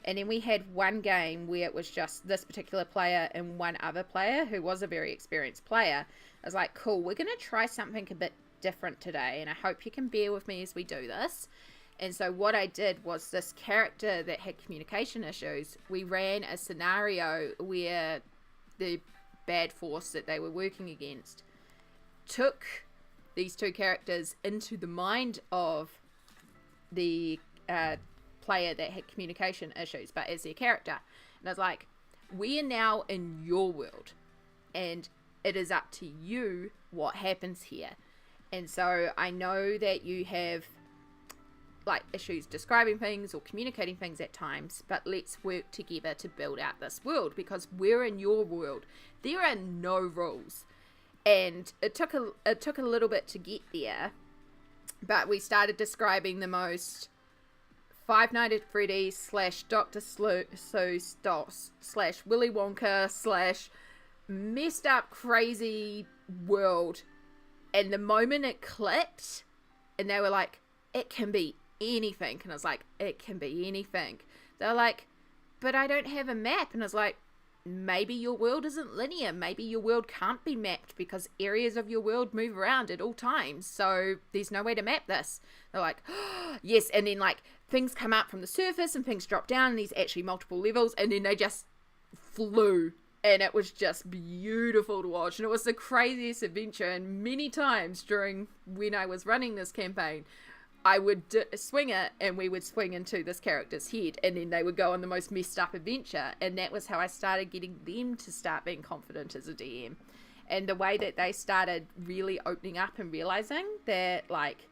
S1: And then we had one game where it was just this particular player and one other player who was a very experienced player. I was like, cool, we're going to try something a bit different today, and I hope you can bear with me as we do this. And so what I did was, this character that had communication issues, we ran a scenario where the bad force that they were working against took these two characters into the mind of the player that had communication issues, but as their character. And I was like, we are now in your world, and it is up to you what happens here. And so I know that you have like issues describing things or communicating things at times, but let's work together to build out this world, because we're in your world. There are no rules. And it took a little bit to get there, but we started describing the most Five Nights at Freddy's / Dr. Seuss / Willy Wonka / messed up crazy world. And the moment it clicked, and they were like, it can be anything. And I was like, it can be anything. They're like, but I don't have a map. And I was like, maybe your world isn't linear. Maybe your world can't be mapped because areas of your world move around at all times. So there's no way to map this. They're like, oh, yes. And then like things come up from the surface and things drop down, and there's actually multiple levels, and then they just flew. And it was just beautiful to watch. And it was the craziest adventure. And many times during when I was running this campaign, I would swing it, and we would swing into this character's head, and then they would go on the most messed up adventure. And that was how I started getting them to start being confident as a DM. And the way that they started really opening up and realizing that, like,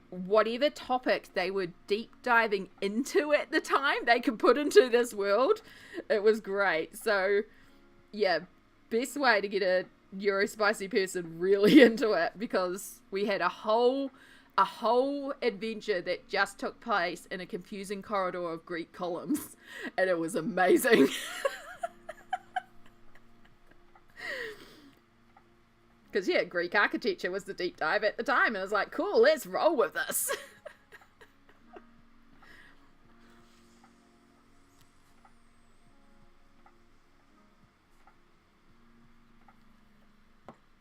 S1: whatever topic they were deep diving into at the time, they could put into this world. It was great. So, yeah, best way to get a neurospicy person really into it, because we had a whole adventure that just took place in a confusing corridor of Greek columns, and it was amazing. Because, yeah, Greek architecture was the deep dive at the time, and I was like, cool, let's roll with this.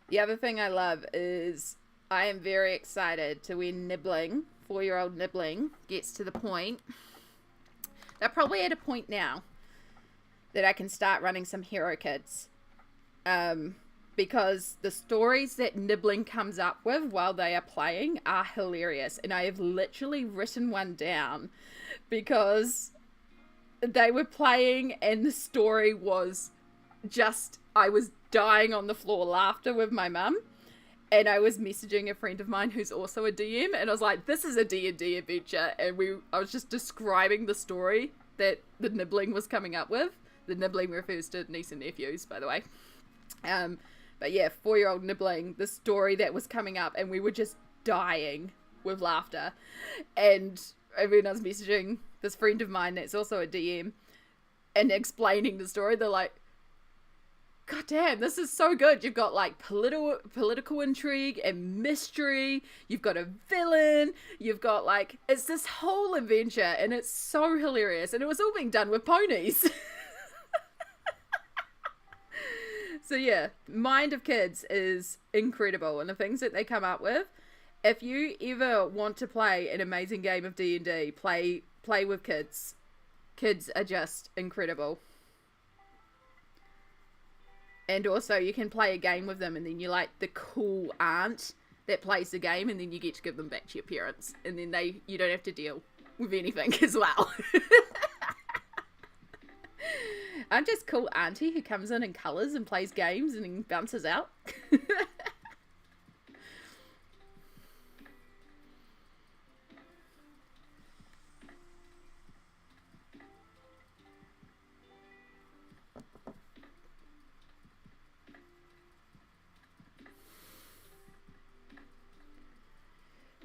S1: The other thing I love is I am very excited to when Nibbling, 4-year-old Nibbling, gets to the point. They're probably at a point now that I can start running some hero kids. Because the stories that Nibbling comes up with while they are playing are hilarious. And I have literally written one down because they were playing and the story was just, I was dying on the floor laughter with my mum. And I was messaging a friend of mine who's also a DM, and I was like, this is a D&D adventure. And I was just describing the story that the Nibbling was coming up with. The Nibbling refers to niece and nephews, by the way. But yeah, 4-year-old Nibbling, the story that was coming up, and we were just dying with laughter. And when I was messaging this friend of mine that's also a DM and explaining the story, they're like, God damn, this is so good. You've got like political intrigue and mystery. You've got a villain. You've got like, it's this whole adventure, and it's so hilarious. And it was all being done with ponies. So yeah, Mind of Kids is incredible, and the things that they come up with. If you ever want to play an amazing game of D&D, play with kids. Kids are just incredible. And also, you can play a game with them, and then you're like the cool aunt that plays the game, and then you get to give them back to your parents. And then you don't have to deal with anything as well. I'm just cool auntie who comes in and colours and plays games and then bounces out.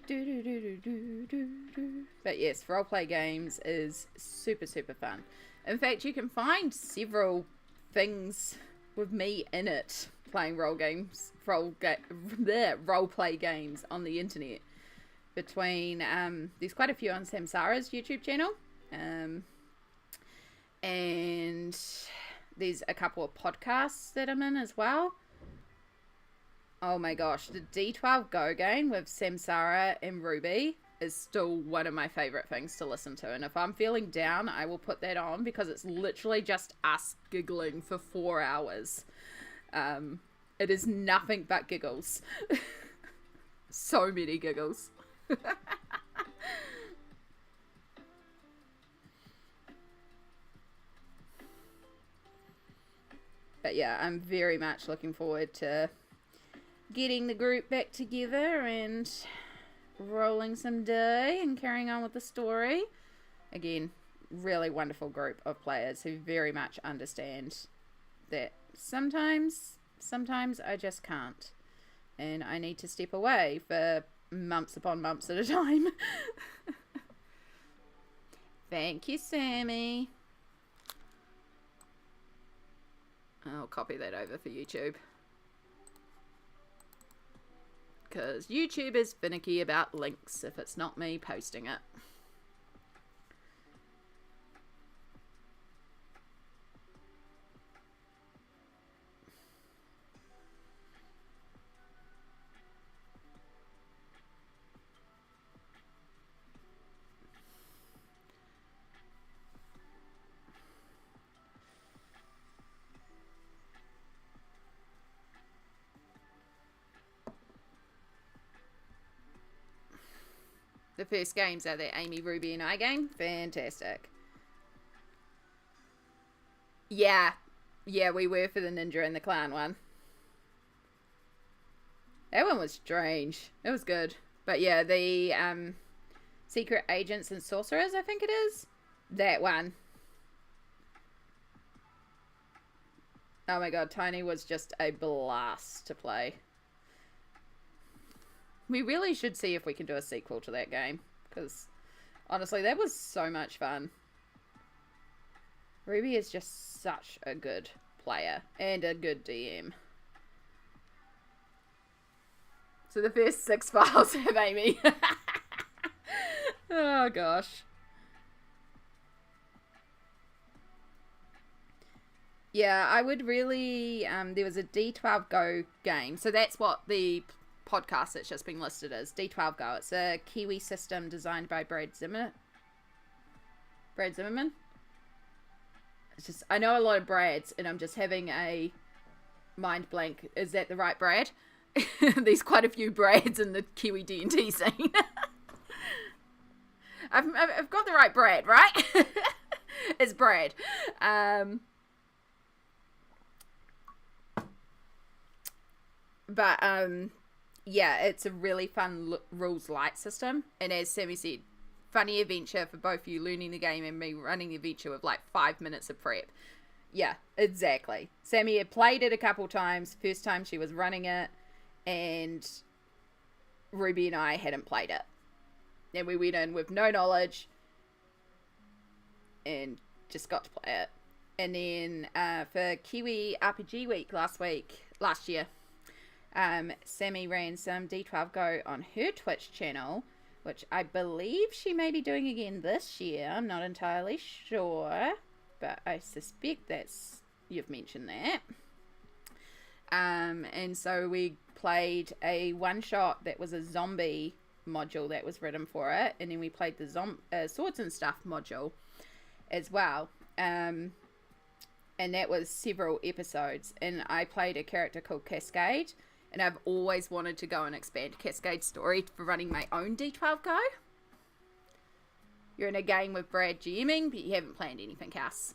S1: Do do do do do do do. But yes, roleplay games is super, super fun. In fact, you can find several things with me in it playing roleplay games on the internet. Between there's quite a few on Samsara's YouTube channel, and there's a couple of podcasts that I'm in as well. Oh my gosh, the D12 Go game with Samsara and Ruby is still one of my favorite things to listen to, and if I'm feeling down, I will put that on because it's literally just us giggling for 4 hours. It is nothing but giggles. So many giggles. But yeah, I'm very much looking forward to getting the group back together and rolling some day and carrying on with the story. Again, really wonderful group of players who very much understand that sometimes I just can't, and I need to step away for months upon months at a time. Thank you, Sammy. I'll copy that over for YouTube, because YouTube is finicky about links if it's not me posting it. The first games are the Amy, Ruby, and I game. Fantastic. Yeah, we were for the Ninja and the Clown one. That one was strange. It was good. But yeah, the Secret Agents and Sorcerers, I think it is. That one. Oh my god, Tony was just a blast to play. We really should see if we can do a sequel to that game, because honestly, that was so much fun. Ruby is just such a good player and a good DM. So the first 6 files have Amy. Oh gosh. Yeah, I would really, there was a D12 Go game, so that's what the podcast that's just been listed as, D12 Go. It's a Kiwi system designed by Brad Zimmerman. It's just, I know a lot of Brads, and I'm just having a mind blank. Is that the right Brad? There's quite a few Brads in the Kiwi D&D scene. I've got the right Brad, right? It's Brad. Yeah, it's a really fun rules light system, and as Sammy said, funny adventure for both you learning the game and me running the adventure with like 5 minutes of prep. Yeah, exactly. Sammy had played it a couple times. First time she was running it, and Ruby and I hadn't played it, and we went in with no knowledge and just got to play it. And then for Kiwi RPG Week last year, Sammy ran some D12 Go on her Twitch channel, which I believe she may be doing again this year. I'm not entirely sure, but I suspect you've mentioned that. And so we played a one-shot that was a zombie module that was written for it, and then we played the Swords and Stuff module as well. And that was several episodes, and I played a character called Cascade. And I've always wanted to go and expand Cascade's story for running my own D12 Go. You're in a game with Brad GMing, but you haven't planned anything else.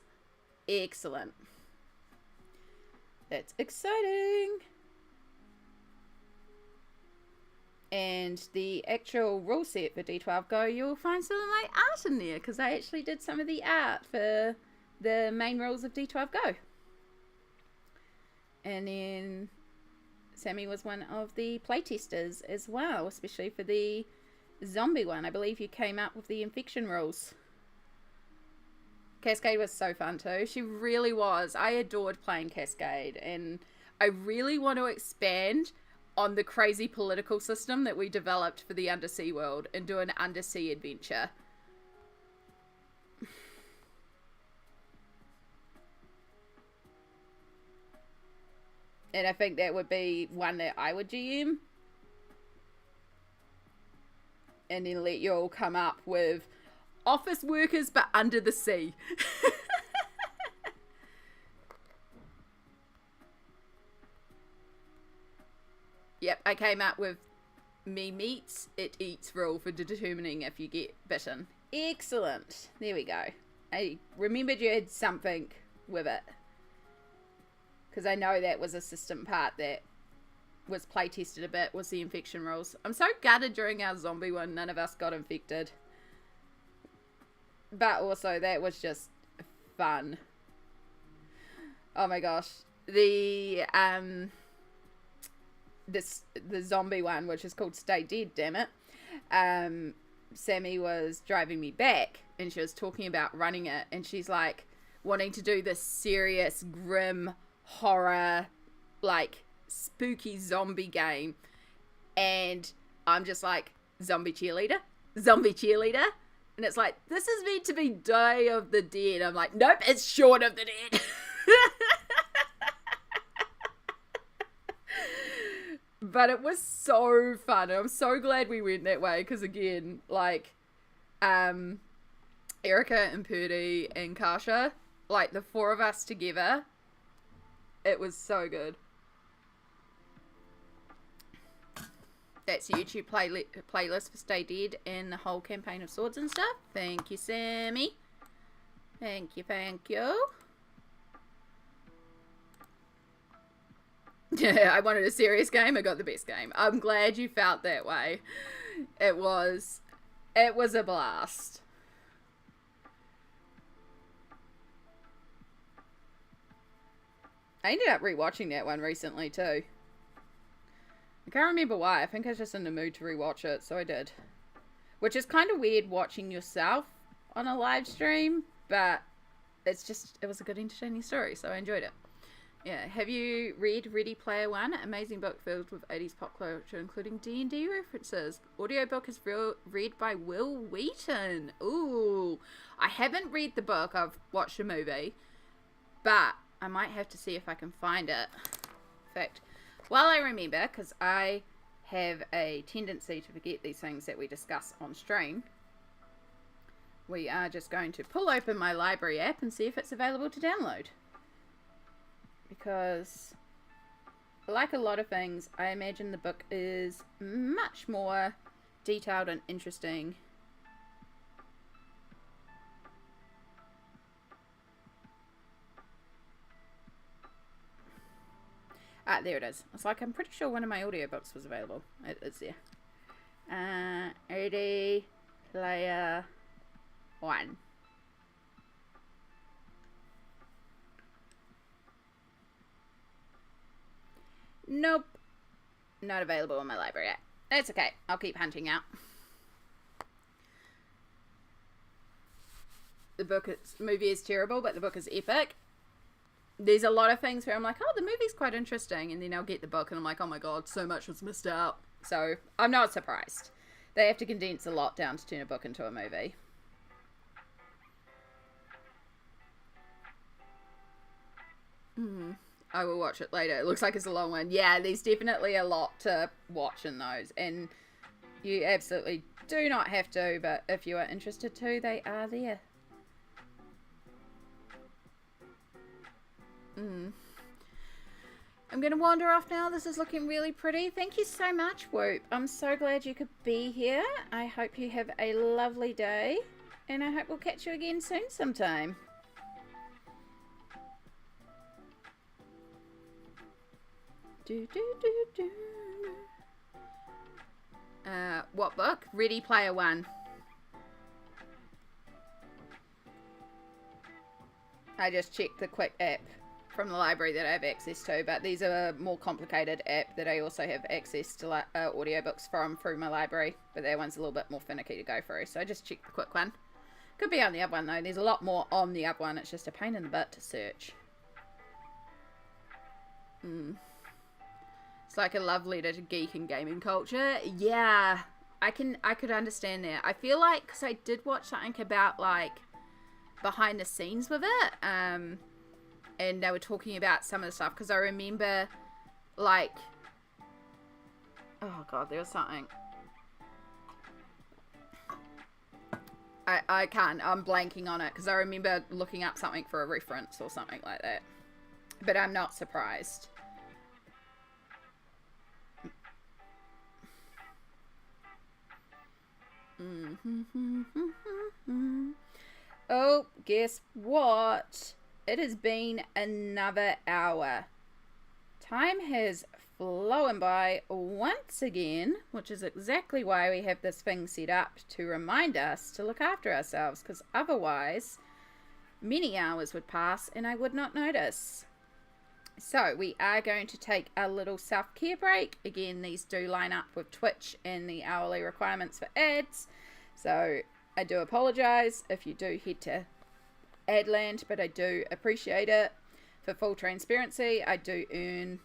S1: Excellent. That's exciting. And the actual rule set for D12 Go, you'll find some of my art in there, because I actually did some of the art for the main rules of D12 Go. And then Sammy was one of the playtesters as well, especially for the zombie one, I believe you came up with the infection rules. Cascade was so fun too. She really was. I adored playing Cascade, and I really want to expand on the crazy political system that we developed for the undersea world and do an undersea adventure. And I think that would be one that I would GM. And then let you all come up with office workers but under the sea. Yep, I came up with me meets, it eats rule for determining if you get bitten. Excellent. There we go. I remembered you had something with it. Because I know that was a system part that was play tested a bit, was the infection rules. I'm so gutted during our zombie one, none of us got infected. But also, that was just fun. Oh my gosh. The zombie one, which is called Stay Dead, damn it. Sammy was driving me back, and she was talking about running it, and she's like wanting to do this serious, grim, horror, like spooky zombie game, and I'm just like, zombie cheerleader, and it's like, this is meant to be Day of the Dead. I'm like, nope, it's Shaun of the Dead. But it was so fun. I'm so glad we went that way, because again, like, Erica and Purdy and Kasha, like the four of us together, it was so good. That's YouTube playlist for Stay Dead and the whole campaign of swords and stuff. Thank you, Sammy. Thank you, thank you. Yeah, I wanted a serious game. I got the best game. I'm glad you felt that way. It was a blast. I ended up rewatching that one recently too. I can't remember why. I think I was just in the mood to rewatch it, so I did. Which is kind of weird watching yourself on a live stream, but it was a good entertaining story, so I enjoyed it. Yeah, have you read Ready Player One? Amazing book filled with 80s pop culture, including D&D references. Audiobook is read by Will Wheaton. Ooh, I haven't read the book. I've watched the movie, but I might have to see if I can find it. In fact, while I remember, because I have a tendency to forget these things that we discuss on stream, we are just going to pull open my library app and see if it's available to download. Because, like a lot of things, I imagine the book is much more detailed and interesting. Ah, there it is. It's like, I'm pretty sure one of my audiobooks was available. It's there. Ready Player One. Nope. Not available in my library yet. That's okay. I'll keep hunting out. The movie is terrible, but the book is epic. There's a lot of things where I'm like, oh, the movie's quite interesting, and then I'll get the book and I'm like, oh my god, so much was missed out. So I'm not surprised. They have to condense a lot down to turn a book into a movie. I will watch it later. It looks like it's a long one. Yeah, there's definitely a lot to watch in those, and you absolutely do not have to, but if you are interested to, they are there. I'm going to wander off now. This is looking really pretty. Thank you so much, Whoop. I'm so glad you could be here. I hope you have a lovely day, and I hope we'll catch you again soon sometime. What book? Ready Player One. I just checked the quick app from the library that I have access to, but these are a more complicated app that I also have access to audiobooks from through my library, but that one's a little bit more finicky to go through, so I just checked the quick one. Could be on the other one though, there's a lot more on the other one, it's just a pain in the butt to search. It's like a love letter to geek and gaming culture. Yeah, I could understand that. I feel like, because I did watch something about like behind the scenes with it, and they were talking about some of the stuff, because I remember like, oh god, there was something. I'm blanking on it, because I remember looking up something for a reference or something like that, but I'm not surprised. Oh, guess what? It has been another hour. Time has flown by once again, which is exactly why we have this thing set up to remind us to look after ourselves, because otherwise many hours would pass and I would not notice. So we are going to take a little self-care break. Again, these do line up with Twitch and the hourly requirements for ads. So I do apologise if you do head to Adland, but I do appreciate it. For full transparency, I do earn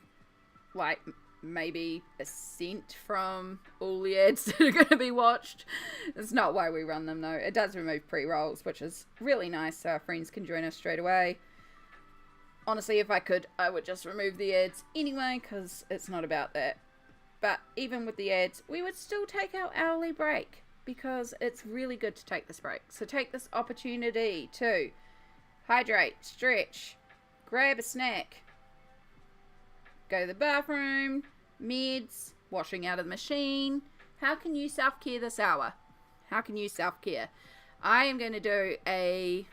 S1: like maybe a cent from all the ads that are going to be watched. It's not why we run them though. It does remove pre-rolls, which is really nice, so our friends can join us straight away. Honestly, if I could, I would just remove the ads anyway, because it's not about that. But even with the ads, we would still take our hourly break, because it's really good to take this break. So take this opportunity to hydrate, stretch, grab a snack, go to the bathroom, meds, washing out of the machine. How can you self-care this hour? How can you self-care? I am going to do a...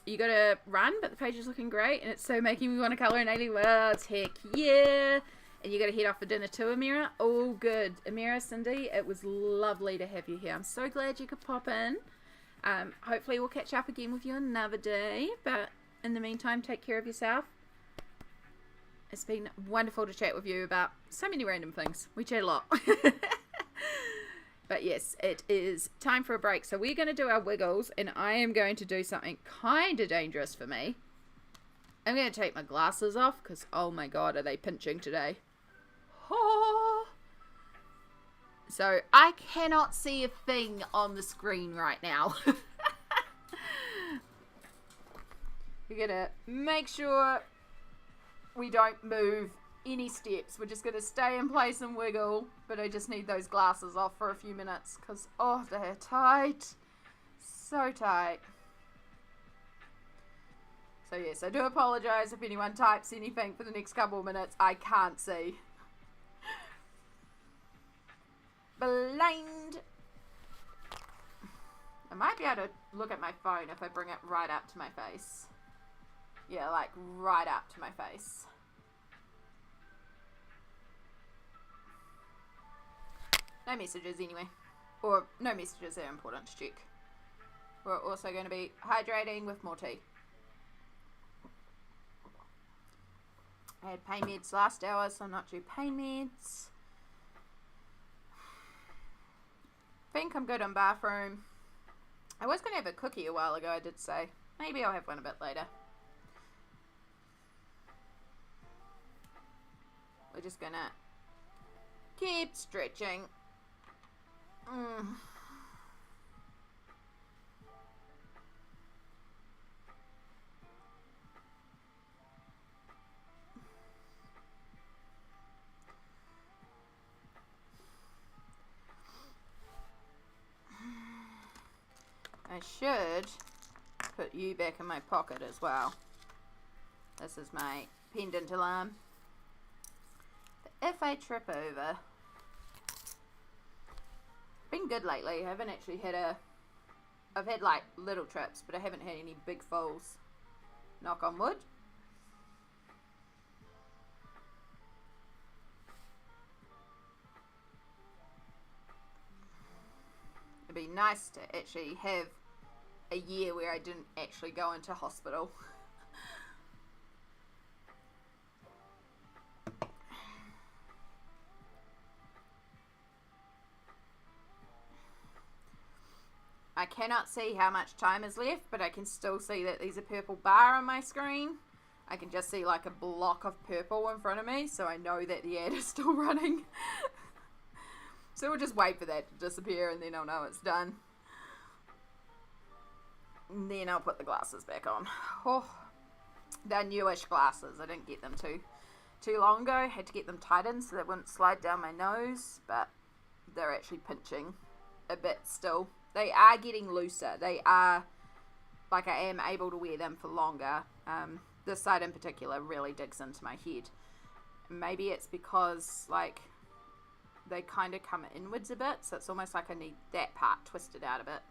S1: You gotta run, but the page is looking great, and it's so making me want to colour in alien worlds. Heck yeah! And you gotta head off for dinner too, Amira. Oh, good. Amira, Cindy, it was lovely to have you here. I'm so glad you could pop in. Hopefully we'll catch up again with you another day, but in the meantime, take care of yourself. It's been wonderful to chat with you about so many random things. We chat a lot. But yes, it is time for a break. So we're going to do our wiggles, and I am going to do something kind of dangerous for me. I'm going to take my glasses off, because oh my god, are they pinching today. Oh. So I cannot see a thing on the screen right now. We're going to make sure we don't move any steps. We're just going to stay in place and wiggle, but I just need those glasses off for a few minutes, because oh, they're tight, so tight. So yes, I do apologise if anyone types anything for the next couple of minutes. I can't see. Blind. I might be able to look at my phone if I bring it right up to my face. Yeah, like right up to my face. No messages anyway. Or no messages that are important to check. We're also going to be hydrating with more tea. I had pain meds last hour, so I'm not due pain meds. Think I'm good on bathroom. I was going to have a cookie a while ago, I did say. Maybe I'll have one a bit later. We're just going to keep stretching. I should put you back in my pocket as well. This is my pendant alarm. If I trip over. Been good lately. I haven't actually had I've had like little trips, but I haven't had any big falls. Knock on wood. It'd be nice to actually have a year where I didn't actually go into hospital. I cannot see how much time is left, but I can still see that there's a purple bar on my screen. I can just see like a block of purple in front of me, so I know that the ad is still running. So we'll just wait for that to disappear, and then I'll know it's done. And then I'll put the glasses back on. Oh, they're newish glasses. I didn't get them too long ago. Had to get them tightened so they wouldn't slide down my nose, but they're actually pinching a bit still. They are getting looser. They are, like, I am able to wear them for longer. This side in particular really digs into my head. Maybe it's because, like, they kind of come inwards a bit, so it's almost like I need that part twisted out a bit.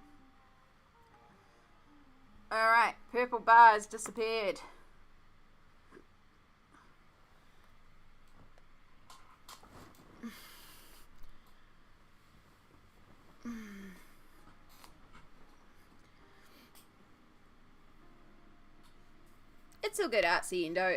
S1: Alright, purple bars disappeared. It's still good artsy endo.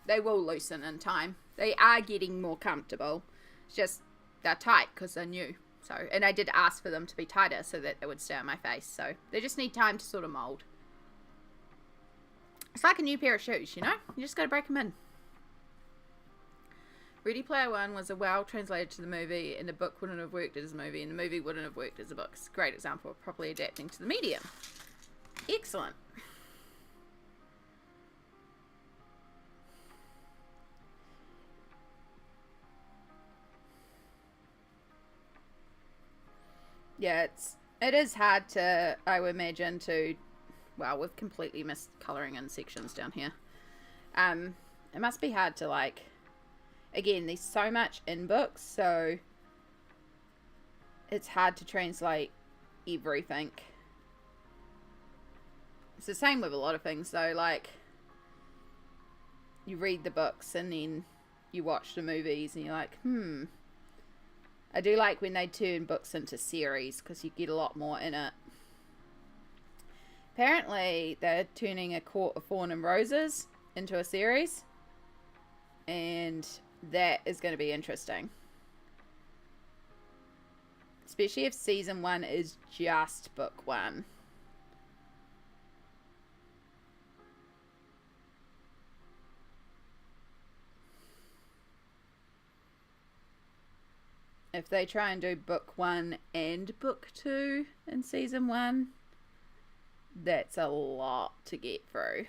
S1: They will loosen in time. They are getting more comfortable. It's just they're tight because they're new. So, and I did ask for them to be tighter so that they would stay on my face. So they just need time to sort of mold. It's like a new pair of shoes, you know? You just got to break them in. Ready Player One was a well translated to the movie, and the book wouldn't have worked as a movie, and the movie wouldn't have worked as a book. It's a great example of properly adapting to the medium. Excellent. Yeah, it is hard to, I would imagine, to, well, we've completely missed colouring in sections down here. It must be hard to, like, again, there's so much in books, so it's hard to translate everything. It's the same with a lot of things, though, like, you read the books and then you watch the movies and you're like, I do like when they turn books into series because you get a lot more in it. Apparently, they're turning A Court of Thorn and Roses into a series, and that is going to be interesting. Especially if season 1 is just book 1. If they try and do book 1 and book 2 in season 1, that's a lot to get through.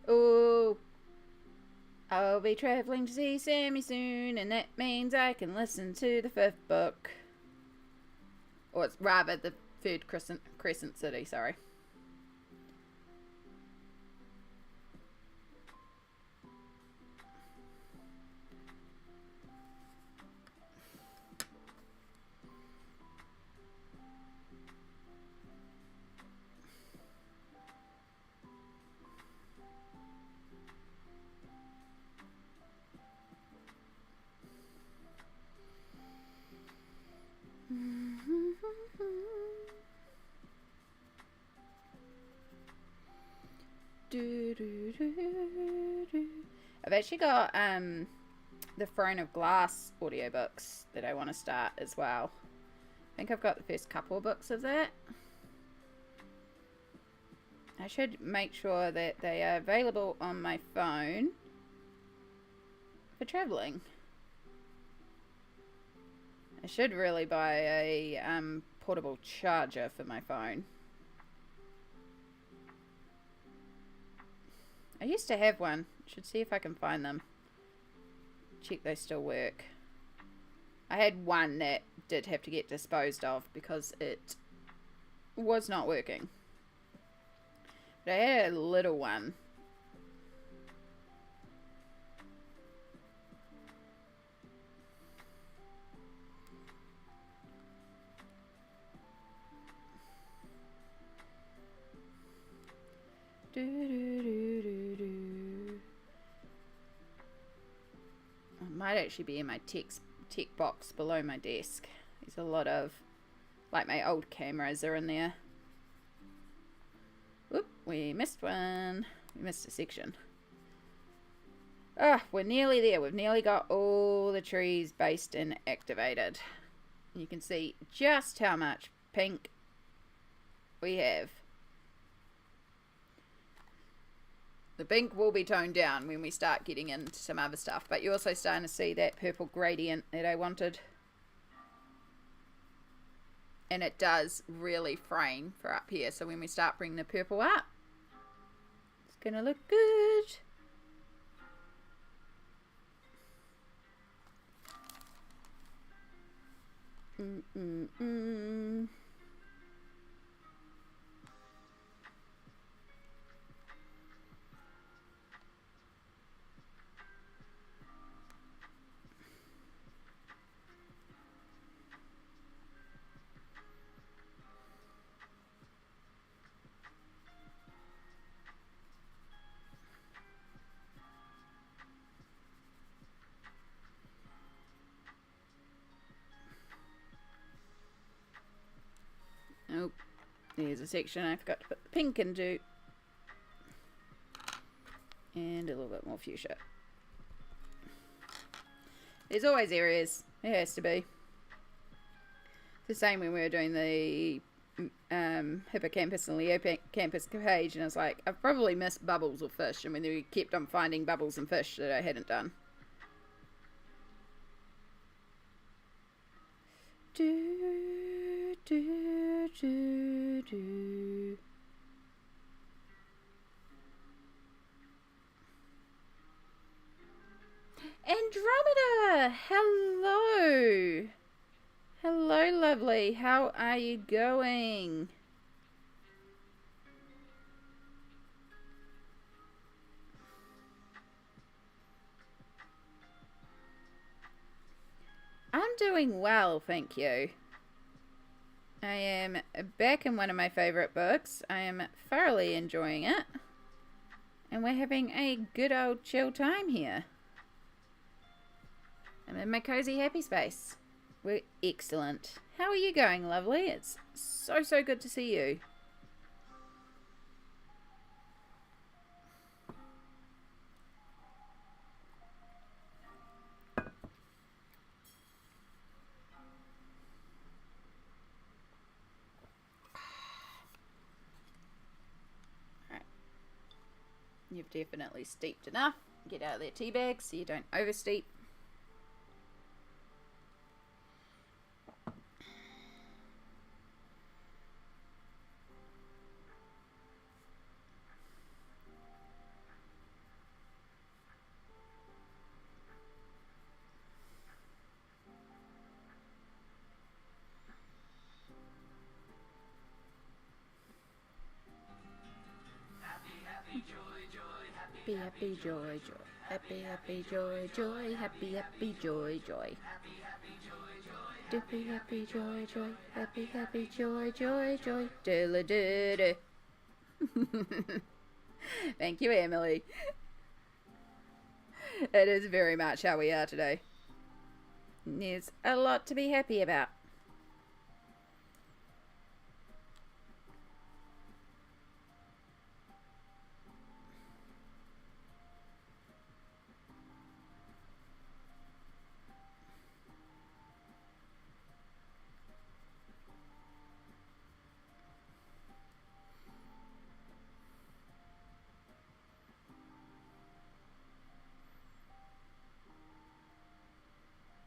S1: Oh, I'll be traveling to see Sammy soon, and that means I can listen to the 5th book. Or it's rather the 3rd Crescent City, sorry. I've actually got the Throne of Glass audiobooks that I want to start as well. I think I've got the first couple of books of that. I should make sure that they are available on my phone for traveling. I should really buy a portable charger for my phone. I used to have one. Should see if I can find them. Check they still work. I had one that did have to get disposed of because it was not working. But I had a little one. It might actually be in my tech box below my desk. There's a lot of, like, my old cameras are in there. Oop, we missed one. We missed a section. Ah, we're nearly there. We've nearly got all the trees based and activated. You can see just how much pink we have. The pink will be toned down when we start getting into some other stuff, but you're also starting to see that purple gradient that I wanted. And it does really frame for up here, so when we start bringing the purple up, it's going to look good. Oh, there's a section I forgot to put the pink into. And a little bit more fuchsia. There's always areas. It has to be. It's the same when we were doing the hippocampus and leocampus page, and I was like, I've probably missed bubbles or fish, and when we kept on finding bubbles and fish that I hadn't done. Do, do, do, do. Andromeda! Hello! Hello, lovely. How are you going? I'm doing well, thank you. I am back in one of my favorite books. I am thoroughly enjoying it. And we're having a good old chill time here. I'm in my cozy happy space. We're excellent. How are you going, lovely? It's so good to see you. Alright. You've definitely steeped enough. Get out of their tea bags so you don't oversteep. Happy, happy, joy, joy. Happy, happy, joy, joy. Happy, happy, joy, joy. Happy, happy, joy, joy. Happy, happy, joy, joy, joy. Diddle-diddle. Thank you, Emily. It is very much how we are today. There's a lot to be happy about.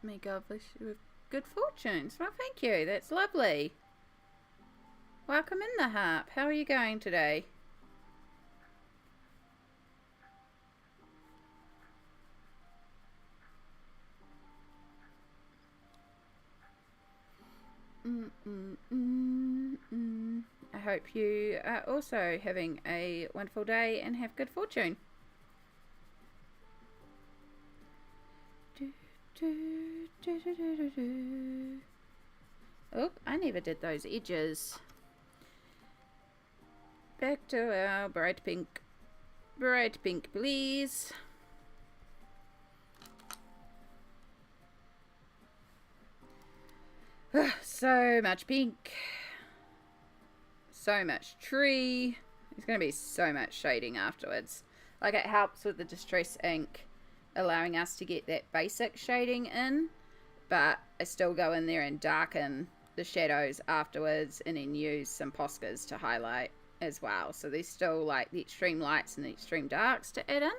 S1: May God bless you with good fortunes. Well, thank you. That's lovely. Welcome in the harp. How are you going today? I hope you are also having a wonderful day and have good fortune. Oh, I never did those edges. Back to our bright pink. Bright pink, please. So much pink. So much tree. There's going to be so much shading afterwards. Like, it helps with the distress ink allowing us to get that basic shading in, but I still go in there and darken the shadows afterwards and then use some Poscas to highlight as well. So there's still like the extreme lights and the extreme darks to add in.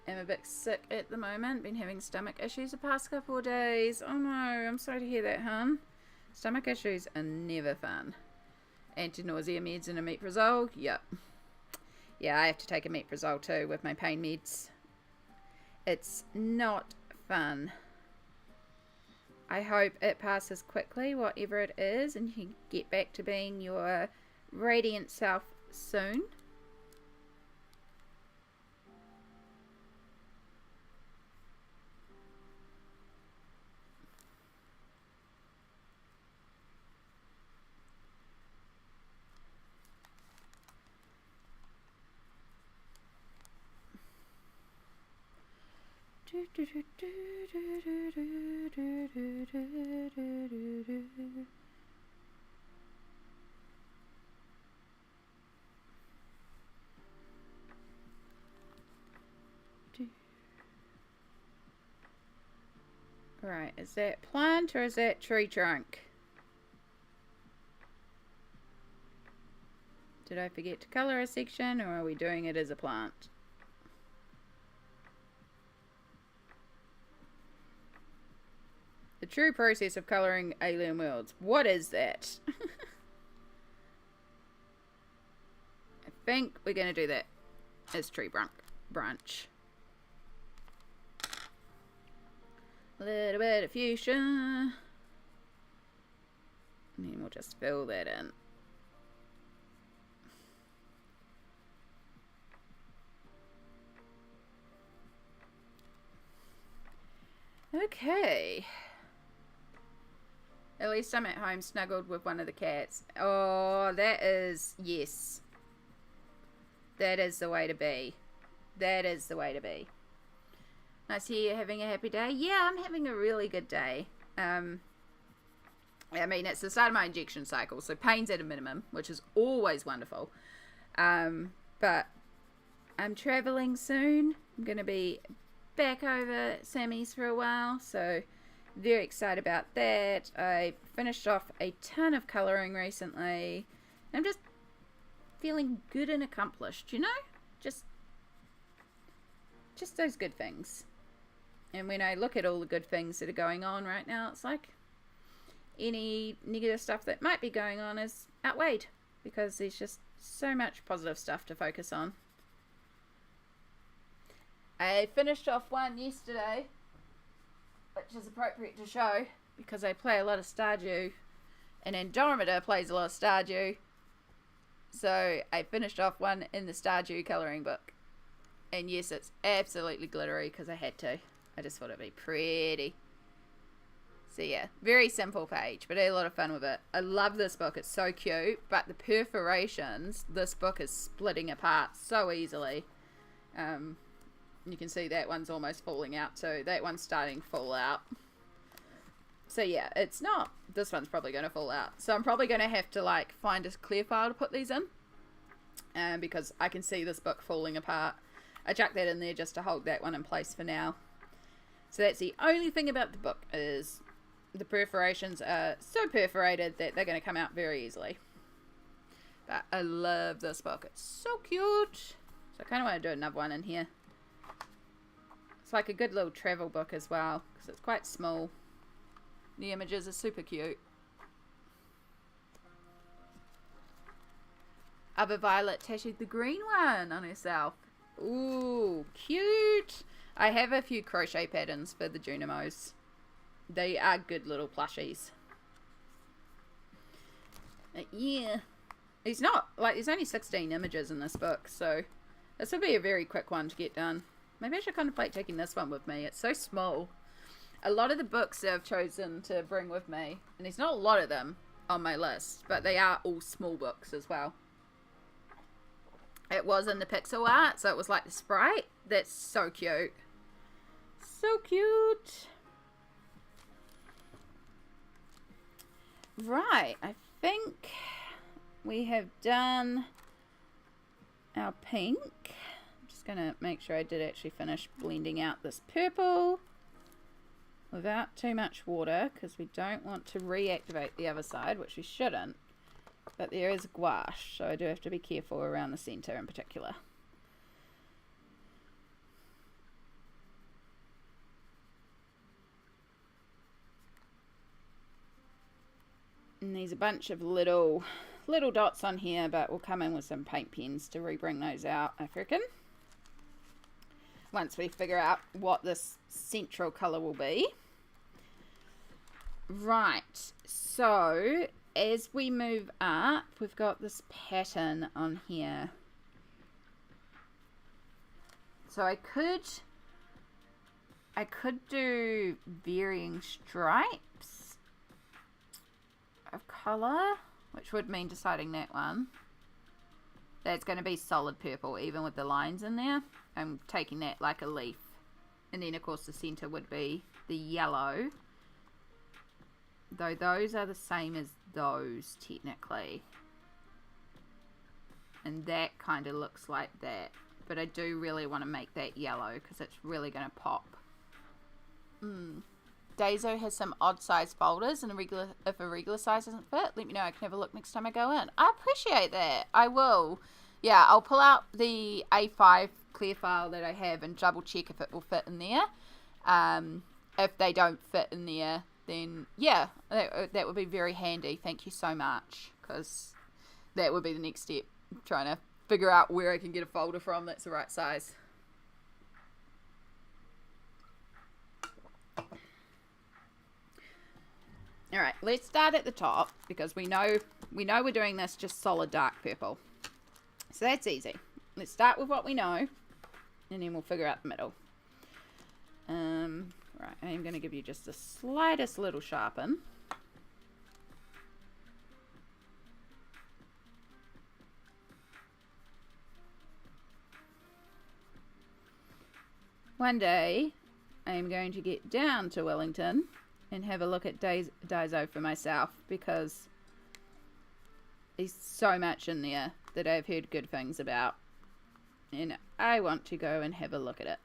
S1: I'm a bit sick at the moment. Been having stomach issues the past couple of days. Oh no, I'm sorry to hear that, hun. Stomach issues are never fun. Anti-nausea meds and a omeprazole. Yep. Yeah, I have to take a omeprazole too with my pain meds. It's not fun. I hope it passes quickly, whatever it is, and you can get back to being your radiant self soon. Right, is that plant or is that tree trunk? Did I forget to color a section, or are we doing it as a plant? The true process of coloring alien worlds. What is that? I think we're going to do that as tree branch. A little bit of fuchsia. And then we'll just fill that in. Okay. At least I'm at home snuggled with one of the cats. Oh, that is, yes. That is the way to be. That is the way to be. Nice to hear you're having a happy day. Yeah, I'm having a really good day. I mean, it's the start of my injection cycle, so pain's at a minimum, which is always wonderful. But I'm traveling soon. I'm going to be back over Sammy's for a while, so very excited about that. I finished off a ton of colouring recently. I'm just feeling good and accomplished, you know? Just those good things. And when I look at all the good things that are going on right now, it's like any negative stuff that might be going on is outweighed, because there's just so much positive stuff to focus on. I finished off one yesterday, which is appropriate to show because I play a lot of Stardew, and Andromeda plays a lot of Stardew. So I finished off one in the Stardew colouring book. And yes, it's absolutely glittery because I had to. I just thought it'd be pretty. So yeah, very simple page, but I had a lot of fun with it. I love this book. It's so cute, but the perforations, this book is splitting apart so easily. You can see that one's almost falling out, so that one's starting to fall out. So yeah, it's not. This one's probably going to fall out. So I'm probably going to have to like find a clear file to put these in, because I can see this book falling apart. I chucked that in there just to hold that one in place for now. So that's the only thing about the book, is the perforations are so perforated that they're going to come out very easily. But I love this book. It's so cute. So I kind of want to do another one in here. It's like a good little travel book as well, because it's quite small. The images are super cute. Other Violet tattooed the green one on herself. Ooh, cute. I have a few crochet patterns for the Junimos. They are good little plushies. Yeah. It's not, like, there's only 16 images in this book, so this will be a very quick one to get done. Maybe I should contemplate taking this one with me. It's so small. A lot of the books that I've chosen to bring with me, and there's not a lot of them on my list, but they are all small books as well. It was in the pixel art, so it was like the sprite. That's so cute. So cute. Right, I think we have done our pink. I'm just going to make sure I did actually finish blending out this purple without too much water, because we don't want to reactivate the other side, which we shouldn't. But there is gouache, so I do have to be careful around the center in particular. And there's a bunch of little dots on here, but we'll come in with some paint pens to rebring those out, I reckon. Once we figure out what this central colour will be. Right, so as we move up, we've got this pattern on here. So I could do varying stripes of colour, which would mean deciding that one. That's going to be solid purple, even with the lines in there. I'm taking that like a leaf. And then, of course, the centre would be the yellow. Though those are the same as those, technically. And that kind of looks like that. But I do really want to make that yellow, because it's really going to pop. Daiso has some odd size folders, and if a regular size doesn't fit, let me know. I can have a look next time I go in. I appreciate that. I will. Yeah, I'll pull out the A5 clear file that I have and double check if it will fit in there. If they don't fit in there, then yeah, that would be very handy. Thank you so much, because that would be the next step. Trying to figure out where I can get a folder from that's the right size. All right, let's start at the top, because we know we're doing this just solid dark purple. So that's easy. Let's start with what we know, and then we'll figure out the middle. Right, I'm going to give you just the slightest little sharpen. One day, I'm going to get down to Wellington and have a look at Daiso for myself, because there's so much in there that I've heard good things about, and I want to go and have a look at it.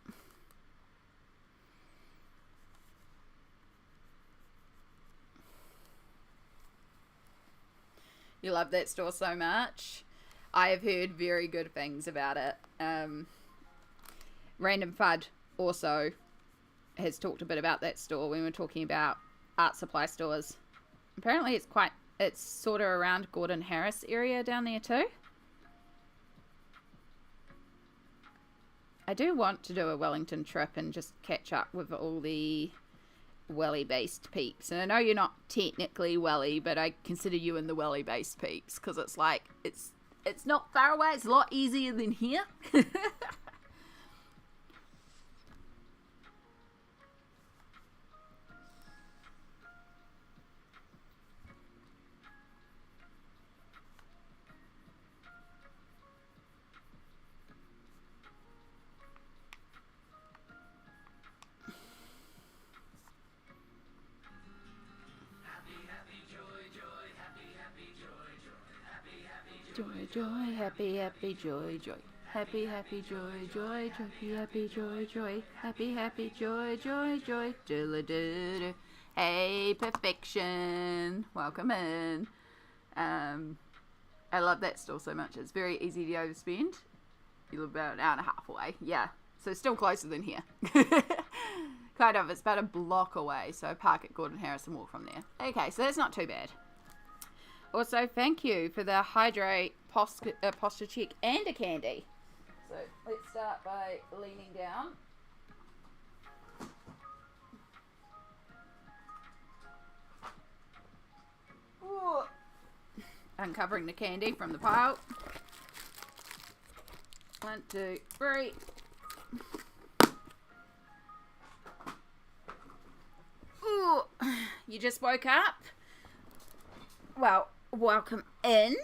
S1: You love that store so much. I have heard very good things about it. Random Fud also has talked a bit about that store when we were talking about art supply stores. Apparently it's sort of around Gordon Harris area down there too. I do want to do a Wellington trip and just catch up with all the Welly based peeps. And I know you're not technically Welly, but I consider you in the Welly based peeps, because it's like it's not far away. It's a lot easier than here. Joy, happy, happy, joy, joy. Happy, happy, joy, joy, happy, happy, joy, joy. Happy, happy, joy, joy, joy. Doodle-doo-doo. Hey, perfection. Welcome in. I love that store so much. It's very easy to overspend. You live about an hour and a half away. Yeah, so still closer than here. Kind of. It's about a block away, so I park at Gordon Harris and walk from there. Okay, so that's not too bad. Also, thank you for the Hydrate posture check and a candy. So let's start by leaning down. Ooh. Uncovering the candy from the pile. 1, 2, 3. Ooh, you just woke up? Well, welcome in.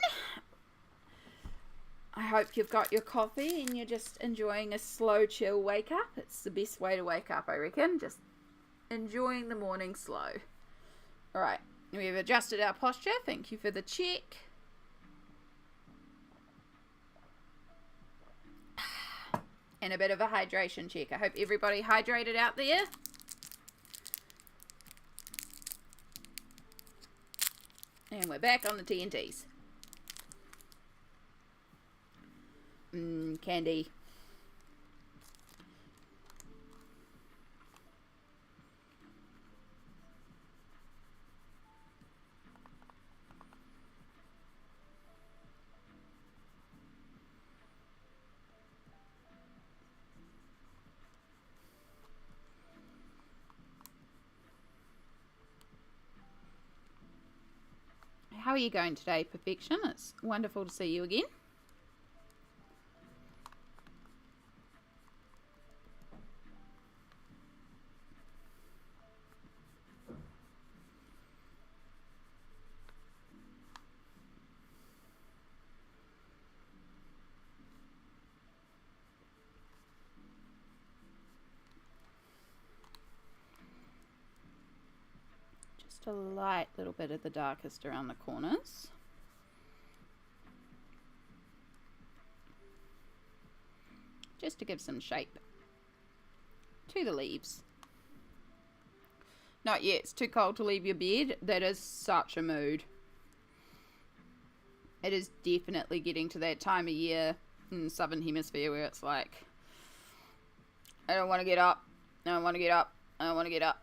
S1: I hope you've got your coffee and you're just enjoying a slow, chill wake up. It's the best way to wake up, I reckon. Just enjoying the morning slow. Alright, we've adjusted our posture. Thank you for the check. and a bit of a hydration check. I hope everybody hydrated out there. And we're back on the TNTs. Candy. How are you going today, Perfection? It's wonderful to see you again. Just a light little bit of the darkest around the corners. Just to give some shape to the leaves. Not yet, it's too cold to leave your bed. That is such a mood. It is definitely getting to that time of year in the southern hemisphere where it's like, I don't want to get up, I don't want to get up, I don't want to get up.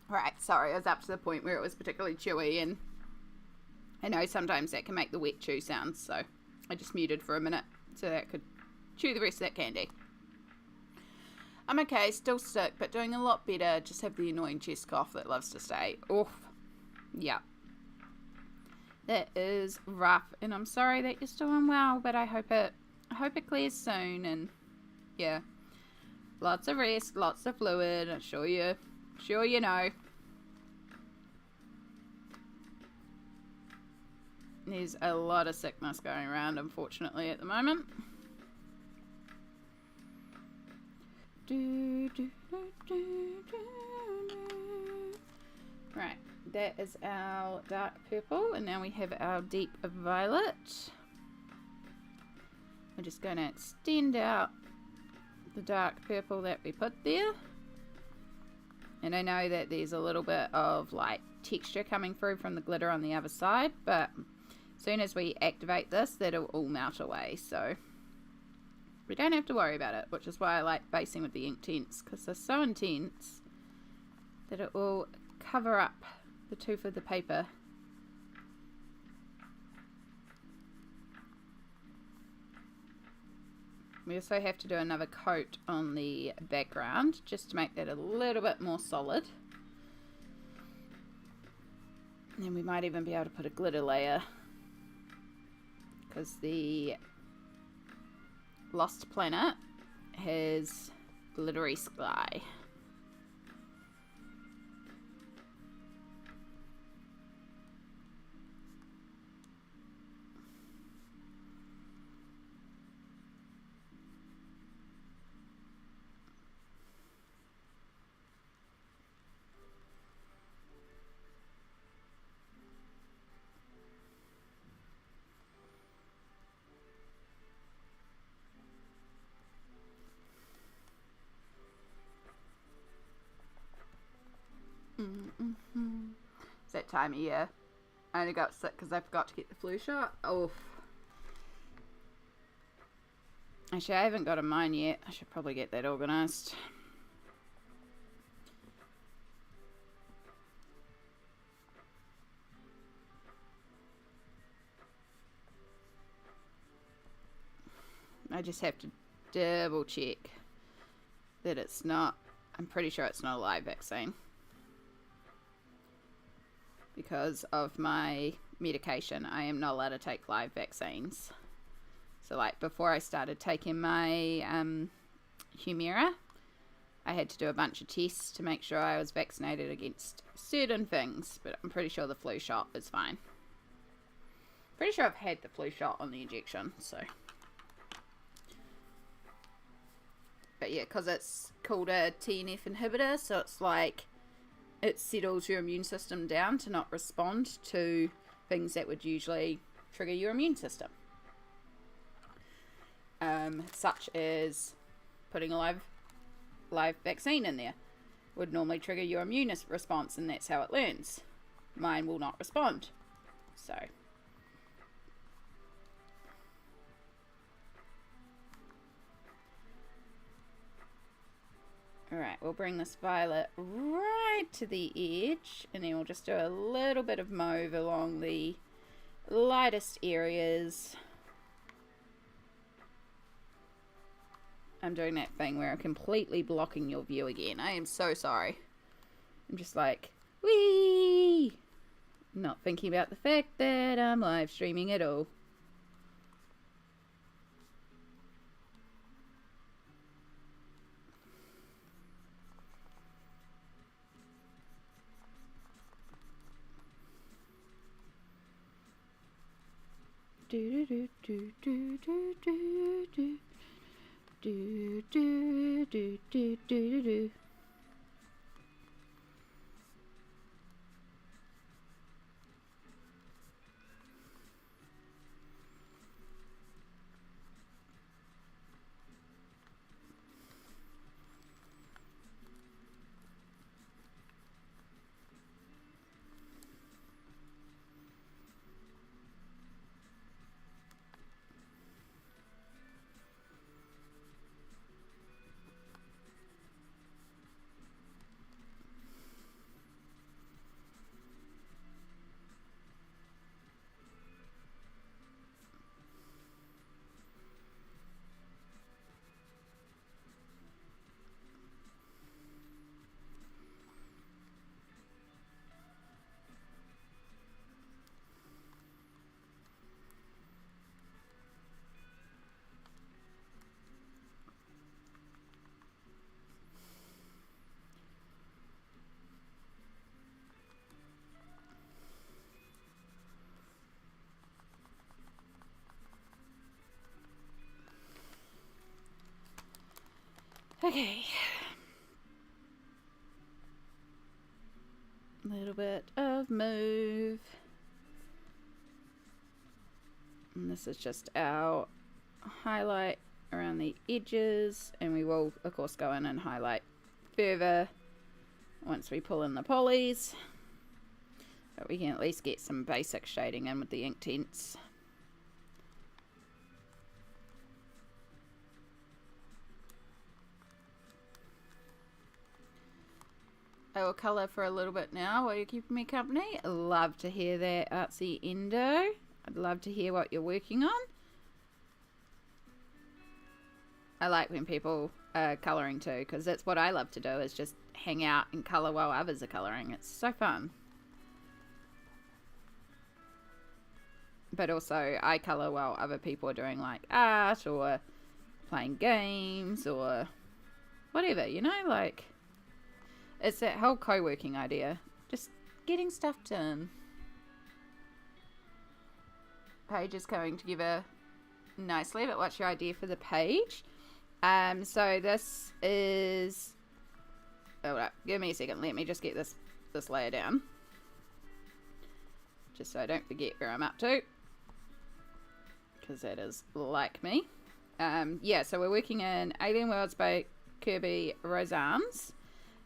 S1: Right, sorry, I was up to the point where it was particularly chewy, and I know sometimes that can make the wet chew sounds, so I just muted for a minute so that I could chew the rest of that candy. I'm okay, still sick, but doing a lot better. Just have the annoying chest cough that loves to stay. Oof. Yeah. That is rough, and I'm sorry that you're still unwell, but I hope it clears soon, and yeah. Lots of rest, lots of fluid, I'm sure you know. There's a lot of sickness going around, unfortunately, at the moment. Right, that is our dark purple, and now we have our deep violet. We're just going to extend out the dark purple that we put there. And I know that there's a little bit of like texture coming through from the glitter on the other side, but as soon as we activate this, that'll all melt away, so we don't have to worry about it, which is why I like basing with the Inktense, because they're so intense that it will cover up the tooth of the paper. We also have to do another coat on the background just to make that a little bit more solid. And then we might even be able to put a glitter layer, because the Lost Planet has glittery sky. It's that time of year. I only got sick because I forgot to get the flu shot. Oh. Actually, I haven't got a mine yet. I should probably get that organised. I just have to double check that it's not, I'm pretty sure it's not a live vaccine because of my medication. I am not allowed to take live vaccines. So like before I started taking my Humira, I had to do a bunch of tests to make sure I was vaccinated against certain things, but I'm pretty sure the flu shot is fine. Pretty sure I've had the flu shot on the injection, so. But yeah, because it's called a TNF inhibitor, so it's like it settles your immune system down to not respond to things that would usually trigger your immune system. Such as putting a live vaccine in there would normally trigger your immune response, and that's how it learns. Mine will not respond. So alright, we'll bring this violet right to the edge, and then we'll just do a little bit of mauve along the lightest areas. I'm doing that thing where I'm completely blocking your view again. I am so sorry. I'm just like, whee! Not thinking about the fact that I'm live streaming at all. Do do do do do do do. Do do do do do do. Okay. A little bit of mauve. And this is just our highlight around the edges, and we will of course go in and highlight further once we pull in the polys. But we can at least get some basic shading in with the Inktense. I will colour for a little bit now while you're keeping me company. I love to hear that, Artsy Endo. I'd love to hear what you're working on. I like when people are colouring too, because that's what I love to do, is just hang out and colour while others are colouring. It's so fun. But also I colour while other people are doing like art or playing games or whatever, you know, like it's that whole co-working idea. Just getting stuff done. Page is coming together nicely, but what's your idea for the page? So this is, hold up, give me a second, let me just get this layer down. Just so I don't forget where I'm up to. Because that is like me. Yeah, so we're working in Alien Worlds by Kerby Rosanes.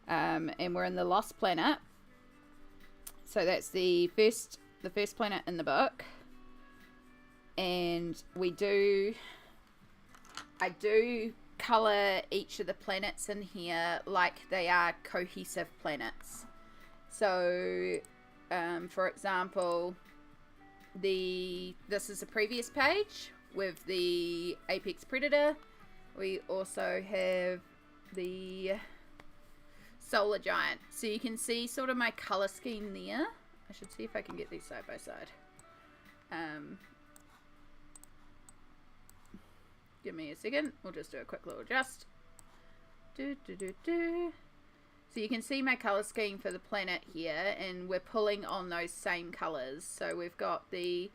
S1: And we're in the Lost Planet. So that's the first planet in the book. And I do colour each of the planets in here like they are cohesive planets. So, for example, this is the previous page with the apex predator. We also have the solar giant. So you can see sort of my color scheme there. I should see if I can get these side by side. Give me a second. We'll just do a quick little adjust. So you can see my color scheme for the planet here, and we're pulling on those same colors. So we've got the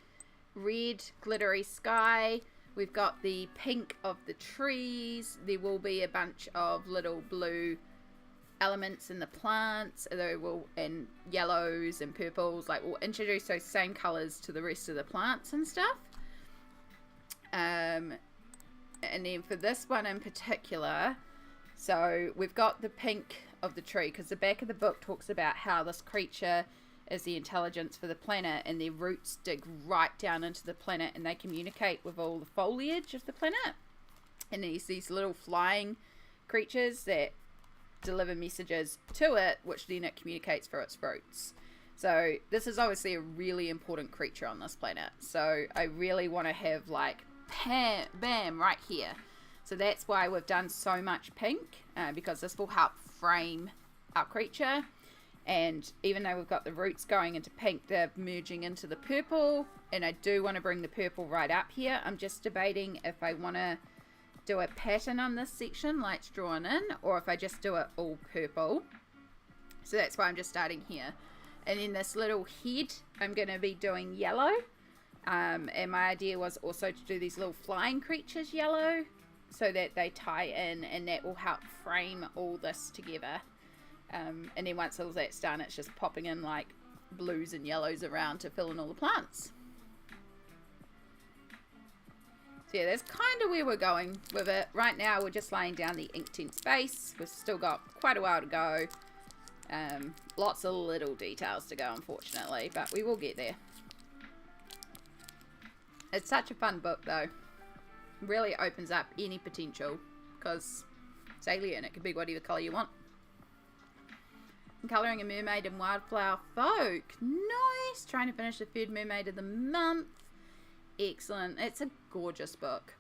S1: red glittery sky, we've got the pink of the trees, there will be a bunch of little blue elements in the plants, and yellows and purples, like we'll introduce those same colors to the rest of the plants and stuff. And then for this one in particular, so we've got the pink of the tree, because the back of the book talks about how this creature is the intelligence for the planet, and their roots dig right down into the planet, and they communicate with all the foliage of the planet. And there's these little flying creatures that deliver messages to it, which then it communicates for its roots. So this is obviously a really important creature on this planet. So I really want to have like bam right here. So that's why we've done so much pink, because this will help frame our creature. And even though we've got the roots going into pink, they're merging into the purple, and I do want to bring the purple right up here. I'm just debating if I want to do a pattern on this section, lights drawn in, or if I just do it all purple. So that's why I'm just starting here. And then this little head, I'm going to be doing yellow. And my idea was also to do these little flying creatures yellow, so that they tie in, and that will help frame all this together. And then once all that's done, it's just popping in like blues and yellows around to fill in all the plants. So yeah, that's kind of where we're going with it. Right now we're just laying down the Inktense base. We've still got quite a while to go. Lots of little details to go, unfortunately, but we will get there. It's such a fun book though. Really opens up any potential, because it's alien, it can be whatever colour you want. I'm colouring a mermaid in Wildflower Folk. Nice! Trying to finish the third mermaid of the month. Excellent. It's a gorgeous book.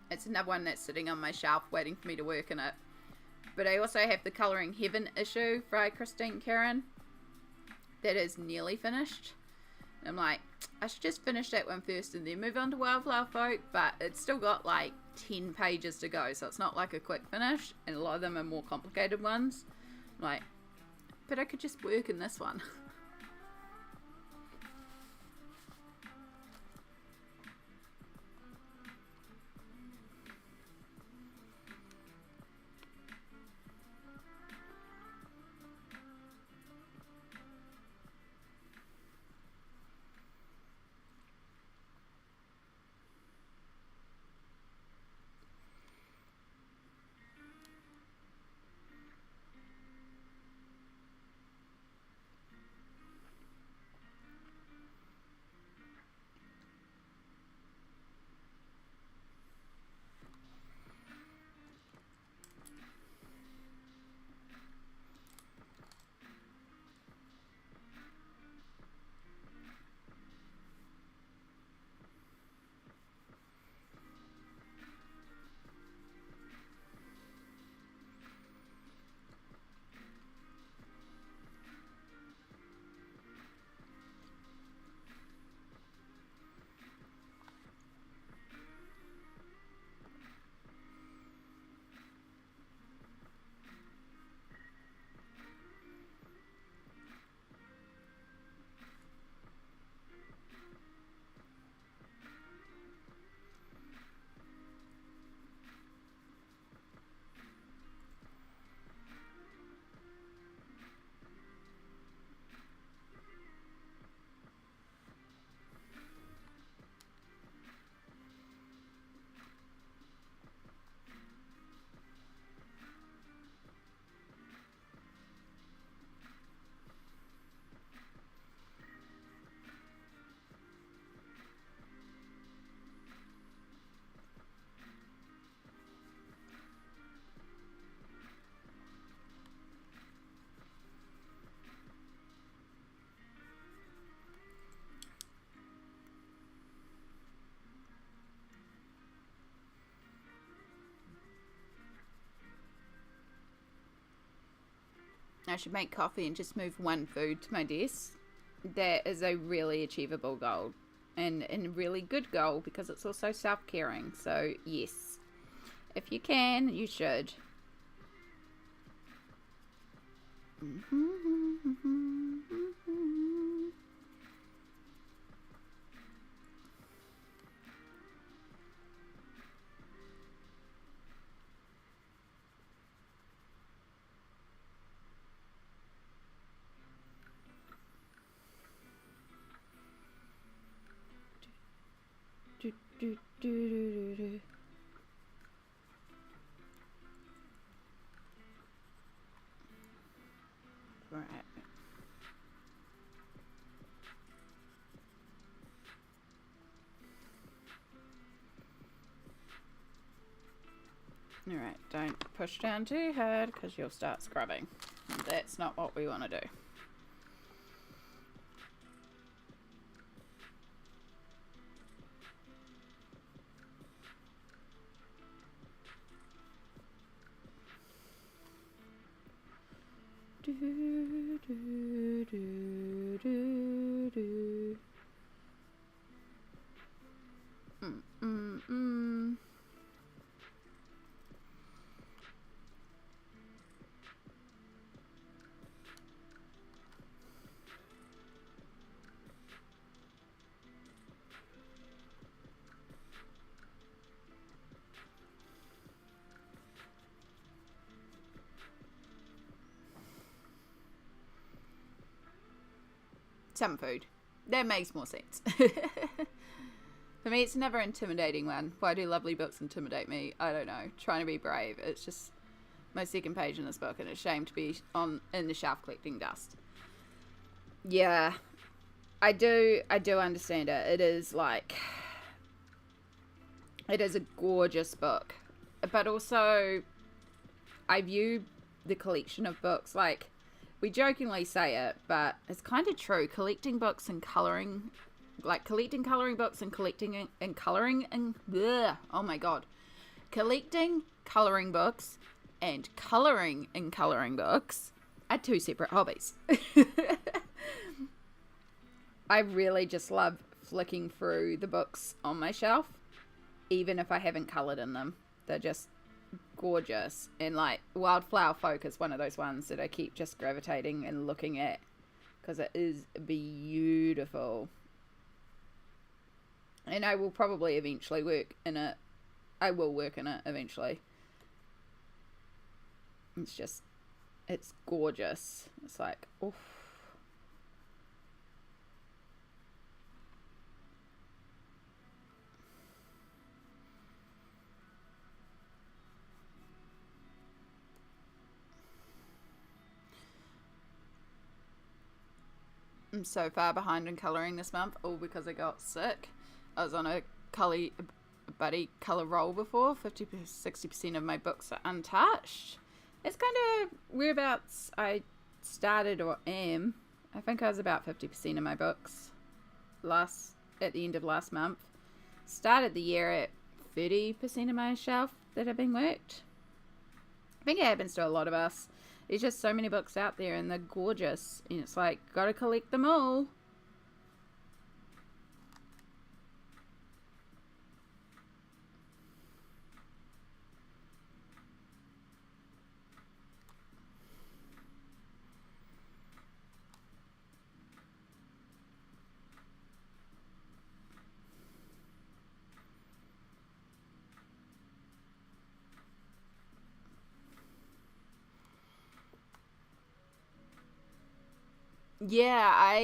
S1: It's another one that's sitting on my shelf waiting for me to work in it. But I also have the Colouring Heaven issue by Christine Karen that is nearly finished. And I'm like, I should just finish that one first and then move on to Wildflower Folk, but it's still got like 10 pages to go, so it's not like a quick finish, and a lot of them are more complicated ones. I'm like, but I could just work in this one. I should make coffee and just move one food to my desk. That is a really achievable goal. And a really good goal because it's also self-caring. So, yes. If you can, you should. Right. Alright, don't push down too hard because you'll start scrubbing. And that's not what we want to do. Some food. That makes more sense. For me, it's never intimidating one. Why do lovely books intimidate me? I don't know. Trying to be brave. It's just my second page in this book, and it's a shame to be in the shelf collecting dust. Yeah, I do understand it. It is a gorgeous book, but also I view the collection of books like. We jokingly say it, but it's kind of true. Collecting books and colouring, collecting colouring books and collecting and colouring and oh my god, collecting colouring books and colouring in colouring books are two separate hobbies. I really just love flicking through the books on my shelf, even if I haven't coloured in them. They're just gorgeous, and Wildflower Folk is one of those ones that I keep just gravitating and looking at because it is beautiful, and I will probably eventually work in it. I will work in it eventually. It's gorgeous. It's like, oof. I'm so far behind in colouring this month, all because I got sick. I was on a buddy colour roll before. 50-60% of my books are untouched. It's kind of whereabouts I started or am. I think I was about 50% of my books at the end of last month. Started the year at 30% of my shelf that have been worked. I think it happens to a lot of us. There's just so many books out there and they're gorgeous. And it's like, gotta collect them all. Yeah,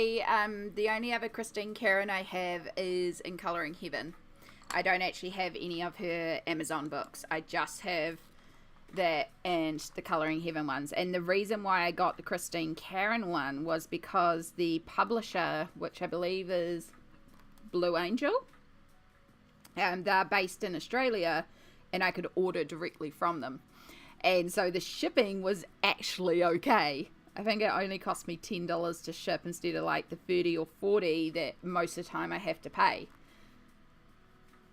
S1: the only other Christine Karen I have is in Colouring Heaven. I don't actually have any of her Amazon books. I just have that and the Colouring Heaven ones. And the reason why I got the Christine Karen one was because the publisher, which I believe is Blue Angel, they're based in Australia, and I could order directly from them. And so the shipping was actually okay. I think it only cost me $10 to ship instead of the 30 or 40 that most of the time I have to pay.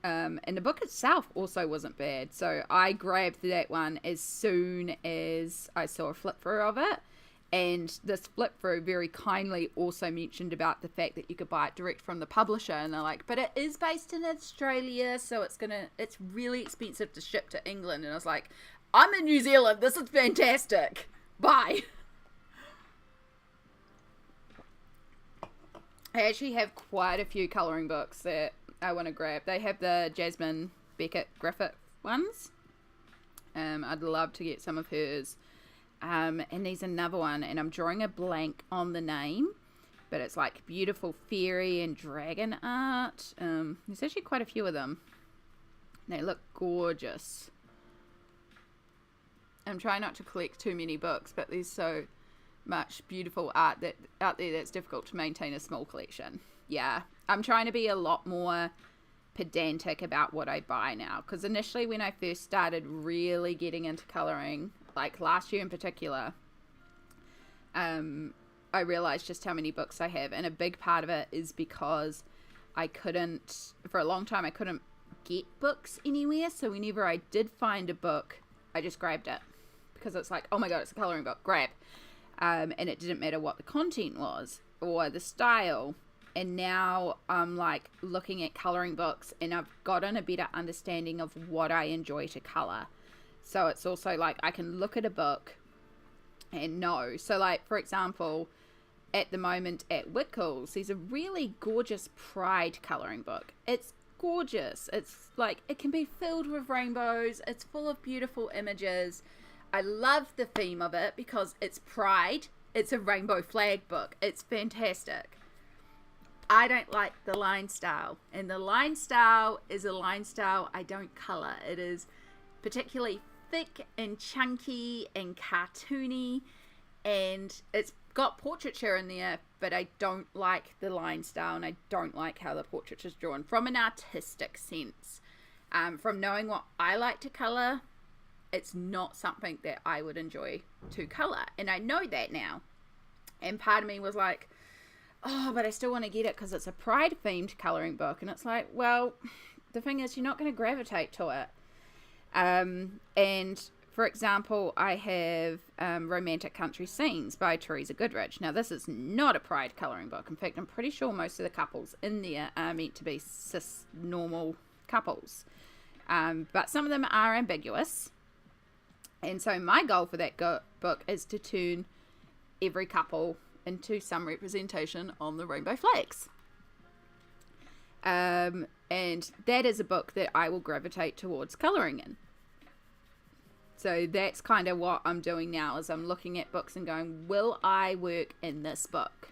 S1: And the book itself also wasn't bad. So I grabbed that one as soon as I saw a flip through of it. And this flip through very kindly also mentioned about the fact that you could buy it direct from the publisher, and they're like, but it is based in Australia, so it's really expensive to ship to England. And I was like, I'm in New Zealand, this is fantastic, bye. I actually have quite a few colouring books that I want to grab. They have the Jasmine Beckett Griffith ones. I'd love to get some of hers. And there's another one, and I'm drawing a blank on the name, but it's like beautiful fairy and dragon art. There's actually quite a few of them. They look gorgeous. I'm trying not to collect too many books, but there's so much beautiful art that out there that's difficult to maintain a small collection. Yeah, I'm trying to be a lot more pedantic about what I buy now, because initially when I first started really getting into colouring, like last year in particular, I realized just how many books I have, and a big part of it is because for a long time I couldn't get books anywhere, so whenever I did find a book, I just grabbed it, because it's like, oh my god, it's a colouring book, grab. And it didn't matter what the content was or the style. And now I'm like looking at colouring books, and I've gotten a better understanding of what I enjoy to colour. So it's also like I can look at a book and know. So like, for example, at the moment at Wickles, there's a really gorgeous Pride colouring book. It's gorgeous. It's like, it can be filled with rainbows. It's full of beautiful images. I love the theme of it because it's Pride. It's a rainbow flag book. It's fantastic. I don't like the line style, and the line style is a line style I don't colour. It is particularly thick and chunky and cartoony, and it's got portraiture in there, but I don't like the line style, and I don't like how the portrait is drawn from an artistic sense. From knowing what I like to colour, it's not something that I would enjoy to colour, and I know that now. And part of me was like, oh, but I still want to get it because it's a Pride themed colouring book. And it's like, well, the thing is, you're not going to gravitate to it. And for example, I have Romantic Country Scenes by Teresa Goodrich. Now, this is not a Pride colouring book. In fact, I'm pretty sure most of the couples in there are meant to be cis normal couples. But some of them are ambiguous. And so my goal for that book is to turn every couple into some representation on the rainbow flags. And that is a book that I will gravitate towards colouring in. So that's kind of what I'm doing now, is I'm looking at books and going, will I work in this book?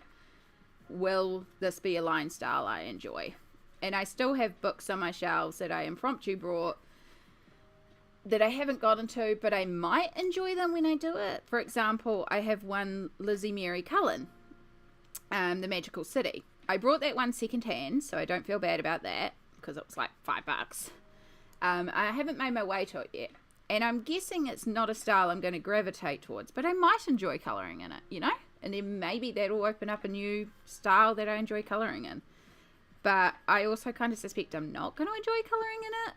S1: Will this be a line style I enjoy? And I still have books on my shelves that I impromptu brought that I haven't gotten to, but I might enjoy them when I do it. For example, I have one Lizzie Mary Cullen, The Magical City. I brought that one secondhand, so I don't feel bad about that, because it was like $5. I haven't made my way to it yet, and I'm guessing it's not a style I'm going to gravitate towards, but I might enjoy colouring in it, you know? And then maybe that'll open up a new style that I enjoy colouring in. But I also kind of suspect I'm not going to enjoy colouring in it.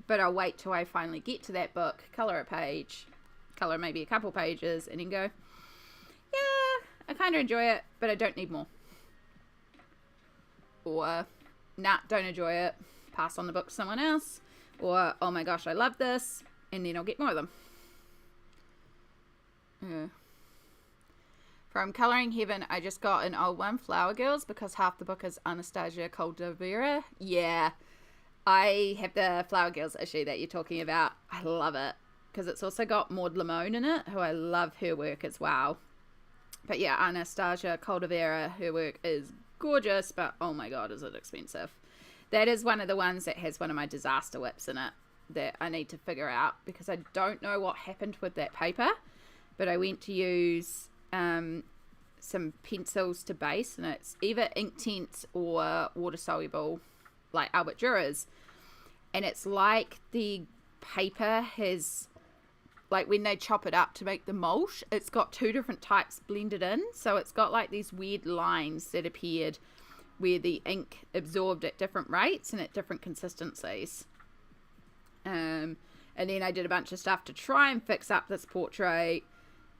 S1: But I'll wait till I finally get to that book, colour a page, colour maybe a couple pages, and then go, yeah, I kind of enjoy it, but I don't need more. Or, nah, don't enjoy it, pass on the book to someone else. Or, oh my gosh, I love this, and then I'll get more of them. Yeah. From Colouring Heaven, I just got an old one, Flower Girls, because half the book is Anastasia Caldera. Yeah. I have the Flower Girls issue that you're talking about. I love it, because it's also got Maud Lamone in it, who I love her work as well. But yeah, Anastasia Caldera, her work is gorgeous, but oh my god, is it expensive. That is one of the ones that has one of my disaster whips in it that I need to figure out, because I don't know what happened with that paper, but I went to use some pencils to base, and it's either Inktense or water soluble, like Albert Dürer's, and it's like the paper has, like when they chop it up to make the mulch, it's got two different types blended in, so it's got like these weird lines that appeared where the ink absorbed at different rates and at different consistencies. And then I did a bunch of stuff to try and fix up this portrait,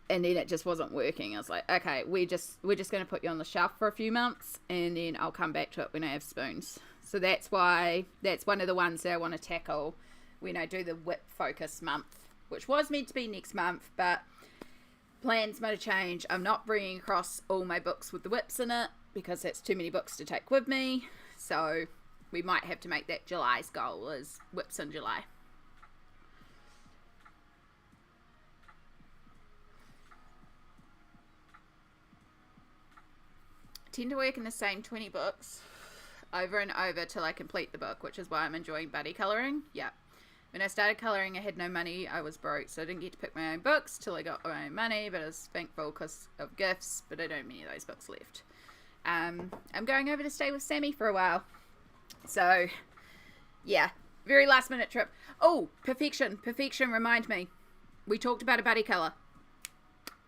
S1: and then it just wasn't working. I was like, okay, we're just going to put you on the shelf for a few months, and then I'll come back to it when I have spoons. So that's why, that's one of the ones that I want to tackle when I do the whip focus month, which was meant to be next month, but plans might have changed. I'm not bringing across all my books with the whips in it, because that's too many books to take with me. So we might have to make that July's goal, is whips in July. Tend to work in the same 20 books over and over till I complete the book, which is why I'm enjoying buddy colouring. Yeah. When I started colouring, I had no money. I was broke, so I didn't get to pick my own books till I got my own money, but I was thankful because of gifts, but I don't have many of those books left. I'm going over to stay with Sammy for a while. So, yeah. Very last minute trip. Oh, Perfection. Perfection, remind me. We talked about a buddy colour.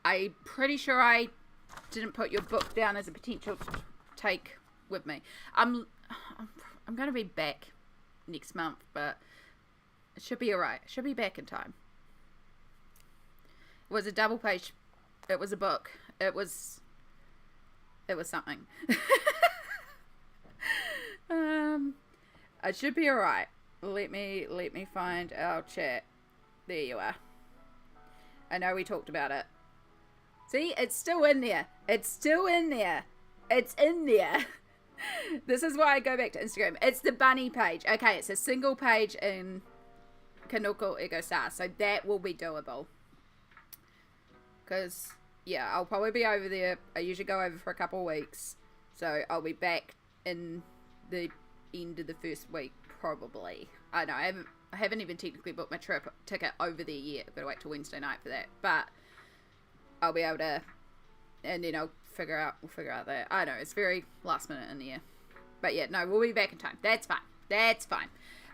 S1: I'm pretty sure I didn't put your book down as a potential to take with me. I'm going to be back next month, but it should be alright. Should be back in time. It was a double page. It was a book. It was something. I should be alright. Let me find our chat. There you are. I know we talked about it. See, it's still in there. It's still in there. It's in there. This is why I go back to Instagram. It's the bunny page. Okay, it's a single page in Kanoko Ego Star, so that will be doable. Because, yeah, I'll probably be over there. I usually go over for a couple of weeks. So I'll be back in the end of the first week, probably. I know, I haven't even technically booked my ticket over there yet. I've got to wait till Wednesday night for that. But I'll be able to, and then we'll figure out that. I know, it's very last minute in the year. But yeah, no, we'll be back in time. That's fine. That's fine.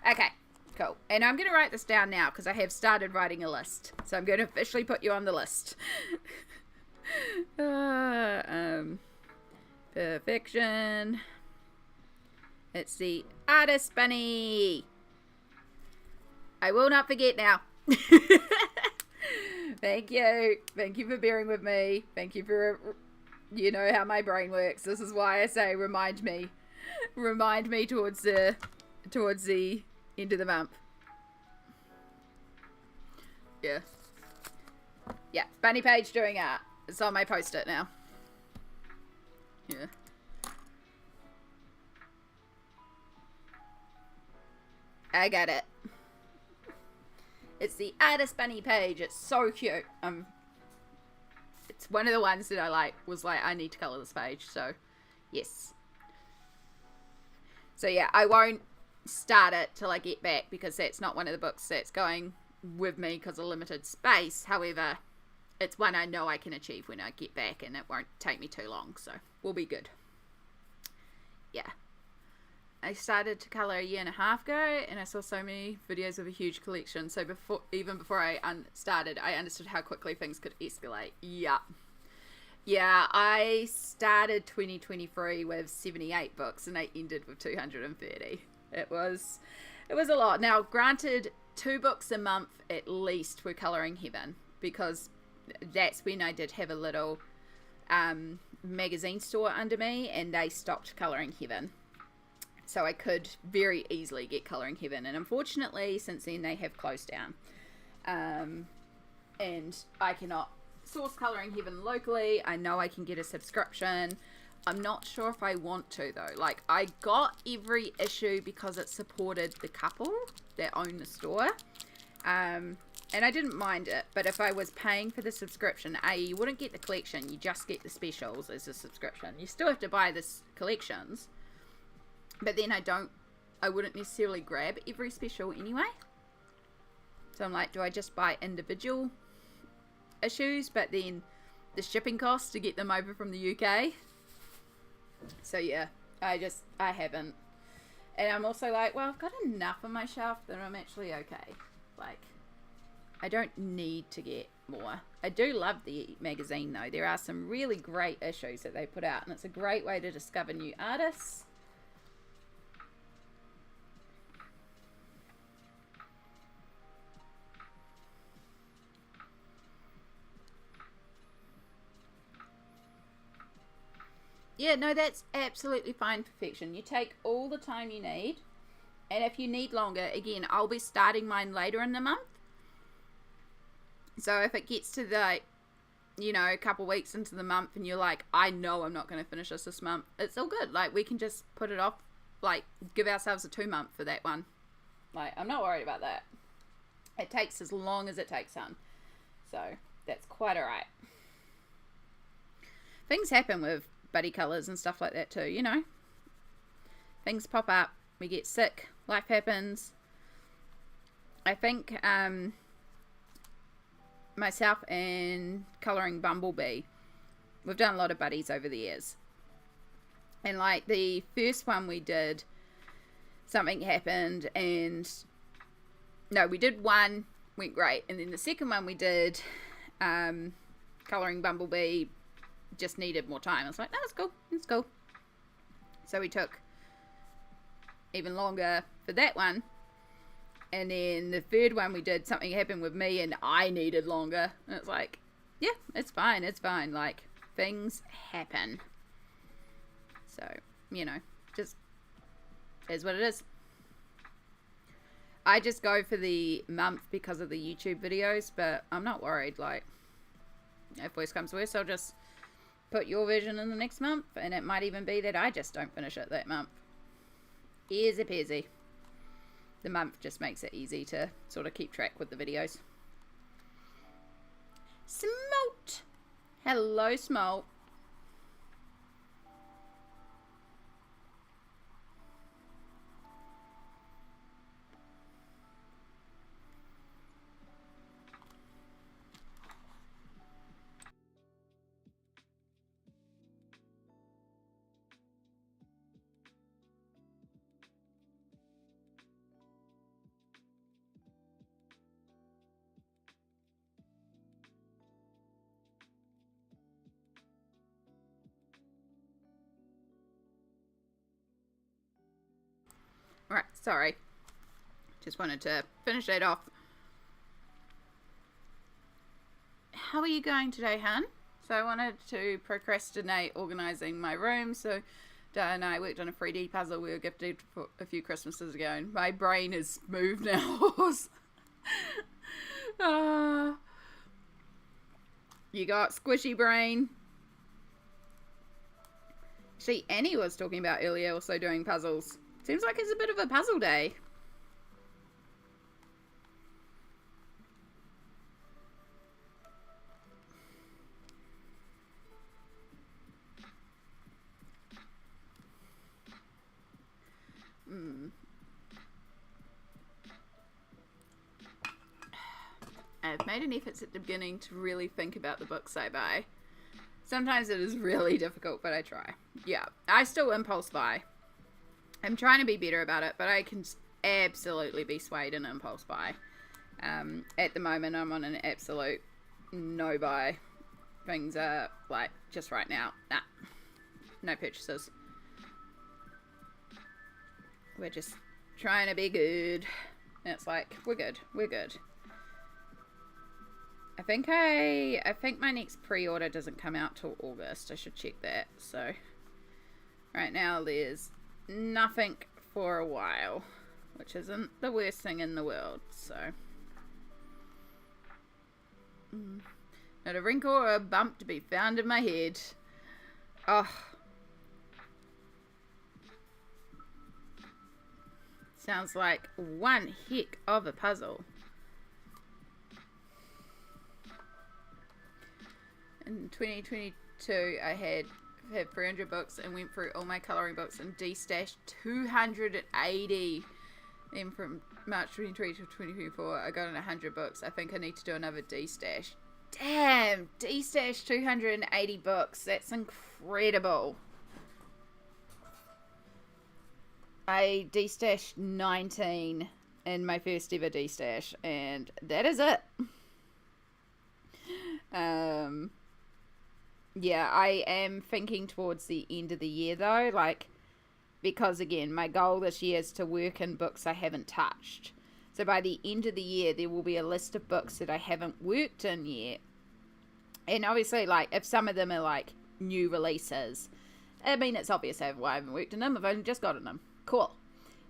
S1: Okay, cool. And I'm going to write this down now because I have started writing a list. So I'm going to officially put you on the list. Perfection. It's the Artist Bunny. I will not forget now. Thank you. Thank you for bearing with me. Thank you for, you know how my brain works. This is why I say remind me. Remind me towards the end of the month. Yeah. Yeah. Bunny page doing art. It's on my post-it now. Yeah. I got it. It's the Artist Bunny page. It's so cute. It's one of the ones that I was like, I need to colour this page. So, yes. So, yeah, I won't start it till I get back because that's not one of the books that's going with me because of limited space. However, it's one I know I can achieve when I get back and it won't take me too long. So, we'll be good. Yeah. I started to colour a year and a half ago and I saw so many videos of a huge collection. So even before I started, I understood how quickly things could escalate. Yeah. Yeah, I started 2023 with 78 books and I ended with 230. It was a lot. Now, granted, 2 books a month at least were Colouring Heaven because that's when I did have a little magazine store under me and they stopped Colouring Heaven. So I could very easily get Colouring Heaven. And unfortunately, since then, they have closed down. And I cannot source Colouring Heaven locally. I know I can get a subscription. I'm not sure if I want to, though. Like, I got every issue because it supported the couple that own the store. And I didn't mind it. But if I was paying for the subscription, you wouldn't get the collection. You just get the specials as a subscription. You still have to buy the collections. But then I wouldn't necessarily grab every special anyway. So I'm like, do I just buy individual issues, but then the shipping costs to get them over from the UK? So yeah, I haven't. And I'm also like, well, I've got enough on my shelf that I'm actually okay. Like, I don't need to get more. I do love the magazine though. There are some really great issues that they put out, and it's a great way to discover new artists. Yeah, no, that's absolutely fine, perfection. You take all the time you need. And if you need longer, again, I'll be starting mine later in the month. So if it gets to the, you know, a couple weeks into the month and you're like, I know I'm not going to finish this month, it's all good. Like, we can just put it off, like, give ourselves a 2 month for that one. Like, I'm not worried about that. It takes as long as it takes, on. So that's quite alright. Things happen with buddy colours and stuff like that too, you know. Things pop up. We get sick. Life happens. I think myself and colouring Bumblebee, we've done a lot of buddies over the years. And like the first one we did, something happened and... No, we did one, went great. And then the second one we did, colouring Bumblebee, just needed more time. I was like, no, it's cool. It's cool. So we took even longer for that one. And then the third one we did, something happened with me and I needed longer. And it's like, yeah, it's fine. It's fine. Like, things happen. So, you know, just is what it is. I just go for the month because of the YouTube videos, but I'm not worried. Like, if worse comes to worse, I'll just put your version in the next month, and it might even be that I just don't finish it that month. Easy peasy. The month just makes it easy to sort of keep track with the videos. Smolt! Hello, Smolt. Right, sorry. Just wanted to finish that off. How are you going today, hun? So I wanted to procrastinate organising my room. So Dad and I worked on a 3D puzzle we were gifted for a few Christmases ago. And my brain is moved now. You got squishy brain. See, Annie was talking about earlier also doing puzzles. Seems like it's a bit of a puzzle day. I've made an effort at the beginning to really think about the books I buy. Sometimes it is really difficult, but I try. Yeah, I still impulse buy. I'm trying to be better about it, but I can absolutely be swayed in impulse buy. At the moment, I'm on an absolute no buy. Things are like, just right now, nah, no purchases. We're just trying to be good. And it's like, we're good, we're good. I think my next pre-order doesn't come out till August. I should check that. So right now there's nothing for a while, which isn't the worst thing in the world. So not a wrinkle or a bump to be found in my head. Oh, sounds like one heck of a puzzle. In 2022, I had 300 books and went through all my colouring books and de-stashed 280. Then from March 2020 to 2024, I got in 100 books. I think I need to do another de-stash. Damn! De-stash 280 books. That's incredible. I de-stashed 19 in my first ever de-stash, and that is it. Yeah, I am thinking towards the end of the year though, like, because again, my goal this year is to work in books I haven't touched. So by the end of the year, there will be a list of books that I haven't worked in yet. And obviously, like, if some of them are like new releases, I mean, it's obvious I haven't worked in them. I've only just gotten them. Cool.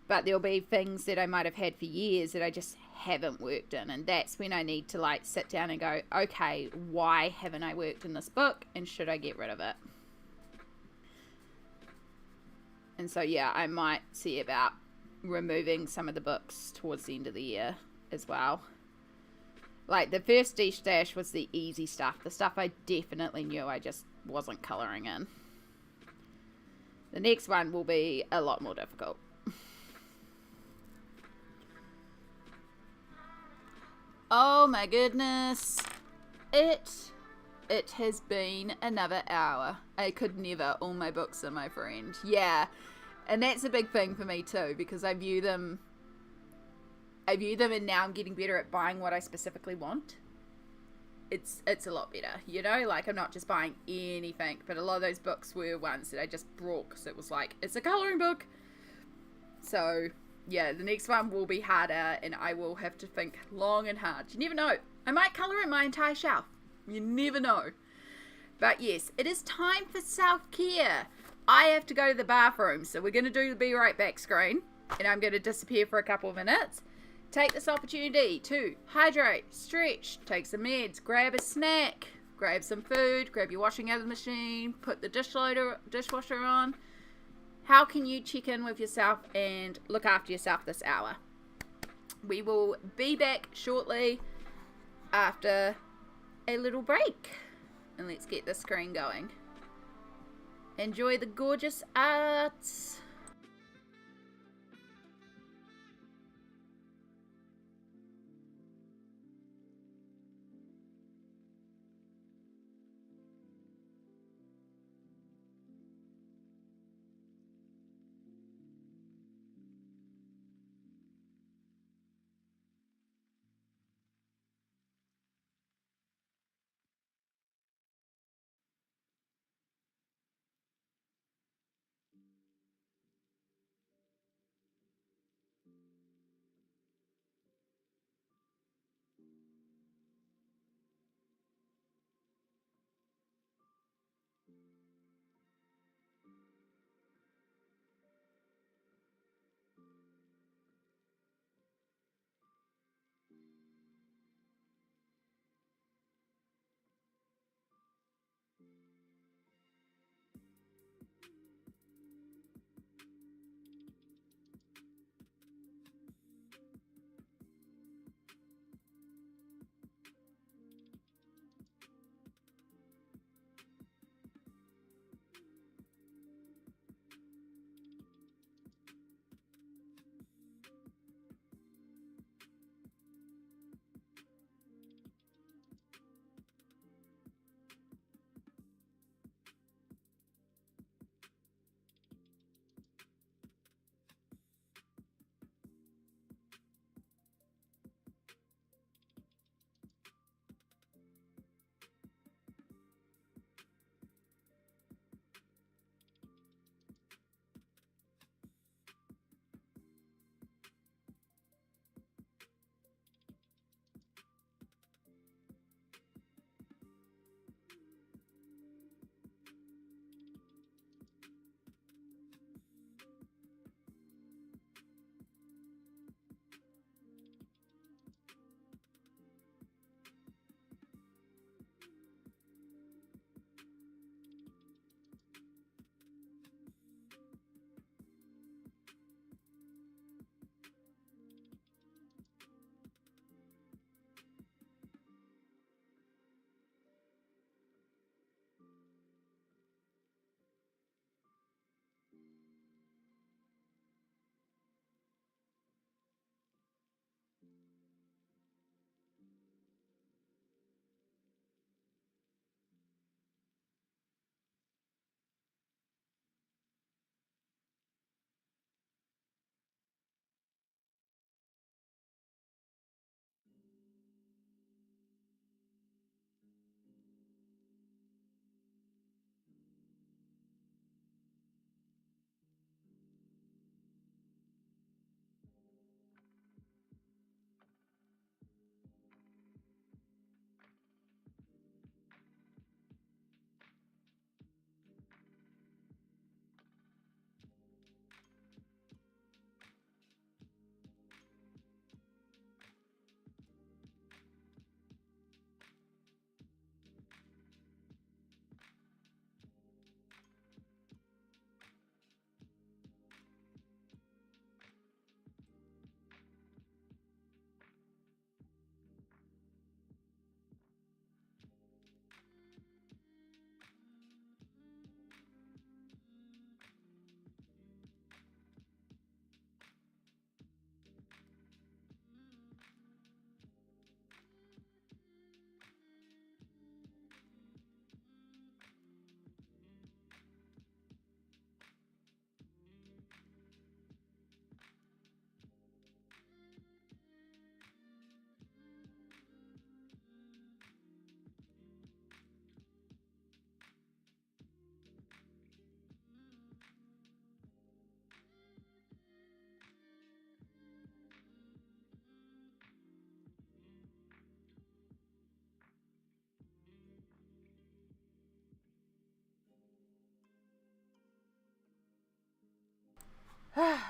S1: But there'll be things that I might have had for years that I just haven't worked in. And that's when I need to like sit down and go, okay, why haven't I worked in this book? And should I get rid of it? And so, yeah, I might see about removing some of the books towards the end of the year as well. Like, the first dash was the easy stuff. The stuff I definitely knew I just wasn't colouring in. The next one will be a lot more difficult. Oh my goodness. It has been another hour. I could never. All my books are my friend. Yeah. And that's a big thing for me too, because I view them and now I'm getting better at buying what I specifically want. It's a lot better, you know? Like, I'm not just buying anything, but a lot of those books were ones that I just brought because it was like, it's a colouring book. So, yeah, the next one will be harder and I will have to think long and hard. You never know. I might colour in my entire shelf. You never know. But yes, it is time for self-care. I have to go to the bathroom, so we're going to do the Be Right Back screen. And I'm going to disappear for a couple of minutes. Take this opportunity to hydrate, stretch, take some meds, grab a snack, grab some food, grab your washing out of the machine, put the dishwasher on. How can you check in with yourself and look after yourself this hour? We will be back shortly after a little break. And let's get the screen going. Enjoy the gorgeous arts.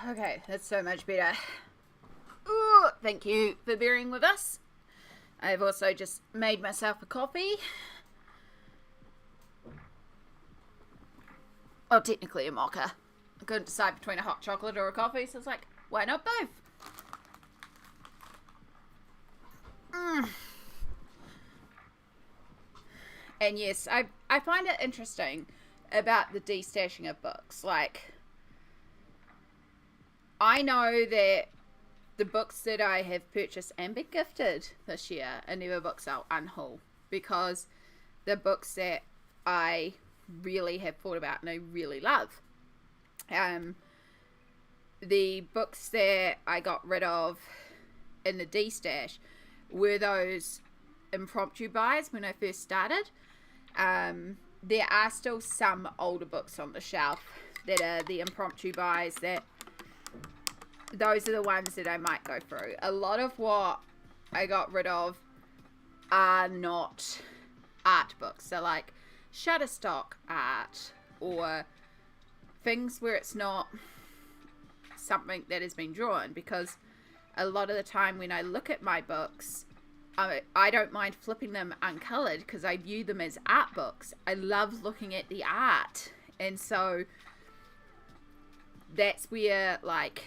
S1: Okay, that's so much better. Ooh, thank you for bearing with us. I've also just made myself a coffee. Well, technically a mocha. I couldn't decide between a hot chocolate or a coffee, so I was like, why not both? And yes, I find it interesting about the destashing of books. Like, I know that the books that I have purchased and been gifted this year are never books I'll unhaul, because the books that I really have thought about and I really love. The books that I got rid of in the destash were those impromptu buys when I first started. There are still some older books on the shelf that are the impromptu buys, that those are the ones that I might go through. A lot of what I got rid of are not art books. They're like Shutterstock art, or things where it's not something that has been drawn, because a lot of the time when I look at my books, I don't mind flipping them uncolored because I view them as art books. I love looking at the art, and so that's where, like,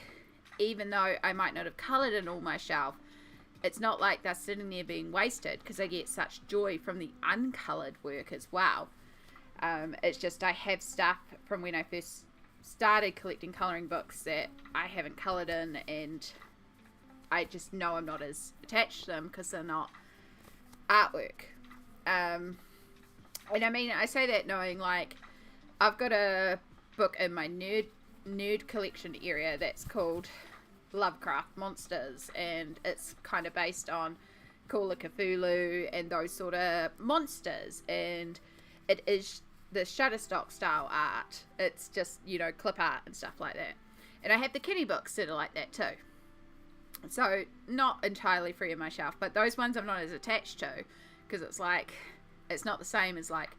S1: even though I might not have colored in all my shelf, it's not like they're sitting there being wasted, because I get such joy from the uncolored work as well. It's just I have stuff from when I first started collecting coloring books that I haven't colored in, and I just know I'm not as attached to them because they're not artwork. And I mean, I say that knowing, like, I've got a book in my nerd collection area that's called Lovecraft Monsters, and it's kind of based on Call of Cthulhu and those sort of monsters, and it is the Shutterstock style art. It's just, you know, clip art and stuff like that. And I have the kitty books that are like that too. So not entirely free of my shelf, but those ones I'm not as attached to, because it's like, it's not the same as like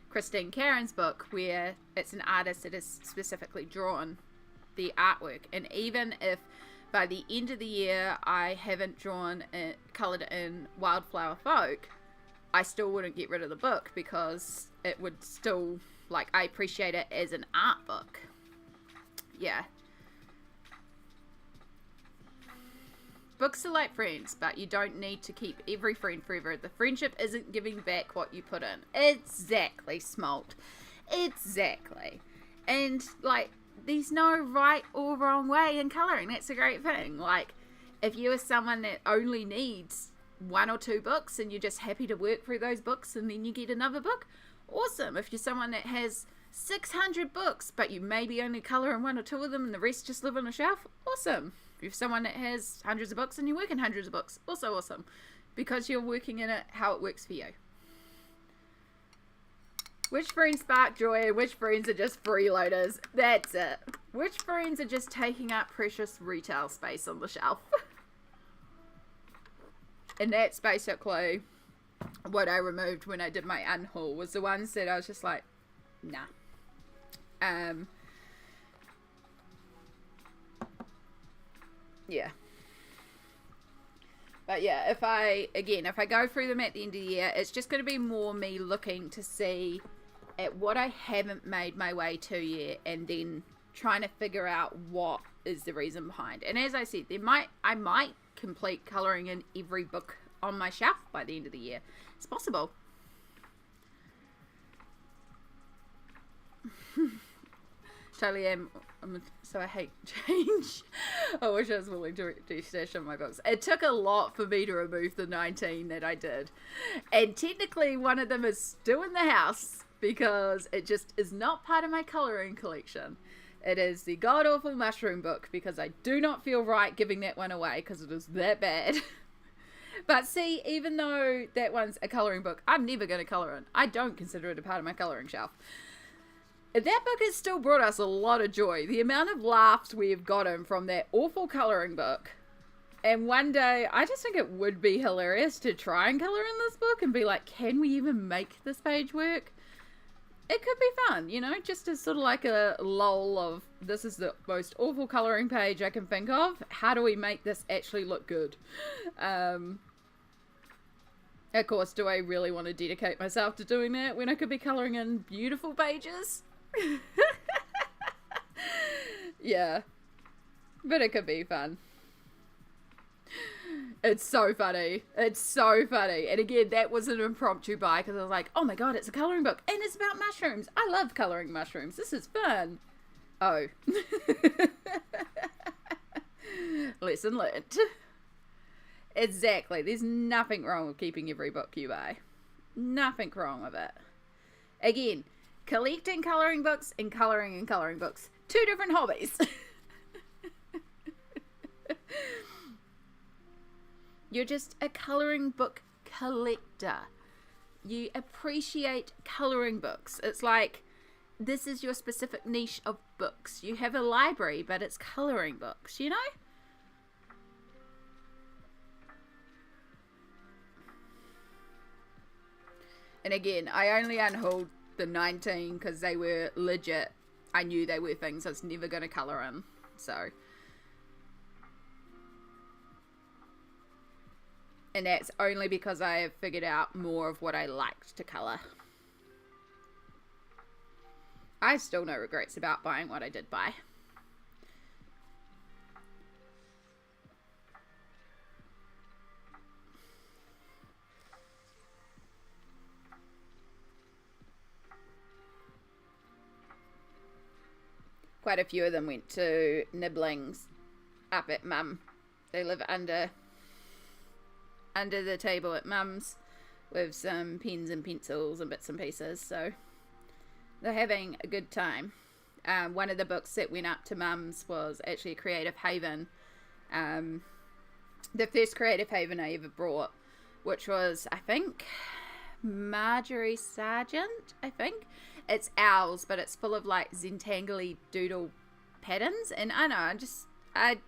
S1: Christine Caron's book, where it's an artist that has specifically drawn the artwork. And even if by the end of the year I haven't drawn colored in Wildflower Folk, I still wouldn't get rid of the book, because it would still, like, I appreciate it as an art book. Yeah. Books are like friends, but you don't need to keep every friend forever. The friendship isn't giving back what you put in. Exactly, Smolt. Exactly. And, like, there's no right or wrong way in colouring. That's a great thing. Like, if you are someone that only needs 1 or 2 books and you're just happy to work through those books and then you get another book, awesome. If you're someone that has 600 books but you maybe only colour in 1 or 2 of them and the rest just live on a shelf, awesome. If you're someone that has hundreds of books and you work in hundreds of books, also awesome, because you're working in it how it works for you. Which friends spark joy and which friends are just freeloaders? That's it. Which friends are just taking up precious retail space on the shelf? And that's basically what I removed when I did my unhaul, was the ones that I was just like, nah. Yeah. But yeah, if I go through them at the end of the year, it's just going to be more me looking to see at what I haven't made my way to yet, and then trying to figure out what is the reason behind. And as I said, I might complete colouring in every book on my shelf by the end of the year. It's possible. Totally am. So I hate change. I wish I was willing to de-stash on my books. It took a lot for me to remove the 19 that I did. And technically one of them is still in the house, because it just is not part of my colouring collection. It is the god-awful mushroom book, because I do not feel right giving that one away, because it is that bad. But see, even though that one's a colouring book, I'm never going to colour in. I don't consider it a part of my colouring shelf. That book has still brought us a lot of joy. The amount of laughs we've gotten from that awful colouring book. And one day, I just think it would be hilarious to try and colour in this book and be like, can we even make this page work? it could be fun, you know, just as sort of like a lull of, this is the most awful colouring page I can think of. How do we make this actually look good? Of course, do I really want to dedicate myself to doing that when I could be colouring in beautiful pages? Yeah. But it could be fun. It's so funny. It's so funny. And again, that was an impromptu buy because I was like, oh my god, it's a colouring book. And it's about mushrooms. I love colouring mushrooms. This is fun. Oh. Lesson learned. Exactly. There's nothing wrong with keeping every book you buy. Nothing wrong with it. Again, collecting colouring books and colouring books. Two different hobbies. You're just a colouring book collector. You appreciate colouring books. It's like, this is your specific niche of books. You have a library, but it's colouring books, you know? And again, I only unhauled the 19 because they were legit. I knew they were things I was never going to colour in. So... and that's only because I have figured out more of what I liked to colour. I still no regrets about buying what I did buy. Quite a few of them went to nibblings up at Mum. They live under the table at Mum's with some pens and pencils and bits and pieces, so they're having a good time. One of the books that went up to Mum's was actually a Creative Haven, the first Creative Haven I ever brought, which was, I think, Marjorie Sargent, I think. It's owls, but it's full of like Zentangly doodle patterns, and I know, I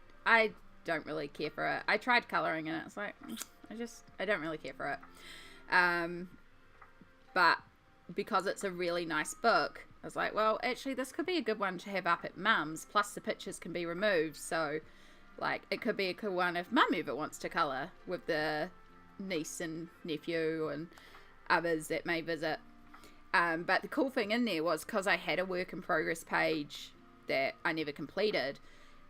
S1: don't really care for it. I tried colouring and it's like, I don't really care for it. But because it's a really nice book, I was like, well, actually this could be a good one to have up at Mum's, plus the pictures can be removed, so like it could be a cool one if Mum ever wants to colour with the niece and nephew and others that may visit. But the cool thing in there was, because I had a work in progress page that I never completed,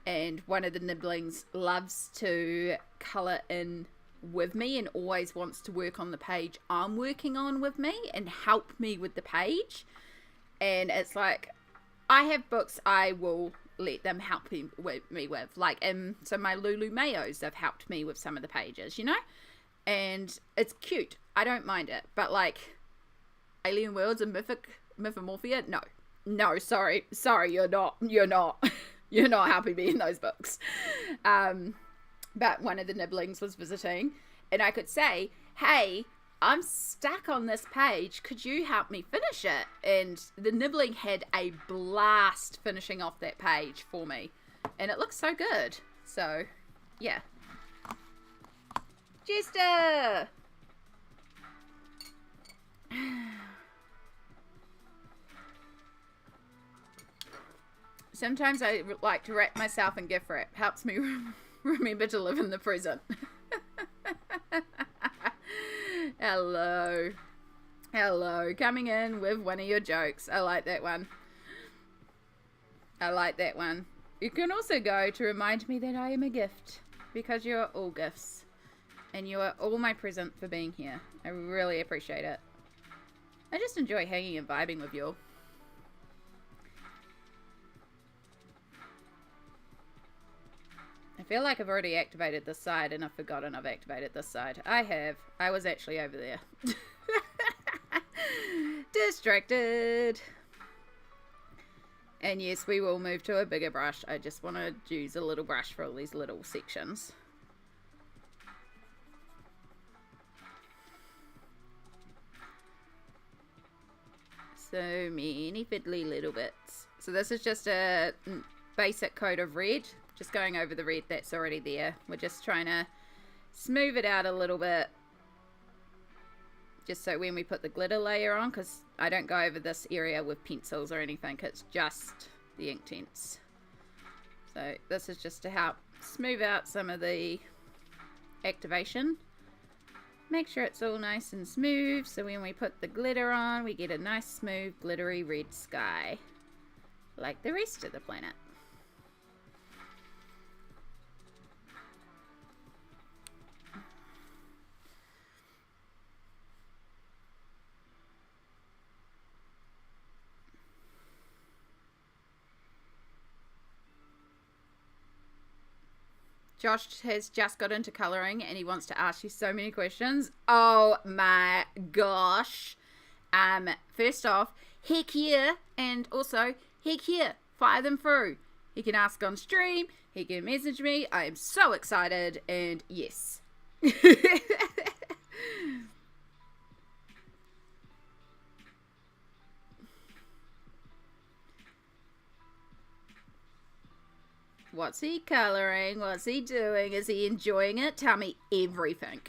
S1: and one of the nibblings loves to colour in with me and always wants to work on the page I'm working on with me and help me with the page. And it's like, I have books I will let them help me with, like, so my Lulu Mayos have helped me with some of the pages, you know, and it's cute. I don't mind it, but like Alien Worlds and Mythomorphia, no, sorry, you're not you're not helping me in those books. But one of the nibblings was visiting, and I could say, hey, I'm stuck on this page, could you help me finish it? And the nibbling had a blast finishing off that page for me, and it looks so good. So yeah. Jester! Sometimes I like to wrap myself in gift wrap. Helps me remember to live in the present. Hello. Coming in with one of your jokes. I like that one. You can also go to remind me that I am a gift, because you are all gifts. And you are all my present for being here. I really appreciate it. I just enjoy hanging and vibing with you all. I feel like I've already activated this side and I've forgotten I've activated this side. I have. I was actually over there. Distracted. And yes, we will move to a bigger brush. I just want to use a little brush for all these little sections. So many fiddly little bits. So this is just a basic coat of red. Just going over the red that's already there. We're just trying to smooth it out a little bit. just so when we put the glitter layer on, because I don't go over this area with pencils or anything, it's just the Inktense. So this is just to help smooth out some of the activation. Make sure it's all nice and smooth, so when we put the glitter on, we get a nice smooth glittery red sky, like the rest of the planet. Josh has just got into colouring and he wants to ask you so many questions. Oh my gosh. First off, heck yeah, and also heck yeah, fire them through. He can ask on stream, he can message me. I am so excited, and yes. What's he colouring? What's he doing? Is he enjoying it? Tell me everything.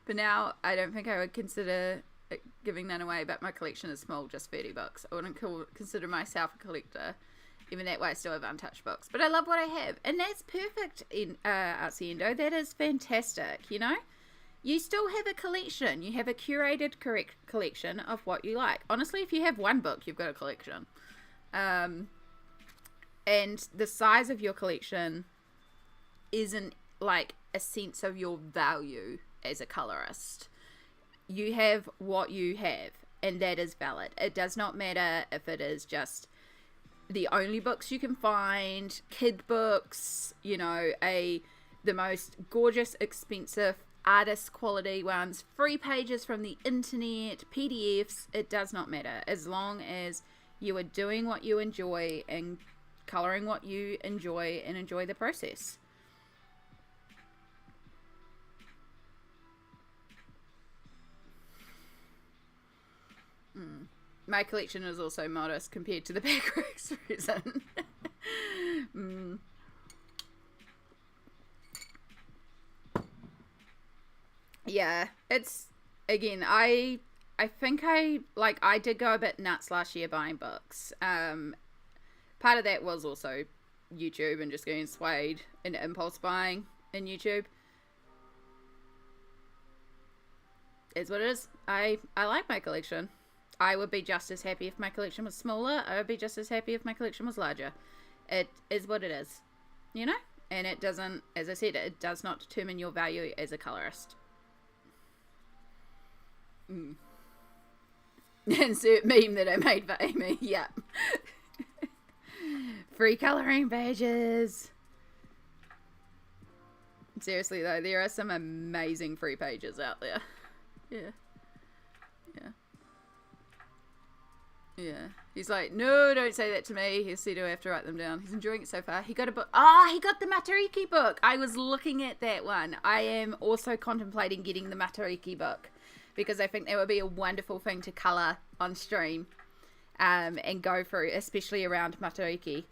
S1: But now, I don't think I would consider giving none away, but my collection is small, just 30 books. I wouldn't consider myself a collector. Even that way, I still have untouched books. But I love what I have. And that's perfect, in Artsy Endo. That is fantastic, you know? You still have a collection. You have a curated collection of what you like. Honestly, if you have one book, you've got a collection. And the size of your collection isn't like a sense of your value as a colorist. You have what you have, and that is valid. It does not matter if it is just the only books you can find, kid books, you know, the most gorgeous, expensive, artist quality ones, free pages from the internet, PDFs. It does not matter, as long as you are doing what you enjoy and coloring what you enjoy and enjoy the process. My collection is also modest compared to the background reason. Yeah, it's, again, I think I did go a bit nuts last year buying books. Part of that was also YouTube and just getting swayed into impulse buying in YouTube. It's what it is. I like my collection. I would be just as happy if my collection was smaller. I would be just as happy if my collection was larger. It is what it is, you know? And it doesn't, as I said, it does not determine your value as a colorist. Insert meme that I made for Amy. Yep. Free coloring pages. Seriously though, there are some amazing free pages out there. Yeah. He's like, no, don't say that to me. He said I have to write them down. He's enjoying it so far. He got a book. He got the Matariki book. I was looking at that one. I am also contemplating getting the Matariki book, because I think that would be a wonderful thing to colour on stream and go through, especially around Matariki.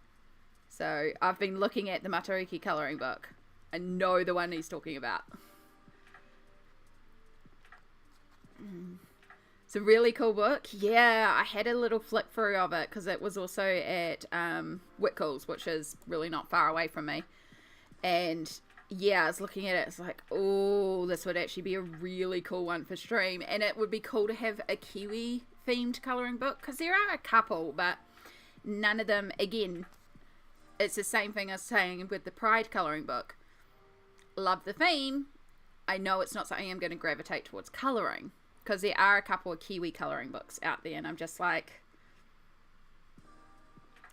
S1: So I've been looking at the Matariki colouring book. I know the one he's talking about. It's a really cool book. Yeah, I had a little flick through of it because it was also at Whitcoulls, which is really not far away from me. And yeah, I was looking at it. It's like, oh, this would actually be a really cool one for stream. And it would be cool to have a Kiwi themed colouring book, because there are a couple, but none of them, again, it's the same thing as saying with the Pride colouring book. Love the theme. I know it's not something I'm going to gravitate towards colouring, because there are a couple of Kiwi colouring books out there, and I'm just like,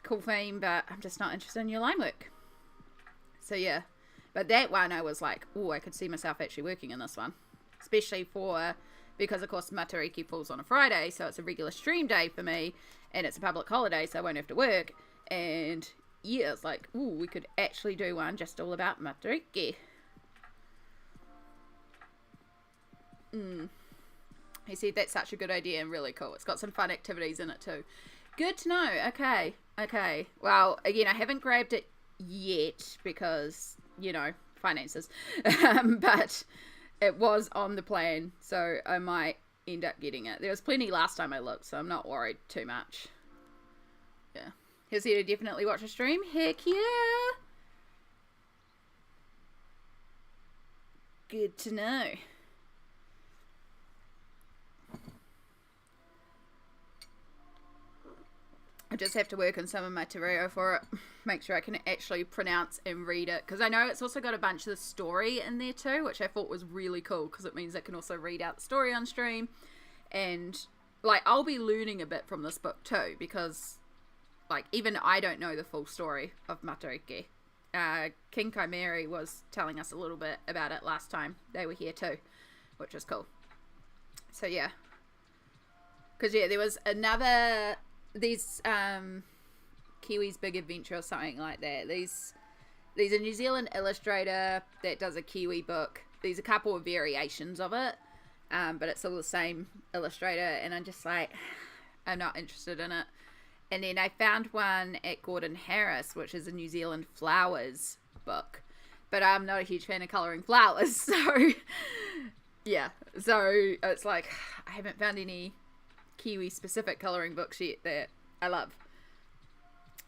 S1: cool theme, but I'm just not interested in your line work. So yeah, but that one I was like, oh, I could see myself actually working in this one, especially because of course Matariki falls on a Friday, so it's a regular stream day for me, and it's a public holiday, so I won't have to work. And yeah, it's like, ooh, we could actually do one just all about Matariki. He said that's such a good idea and really cool. It's got some fun activities in it too. Good to know. Okay. Well, again, I haven't grabbed it yet because, you know, finances. But it was on the plan, so I might end up getting it. There was plenty last time I looked, so I'm not worried too much. Yeah. Here's here to definitely watch a stream. Heck yeah! Good to know. I just have to work on some of my te reo for it. Make sure I can actually pronounce and read it. Because I know it's also got a bunch of the story in there too, which I thought was really cool. Because it means I can also read out the story on stream. And, like, I'll be learning a bit from this book too. Because, like, even I don't know the full story of Matariki. King Chimeri was telling us a little bit about it last time they were here too. Which is cool. So, yeah. Because, yeah, there was another... These Kiwi's Big Adventure or something like that. These a New Zealand illustrator that does a Kiwi book. There's a couple of variations of it, but it's all the same illustrator, and I'm just like, I'm not interested in it. And then I found one at Gordon Harris, which is a New Zealand flowers book, but I'm not a huge fan of colouring flowers, so yeah. So it's like, I haven't found any Kiwi specific colouring books yet that I love.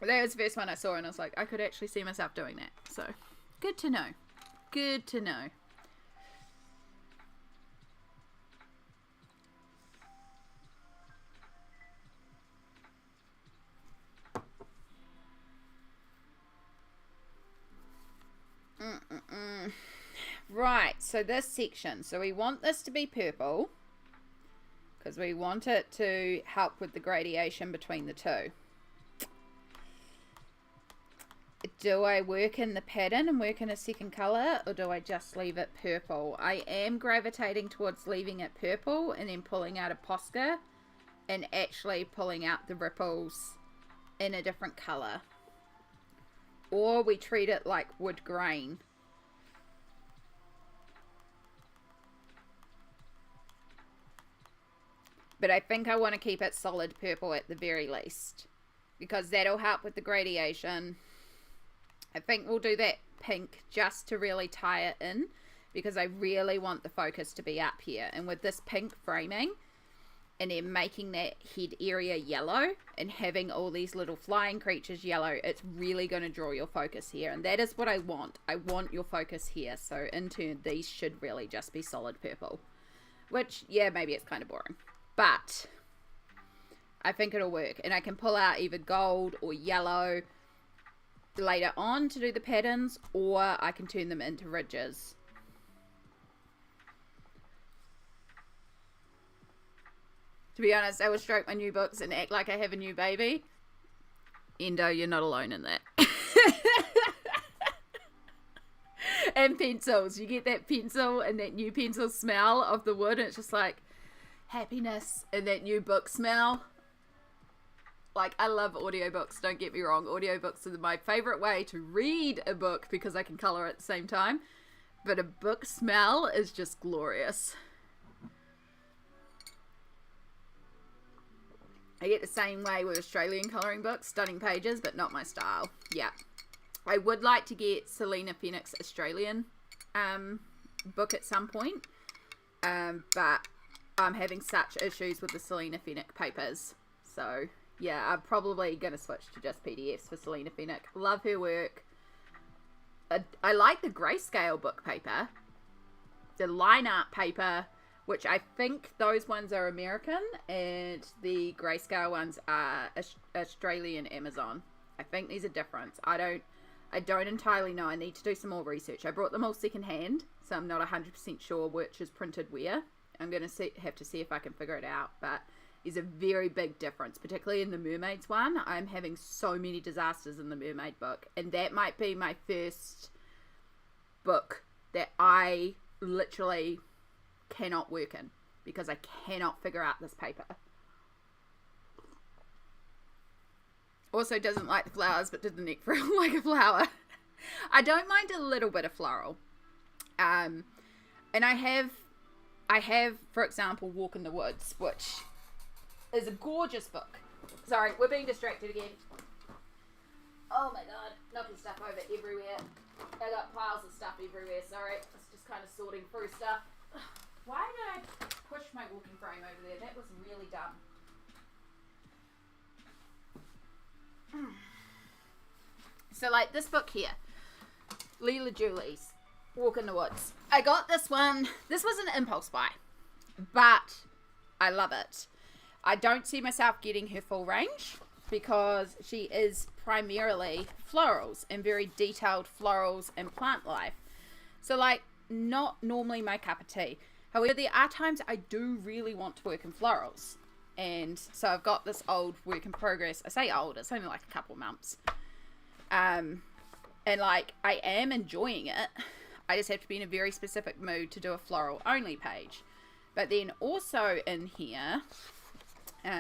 S1: That was the first one I saw, and I was like, I could actually see myself doing that. So, good to know. Good to know. Right, so this section. So we want this to be purple. Because we want it to help with the gradation between the two. Do I work in the pattern and work in a second colour, or do I just leave it purple? I am gravitating towards leaving it purple and then pulling out a Posca and actually pulling out the ripples in a different colour. Or we treat it like wood grain. But I think I want to keep it solid purple at the very least, because that'll help with the gradation. I think we'll do that pink just to really tie it in, because I really want the focus to be up here. And with this pink framing, and then making that head area yellow and having all these little flying creatures yellow, it's really going to draw your focus here. And that is what I want. I want your focus here. So in turn, these should really just be solid purple. Which, yeah, maybe it's kind of boring. But I think it'll work. And I can pull out either gold or yellow later on to do the patterns, or I can turn them into ridges. To be honest, I will stroke my new books and act like I have a new baby. Endo, you're not alone in that. And pencils. You get that pencil and that new pencil smell of the wood, and it's just like happiness, and that new book smell. Like, I love audiobooks, don't get me wrong. Audiobooks are my favorite way to read a book because I can color at the same time. But a book smell is just glorious. I get the same way with Australian colouring books. Stunning pages, but not my style. Yeah. I would like to get Selena Fenwick's Australian book at some point. But I'm having such issues with the Selena Fenwick papers. So, yeah, I'm probably going to switch to just PDFs for Selena Fenwick. Love her work. I like the grayscale book paper. The line art paper, which I think those ones are American, and the grayscale ones are Australian Amazon. I think there's a difference. I don't entirely know. I need to do some more research. I brought them all secondhand, so I'm not 100% sure which is printed where. I'm going to have to see if I can figure it out, but there's a very big difference, particularly in the Mermaids one. I'm having so many disasters in the Mermaid book, and that might be my first book that I literally cannot work in because I cannot figure out this paper. Also doesn't like the flowers, but did the neck frill like a flower. I don't mind a little bit of floral. And I have, for example, Walk in the Woods, which is a gorgeous book. Sorry, we're being distracted again. Oh my god, knocking stuff over everywhere. I got piles of stuff everywhere, sorry. It's just kind of sorting through stuff. Why did I push my walking frame over there? That was really dumb. So like this book here, Leela Julie's Walk in the Woods. I got this one. This was an impulse buy, but I love it. I don't see myself getting her full range because she is primarily florals and very detailed florals and plant life. So like not normally my cup of tea. However, there are times I do really want to work in florals. And so I've got this old work in progress. I say old, it's only like a couple months. And like I am enjoying it. I just have to be in a very specific mood to do a floral only page. But then also in here,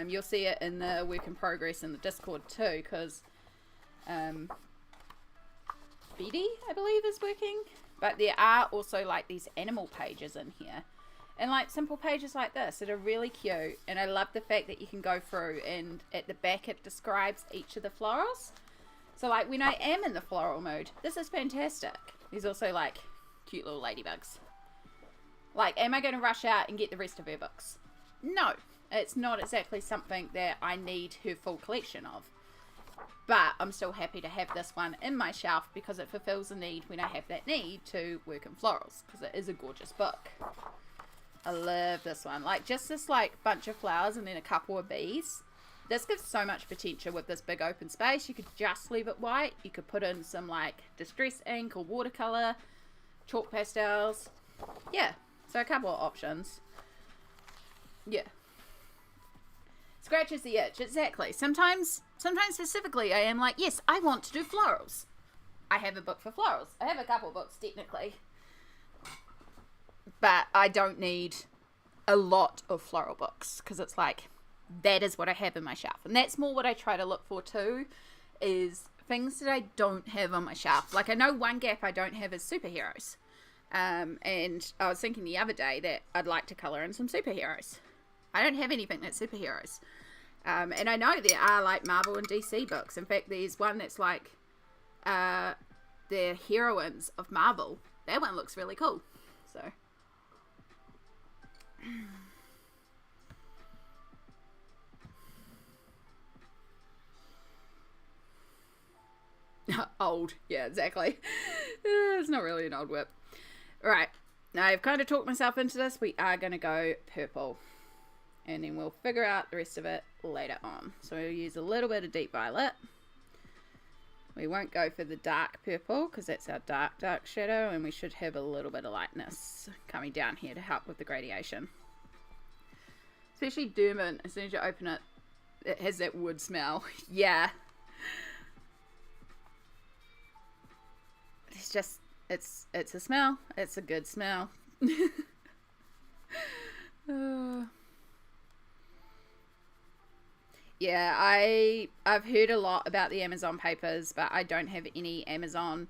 S1: you'll see it in the work in progress in the Discord too, because BD, I believe, is working. But there are also like these animal pages in here. And like simple pages like this that are really cute. And I love the fact that you can go through and at the back it describes each of the florals. So like when I am in the floral mood, this is fantastic. There's also like cute little ladybugs. Like, am I going to rush out and get the rest of her books? No, it's not exactly something that I need her full collection of. But I'm still happy to have this one in my shelf because it fulfills a need when I have that need to work in florals. Because it is a gorgeous book. I love this one. Like, just this, like, bunch of flowers and then a couple of bees. This gives so much potential with this big open space. You could just leave it white. You could put in some, like, distress ink or watercolor, chalk pastels. Yeah. So a couple of options. Yeah. Scratches the itch. Exactly. Sometimes specifically I am like, yes, I want to do florals. I have a book for florals. I have a couple of books technically. But I don't need a lot of floral books because it's like, that is what I have in my shelf. And that's more what I try to look for too, is things that I don't have on my shelf. Like I know one gap I don't have is superheroes. And I was thinking the other day that I'd like to colour in some superheroes. I don't have anything that's superheroes. And I know there are like Marvel and DC books. In fact, there's one that's like the heroines of Marvel. That one looks really cool. So. Old. Yeah, exactly. It's not really an old whip. Right, now I've kind of talked myself into this. We are going to go purple. And then we'll figure out the rest of it later on. So we'll use a little bit of deep violet. We won't go for the dark purple because that's our dark shadow. And we should have a little bit of lightness coming down here to help with the gradation. Especially Derwent, as soon as you open it, it has that wood smell. Yeah. It's just... It's a smell. It's a good smell. Yeah, I've heard a lot about the Amazon papers, but I don't have any Amazon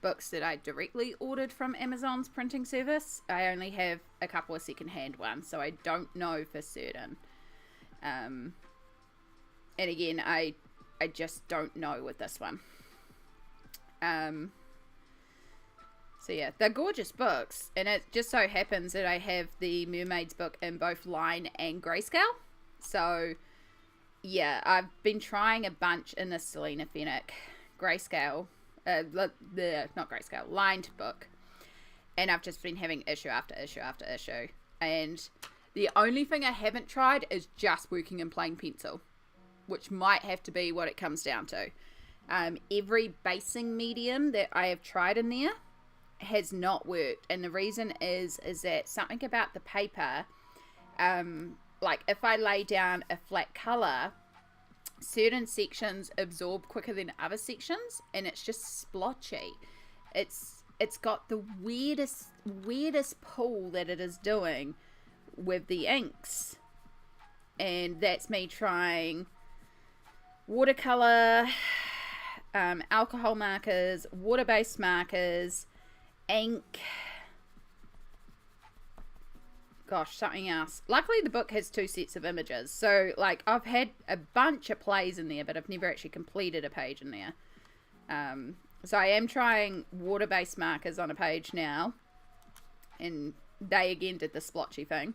S1: books that I directly ordered from Amazon's printing service. I only have a couple of secondhand ones, so I don't know for certain. And again, I just don't know with this one. So yeah, they're gorgeous books, and it just so happens that I have the Mermaids book in both line and grayscale. So yeah, I've been trying a bunch in the Selena Fenwick grayscale, not grayscale, lined book, and I've just been having issue after issue after issue. And the only thing I haven't tried is just working in plain pencil, which might have to be what it comes down to. Every basing medium that I have tried in there has not worked, and the reason is that something about the paper, like if I lay down a flat color, certain sections absorb quicker than other sections, and it's just splotchy. It's got the weirdest pull that it is doing with the inks, and that's me trying watercolor, alcohol markers, water-based markers, ink, gosh, something else. Luckily the book has 2 sets of images, so like I've had a bunch of plays in there, but I've never actually completed a page in there. So I am trying water-based markers on a page now, and they again did the splotchy thing.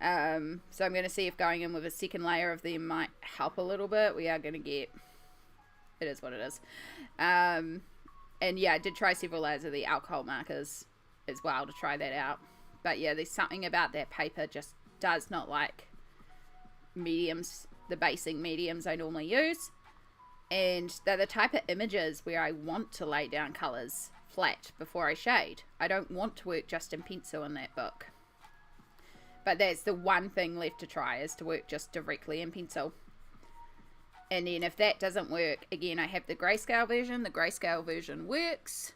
S1: So I'm going to see if going in with a second layer of them might help a little bit. We are going to get, it is what it is. And yeah, I did try several layers of the alcohol markers as well to try that out. But yeah, there's something about that paper just does not like mediums, the basing mediums I normally use. And they're the type of images where I want to lay down colours flat before I shade. I don't want to work just in pencil in that book. But that's the one thing left to try, is to work just directly in pencil. And then if that doesn't work, again, I have the grayscale version. The grayscale version works.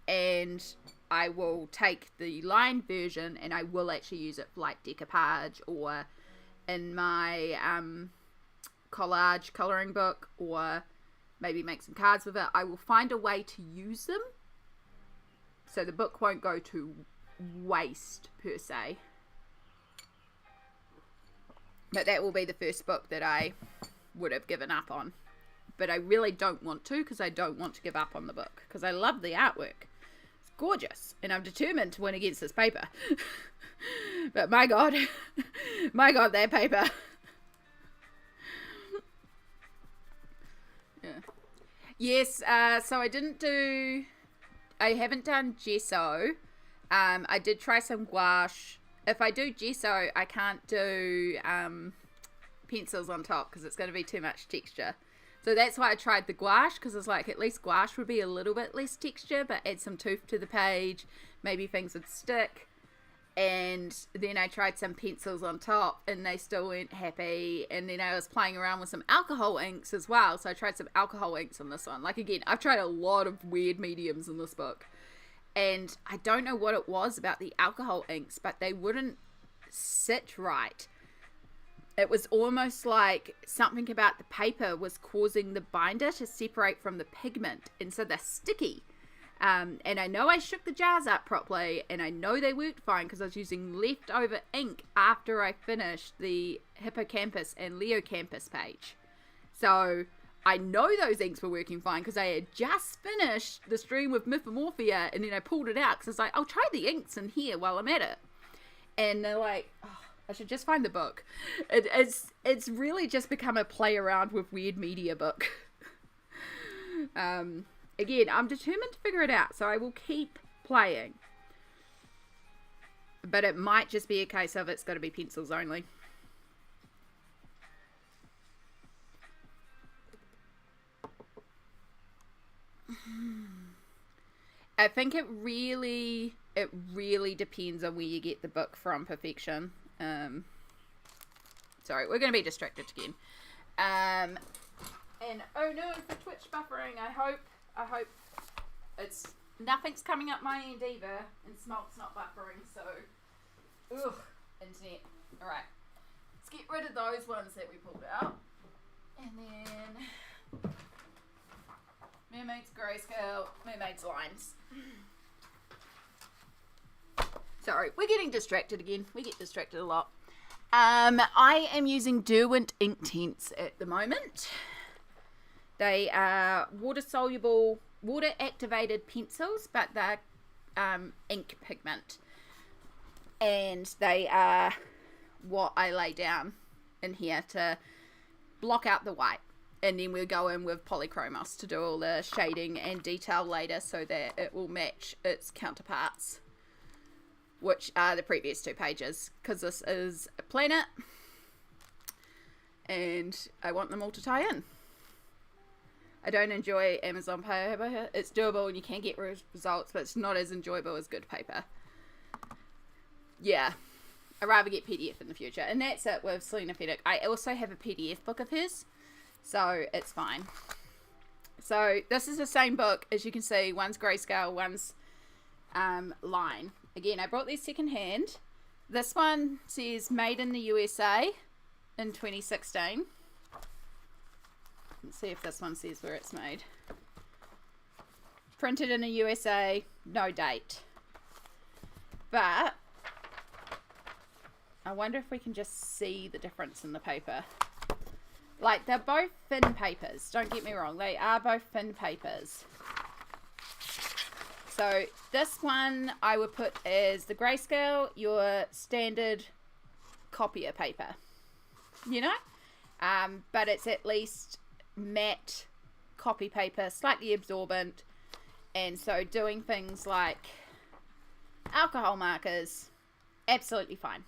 S1: And I will take the line version and I will actually use it for like decoupage or in my collage colouring book, or maybe make some cards with it. I will find a way to use them so the book won't go to waste per se. But that will be the first book that I would have given up on. But I really don't want to, because I don't want to give up on the book, because I love the artwork. It's gorgeous, and I'm determined to win against this paper. But my God, that paper. Yeah. Yes, so I haven't done gesso. I did try some gouache. If I do gesso, I can't do pencils on top because it's going to be too much texture. So that's why I tried the gouache, because it's like at least gouache would be a little bit less texture, but add some tooth to the page. Maybe things would stick. And then I tried some pencils on top and they still weren't happy. And then I was playing around with some alcohol inks as well. So I tried some alcohol inks on this one. Like, again, I've tried a lot of weird mediums in this book. And I don't know what it was about the alcohol inks, but they wouldn't sit right. It was almost like something about the paper was causing the binder to separate from the pigment. And so they're sticky. And I know I shook the jars up properly, and I know they worked fine because I was using leftover ink after I finished the Hippocampus and Leocampus page. So I know those inks were working fine because I had just finished the stream with Mythomorphia, and then I pulled it out because I was like, I'll try the inks in here while I'm at it. And they're like, oh, I should just find the book. It's really just become a play around with weird media book. Again, I'm determined to figure it out, so I will keep playing. But it might just be a case of it's got to be pencils only. I think it really depends on where you get the book from, Perfection. Sorry, we're going to be distracted again. And oh no, for Twitch buffering, I hope it's nothing's coming up my end either, and Smolt's not buffering, so internet. Alright, let's get rid of those ones that we pulled out, and then Mermaid's Grayscale, Mermaid's Lines. Sorry, we're getting distracted again. We get distracted a lot. I am using Derwent Inktense at the moment. They are water-soluble, water-activated pencils, but they're ink pigment. And they are what I lay down in here to block out the white. And then we'll go in with Polychromos to do all the shading and detail later so that it will match its counterparts, which are the previous two pages, because this is a planet. And I want them all to tie in. I don't enjoy Amazon paper. It's doable and you can get results, but it's not as enjoyable as good paper. Yeah, I'd rather get PDF in the future. And that's it with Selena Fedek. I also have a PDF book of his, so it's fine. So this is the same book, as you can see. One's grayscale, one's line. Again, I brought these second hand. This one says made in the USA in 2016. Let's see if this one says where it's made. Printed in the USA, no date. But I wonder if we can just see the difference in the paper. Like, they're both thin papers. Don't get me wrong. They are both thin papers. So this one I would put as the grayscale, your standard copier paper. You know? But it's at least matte copy paper, slightly absorbent. And so doing things like alcohol markers, absolutely fine.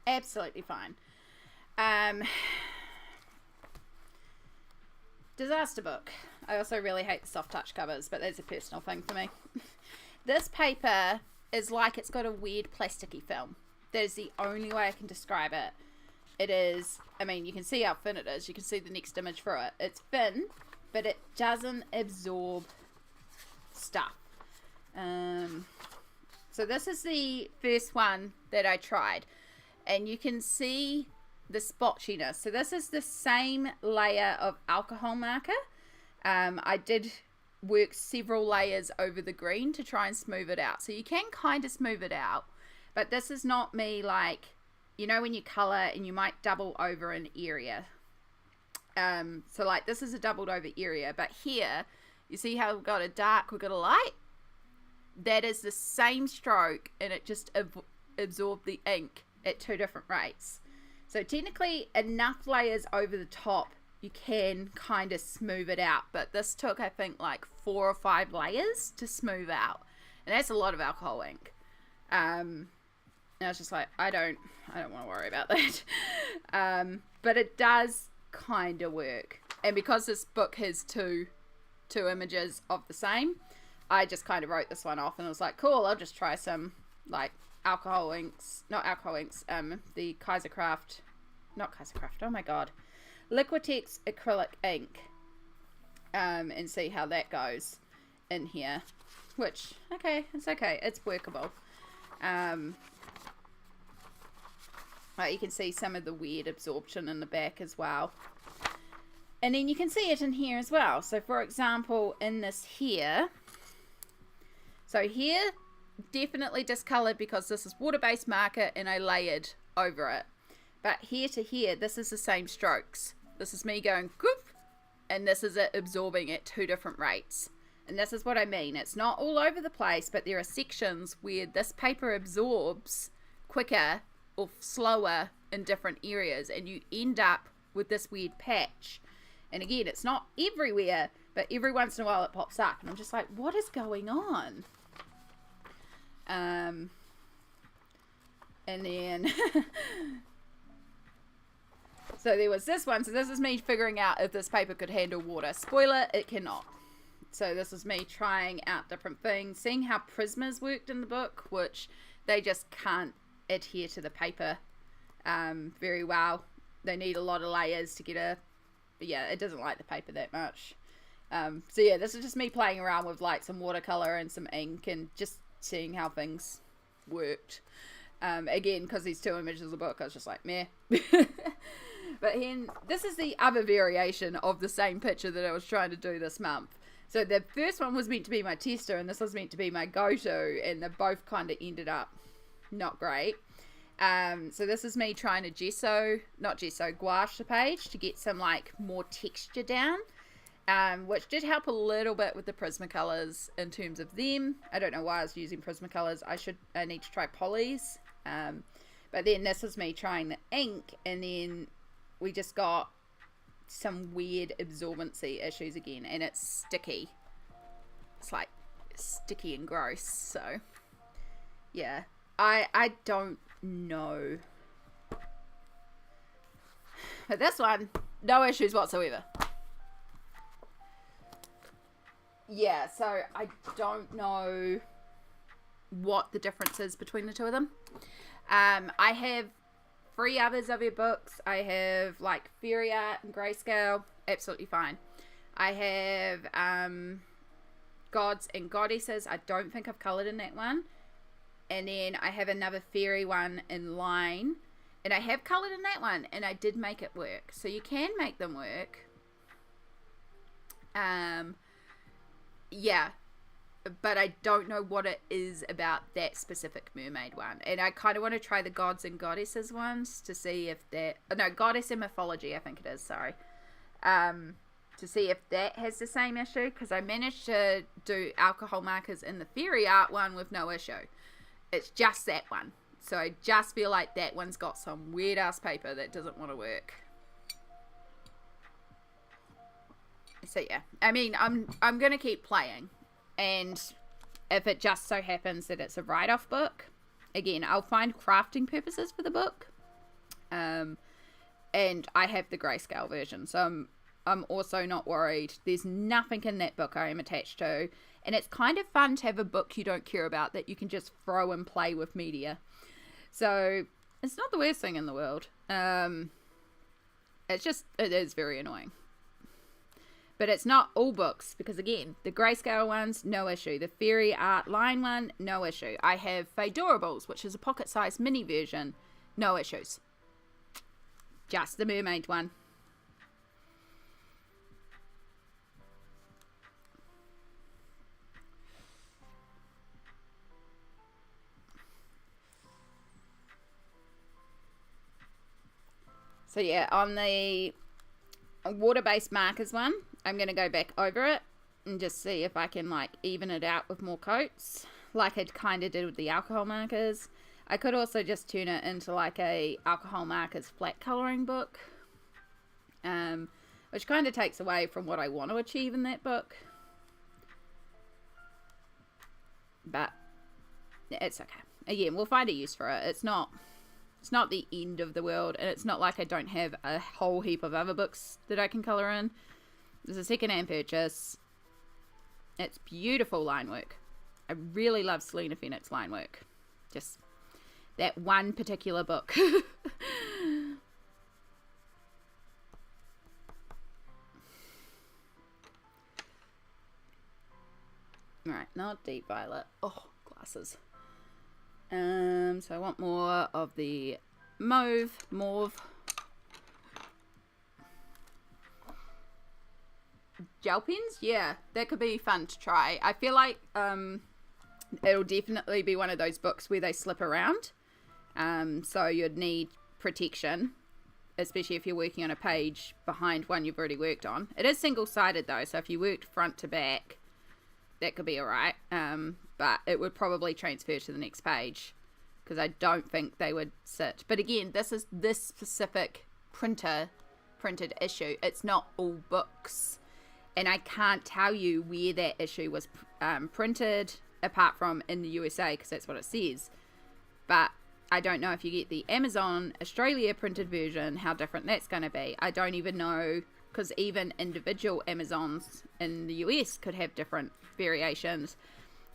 S1: Absolutely fine. Disaster book. I also really hate the soft touch covers, but that's a personal thing for me. This paper is like it's got a weird plasticky film. That is the only way I can describe it. It is, I mean, you can see how thin it is. You can see the next image for it. It's thin, but it doesn't absorb stuff. So this is the first one that I tried. And you can see the spotchiness. So this is the same layer of alcohol marker. I did work several layers over the green to try and smooth it out. So you can kind of smooth it out. But this is not me like, you know when you colour and you might double over an area. So like this is a doubled over area. But here, you see how we've got a dark, we've got a light? That is the same stroke and it just absorbed the ink at two different rates. So technically enough layers over the top you can kind of smooth it out, but this took I think like 4 or 5 layers to smooth out, and that's a lot of alcohol ink. And I was just like, I don't want to worry about that. But it does kind of work, and because this book has two images of the same, I just kind of wrote this one off and I was like, cool, I'll just try some like alcohol inks, not alcohol inks, the oh my god, Liquitex acrylic ink, and see how that goes in here, which, okay, it's workable. Right, you can see some of the weird absorption in the back as well, and then you can see it in here as well. So for example, in this here, so here definitely discolored because this is water-based marker and I layered over it. But here to here, this is the same strokes. This is me going goof, and this is it absorbing at 2 different rates. And this is what I mean. It's not all over the place, but there are sections where this paper absorbs quicker or slower in different areas, and you end up with this weird patch. And again, it's not everywhere, but every once in a while it pops up, and I'm just like, what is going on? And then so there was this one. So this is me figuring out if this paper could handle water. Spoiler, it cannot. So this is me trying out different things, seeing how prismas worked in the book, which they just can't adhere to the paper very well. They need a lot of layers to get it doesn't like the paper that much. So yeah, this is just me playing around with like some watercolor and some ink and just seeing how things worked. Again, because these 2 images of the book, I was just like, meh. But then this is the other variation of the same picture that I was trying to do this month. So the first one was meant to be my tester, and this was meant to be my go-to, and they both kind of ended up not great. So this is me trying to gouache the page to get some like more texture down. Which did help a little bit with the Prismacolors in terms of them. I don't know why I was using Prismacolors. I need to try polys. But then this is me trying the ink, and then we just got some weird absorbency issues again, and it's sticky. It's like sticky and gross. So yeah, I don't know. But this one, no issues whatsoever. Yeah, so I don't know what the difference is between the 2 of them. I have 3 others of your books. I have like Fairy Art and Grayscale, absolutely fine. I have Gods and Goddesses. I don't think I've coloured in that one. And then I have another fairy one in line, and I have coloured in that one, and I did make it work. So you can make them work. Yeah, but I don't know what it is about that specific mermaid one. And I kind of want to try the Gods and Goddesses ones to see if that... No, Goddess and Mythology, I think it is, sorry. To see if that has the same issue, because I managed to do alcohol markers in the fairy art one with no issue. It's just that one. So I just feel like that one's got some weird ass paper that doesn't want to work. So yeah, I mean, I'm gonna keep playing, and if it just so happens that it's a write-off book, again, I'll find crafting purposes for the book. And I have the grayscale version, so I'm also not worried. There's nothing in that book I am attached to, and it's kind of fun to have a book you don't care about that you can just throw and play with media. So it's not the worst thing in the world. It is very annoying. But it's not all books, because again, the grayscale ones, no issue. The fairy art line one, no issue. I have Fadorables, which is a pocket-sized mini version, no issues. Just the mermaid one. So yeah, on the water-based markers one, I'm going to go back over it and just see if I can like even it out with more coats, like I kind of did with the alcohol markers. I could also just turn it into like a alcohol markers flat colouring book, which kind of takes away from what I want to achieve in that book. But it's okay. Again, we'll find a use for it. It's not the end of the world, and it's not like I don't have a whole heap of other books that I can colour in. There's a second-hand purchase. It's beautiful line work. I really love Selena Fenwick's line work. Just that one particular book. Right, not deep violet. Oh, glasses. So I want more of the mauve. Gel pens? Yeah, that could be fun to try. I feel like it'll definitely be one of those books where they slip around. So you'd need protection, especially if you're working on a page behind one you've already worked on. It is single-sided though, so if you worked front to back, that could be alright. But it would probably transfer to the next page, because I don't think they would sit. But again, this is this specific printed issue. It's not all books. And I can't tell you where that issue was printed, apart from in the USA, because that's what it says. But I don't know if you get the Amazon Australia printed version, how different that's going to be. I don't even know, because even individual Amazons in the US could have different variations.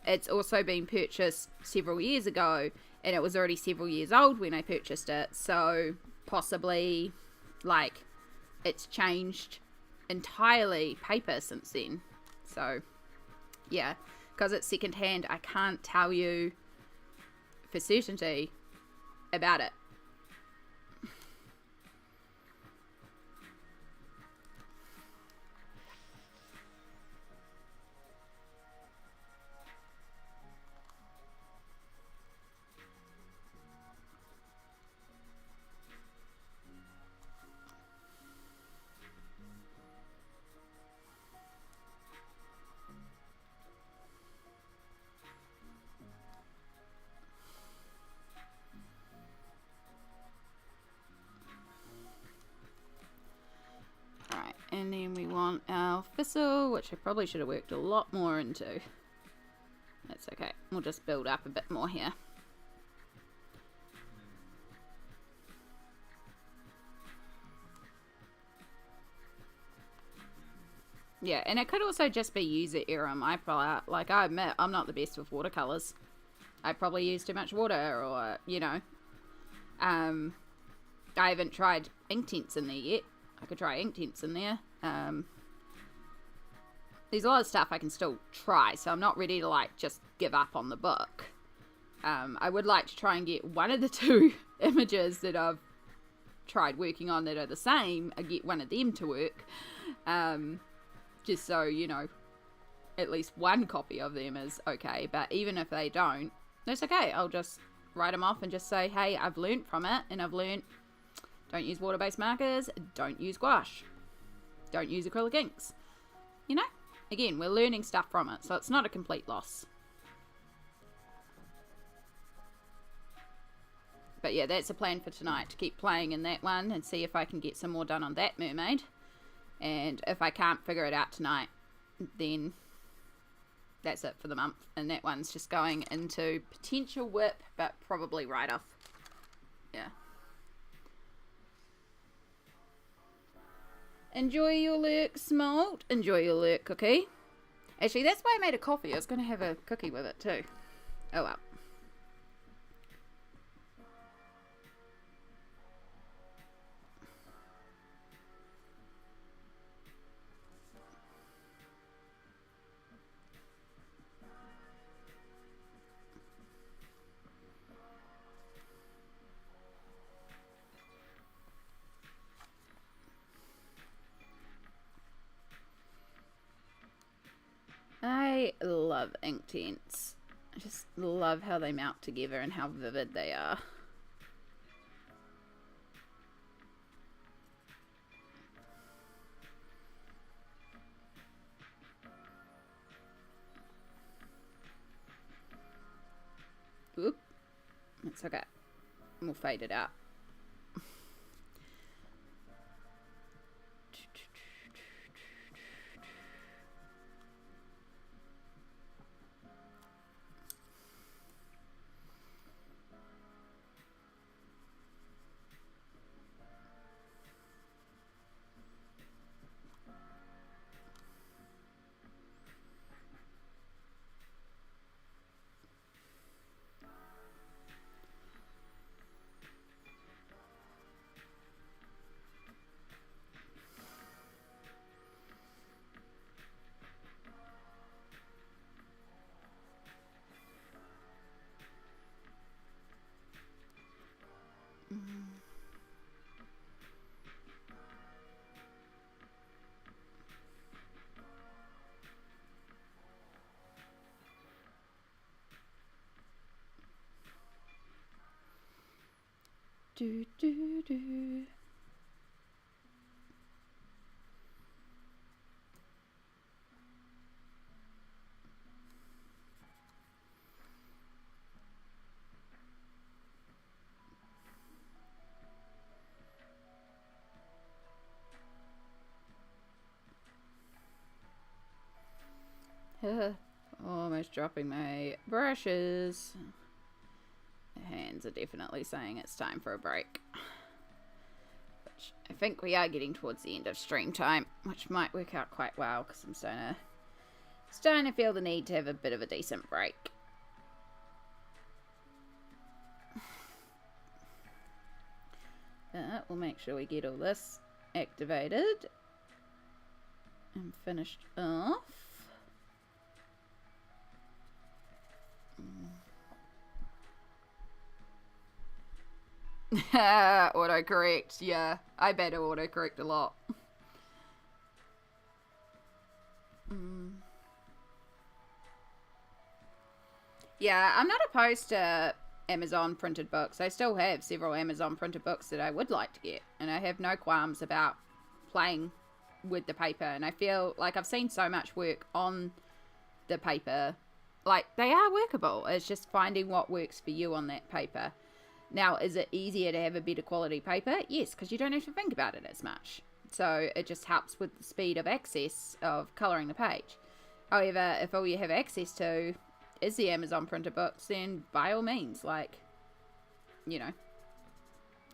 S1: It's also been purchased several years ago, and it was already several years old when I purchased it. So possibly, like, it's changed entirely paper since then. So yeah, because it's secondhand, I can't tell you for certainty about it. And then we want our thistle, which I probably should have worked a lot more into. That's okay. We'll just build up a bit more here. Yeah, and it could also just be user error on my part. Like, I admit, I'm not the best with watercolours. I probably use too much water, or, you know. I haven't tried Inktense in there yet. I could try Inktense in there. There's a lot of stuff I can still try, so I'm not ready to like just give up on the book. I would like to try and get one of the two images that I've tried working on that are the same, and get one of them to work. Just so, you know, at least one copy of them is okay. But even if they don't, that's okay. I'll just write them off and just say, hey, I've learnt from it, and I've learnt don't use water-based markers, don't use gouache, don't use acrylic inks. You know, again, we're learning stuff from it, so it's not a complete loss. But yeah, that's a plan for tonight, to keep playing in that one and see if I can get some more done on that mermaid. And if I can't figure it out tonight, then that's it for the month. And that one's just going into potential whip, but probably write-off. Yeah. Enjoy your lurk, Smolt. Enjoy your lurk, Cookie. Actually, that's why I made a coffee. I was going to have a cookie with it too. Oh well. I love Inktense. I just love how they melt together and how vivid they are. Oop. It's okay. We'll fade it out. Do, do, do. Almost dropping my brushes. The hands are definitely saying it's time for a break. Which I think we are getting towards the end of stream time, which might work out quite well because I'm starting to feel the need to have a bit of a decent break. But we'll make sure we get all this activated and finished off. Autocorrect, yeah. I better autocorrect a lot. Yeah, I'm not opposed to Amazon printed books. I still have several Amazon printed books that I would like to get, and I have no qualms about playing with the paper, and I feel like I've seen so much work on the paper. Like, they are workable. It's just finding what works for you on that paper. Now, is it easier to have a better quality paper? Yes, because you don't have to think about it as much. So it just helps with the speed of access of colouring the page. However, if all you have access to is the Amazon printer books, then by all means, like, you know,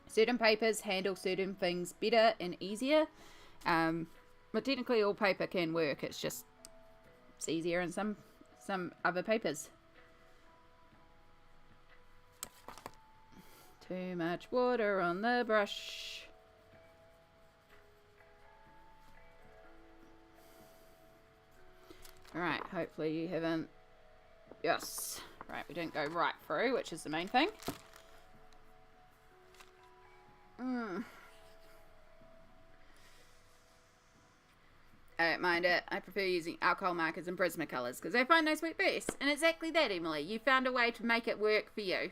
S1: certain papers handle certain things better and easier. But technically all paper can work. It's just, it's easier in some other papers. Too much water on the brush. Alright, hopefully you haven't... Yes. Right, we didn't go right through, which is the main thing. don't mind it. I prefer using alcohol markers and Prismacolors because I find those work best. And exactly that, Emily. You found a way to make it work for you.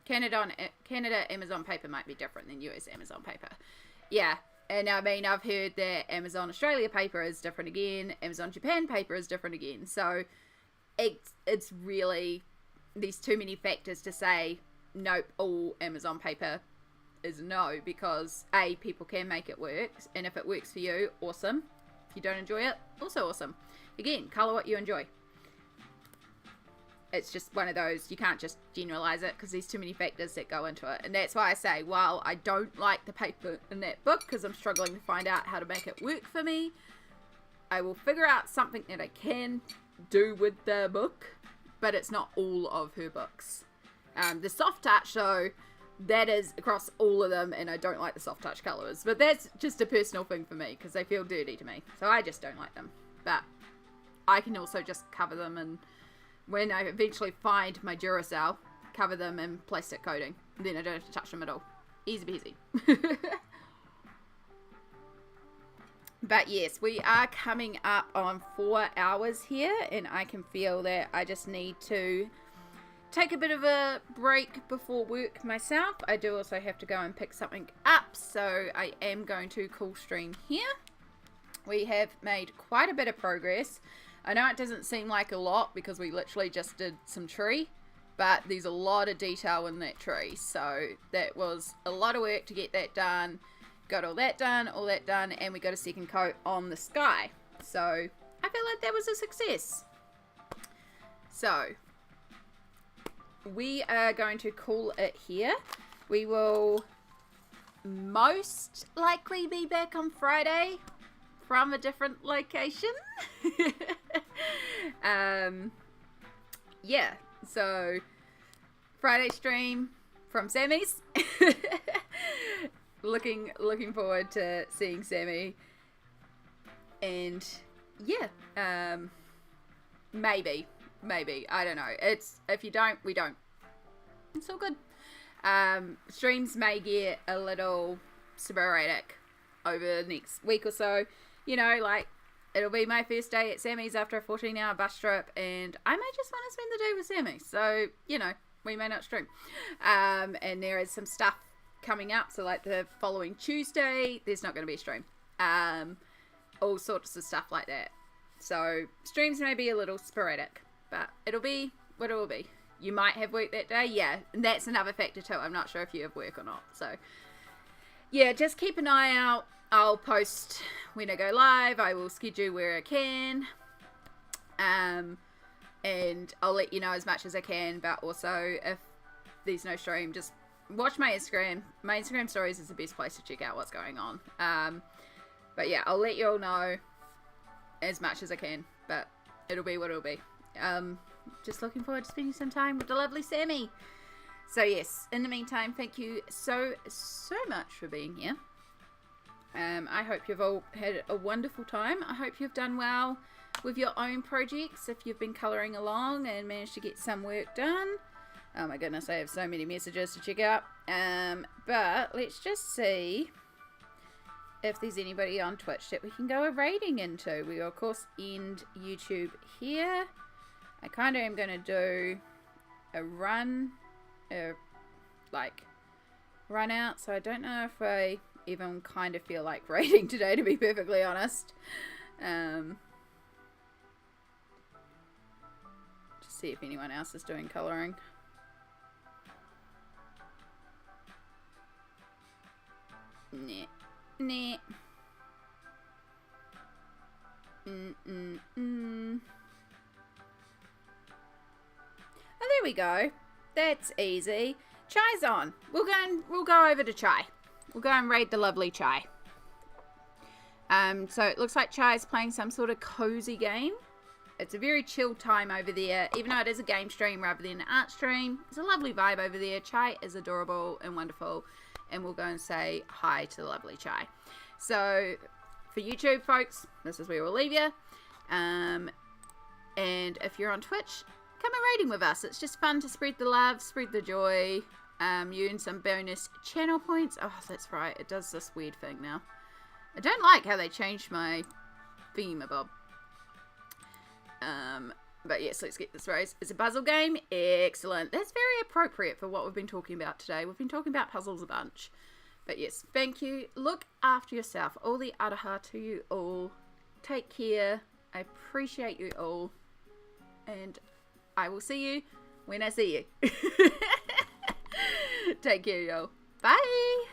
S1: Canada Amazon paper might be different than US Amazon paper. Yeah. And I mean, I've heard that Amazon Australia paper is different again. Amazon Japan paper is different again. So it's really, there's too many factors to say, nope, all Amazon paper is no. Because A, people can make it work. And if it works for you, awesome. If you don't enjoy it, also awesome. Again, colour what you enjoy. It's just one of those, you can't just generalize it because there's too many factors that go into it. And that's why I say, while I don't like the paper in that book because I'm struggling to find out how to make it work for me, I will figure out something that I can do with the book, but it's not all of her books. The soft touch, though, that is across all of them, and I don't like the soft touch colours. But that's just a personal thing for me because they feel dirty to me. So I just don't like them. But I can also just cover them, and when I eventually find my Duracell, cover them in plastic coating. Then I don't have to touch them at all. Easy peasy. But yes, we are coming up on 4 hours here, and I can feel that I just need to take a bit of a break before work myself. I do also have to go and pick something up, so I am going to cool stream here. We have made quite a bit of progress. I know it doesn't seem like a lot because we literally just did some tree, but there's a lot of detail in that tree, so that was a lot of work to get that done. Got all that done, and we got a second coat on the sky, so I feel like that was a success. So we are going to call it here. We will most likely be back on Friday from a different location. Yeah, so Friday stream from Sammy's. looking forward to seeing Sammy. And yeah, maybe I don't know. It's, if you don't, we don't. It's all good. Streams may get a little sporadic over the next week or so. You know, like, it'll be my first day at Sammy's after a 14-hour bus trip, and I may just want to spend the day with Sammy. So, you know, we may not stream. And there is some stuff coming up. So, like, the following Tuesday, there's not going to be a stream. All sorts of stuff like that. So, streams may be a little sporadic, but it'll be what it will be. You might have work that day. Yeah, and that's another factor too. I'm not sure if you have work or not. So, yeah, just keep an eye out. I'll post when I go live. I will schedule where I can. And I'll let you know as much as I can. But also, if there's no stream, just watch my Instagram. My Instagram stories is the best place to check out what's going on. But yeah, I'll let you all know as much as I can. But it'll be what it'll be. Just looking forward to spending some time with the lovely Sammy. So yes, in the meantime, thank you so much for being here. I hope you've all had a wonderful time. I hope you've done well with your own projects if you've been colouring along and managed to get some work done. Oh my goodness, I have so many messages to check out. But let's just see if there's anybody on Twitch that we can go a raiding into. We will, of course, end YouTube here. I kind of am going to do a run out, so I don't know if I even kind of feel like raiding today, to be perfectly honest. Just see if anyone else is doing colouring. Nah. Oh, there we go. That's easy. Chai's on. We'll go over to Chai. We'll go and raid the lovely Chai. So it looks like Chai's playing some sort of cozy game. It's a very chill time over there, even though it is a game stream rather than an art stream. It's a lovely vibe over there. Chai is adorable and wonderful, and we'll go and say hi to the lovely Chai. So for YouTube folks, this is where we'll leave you. And if you're on Twitch, come and raiding with us. It's just fun to spread the love, spread the joy. You earn some bonus channel points. Oh, that's right. It does this weird thing now. I don't like how they changed my themabob. But yes, let's get this raised. It's a puzzle game. Excellent. That's very appropriate for what we've been talking about today. We've been talking about puzzles a bunch. But yes, thank you. Look after yourself. All the araha to you all. Take care. I appreciate you all. And I will see you when I see you. Take care, y'all. Bye.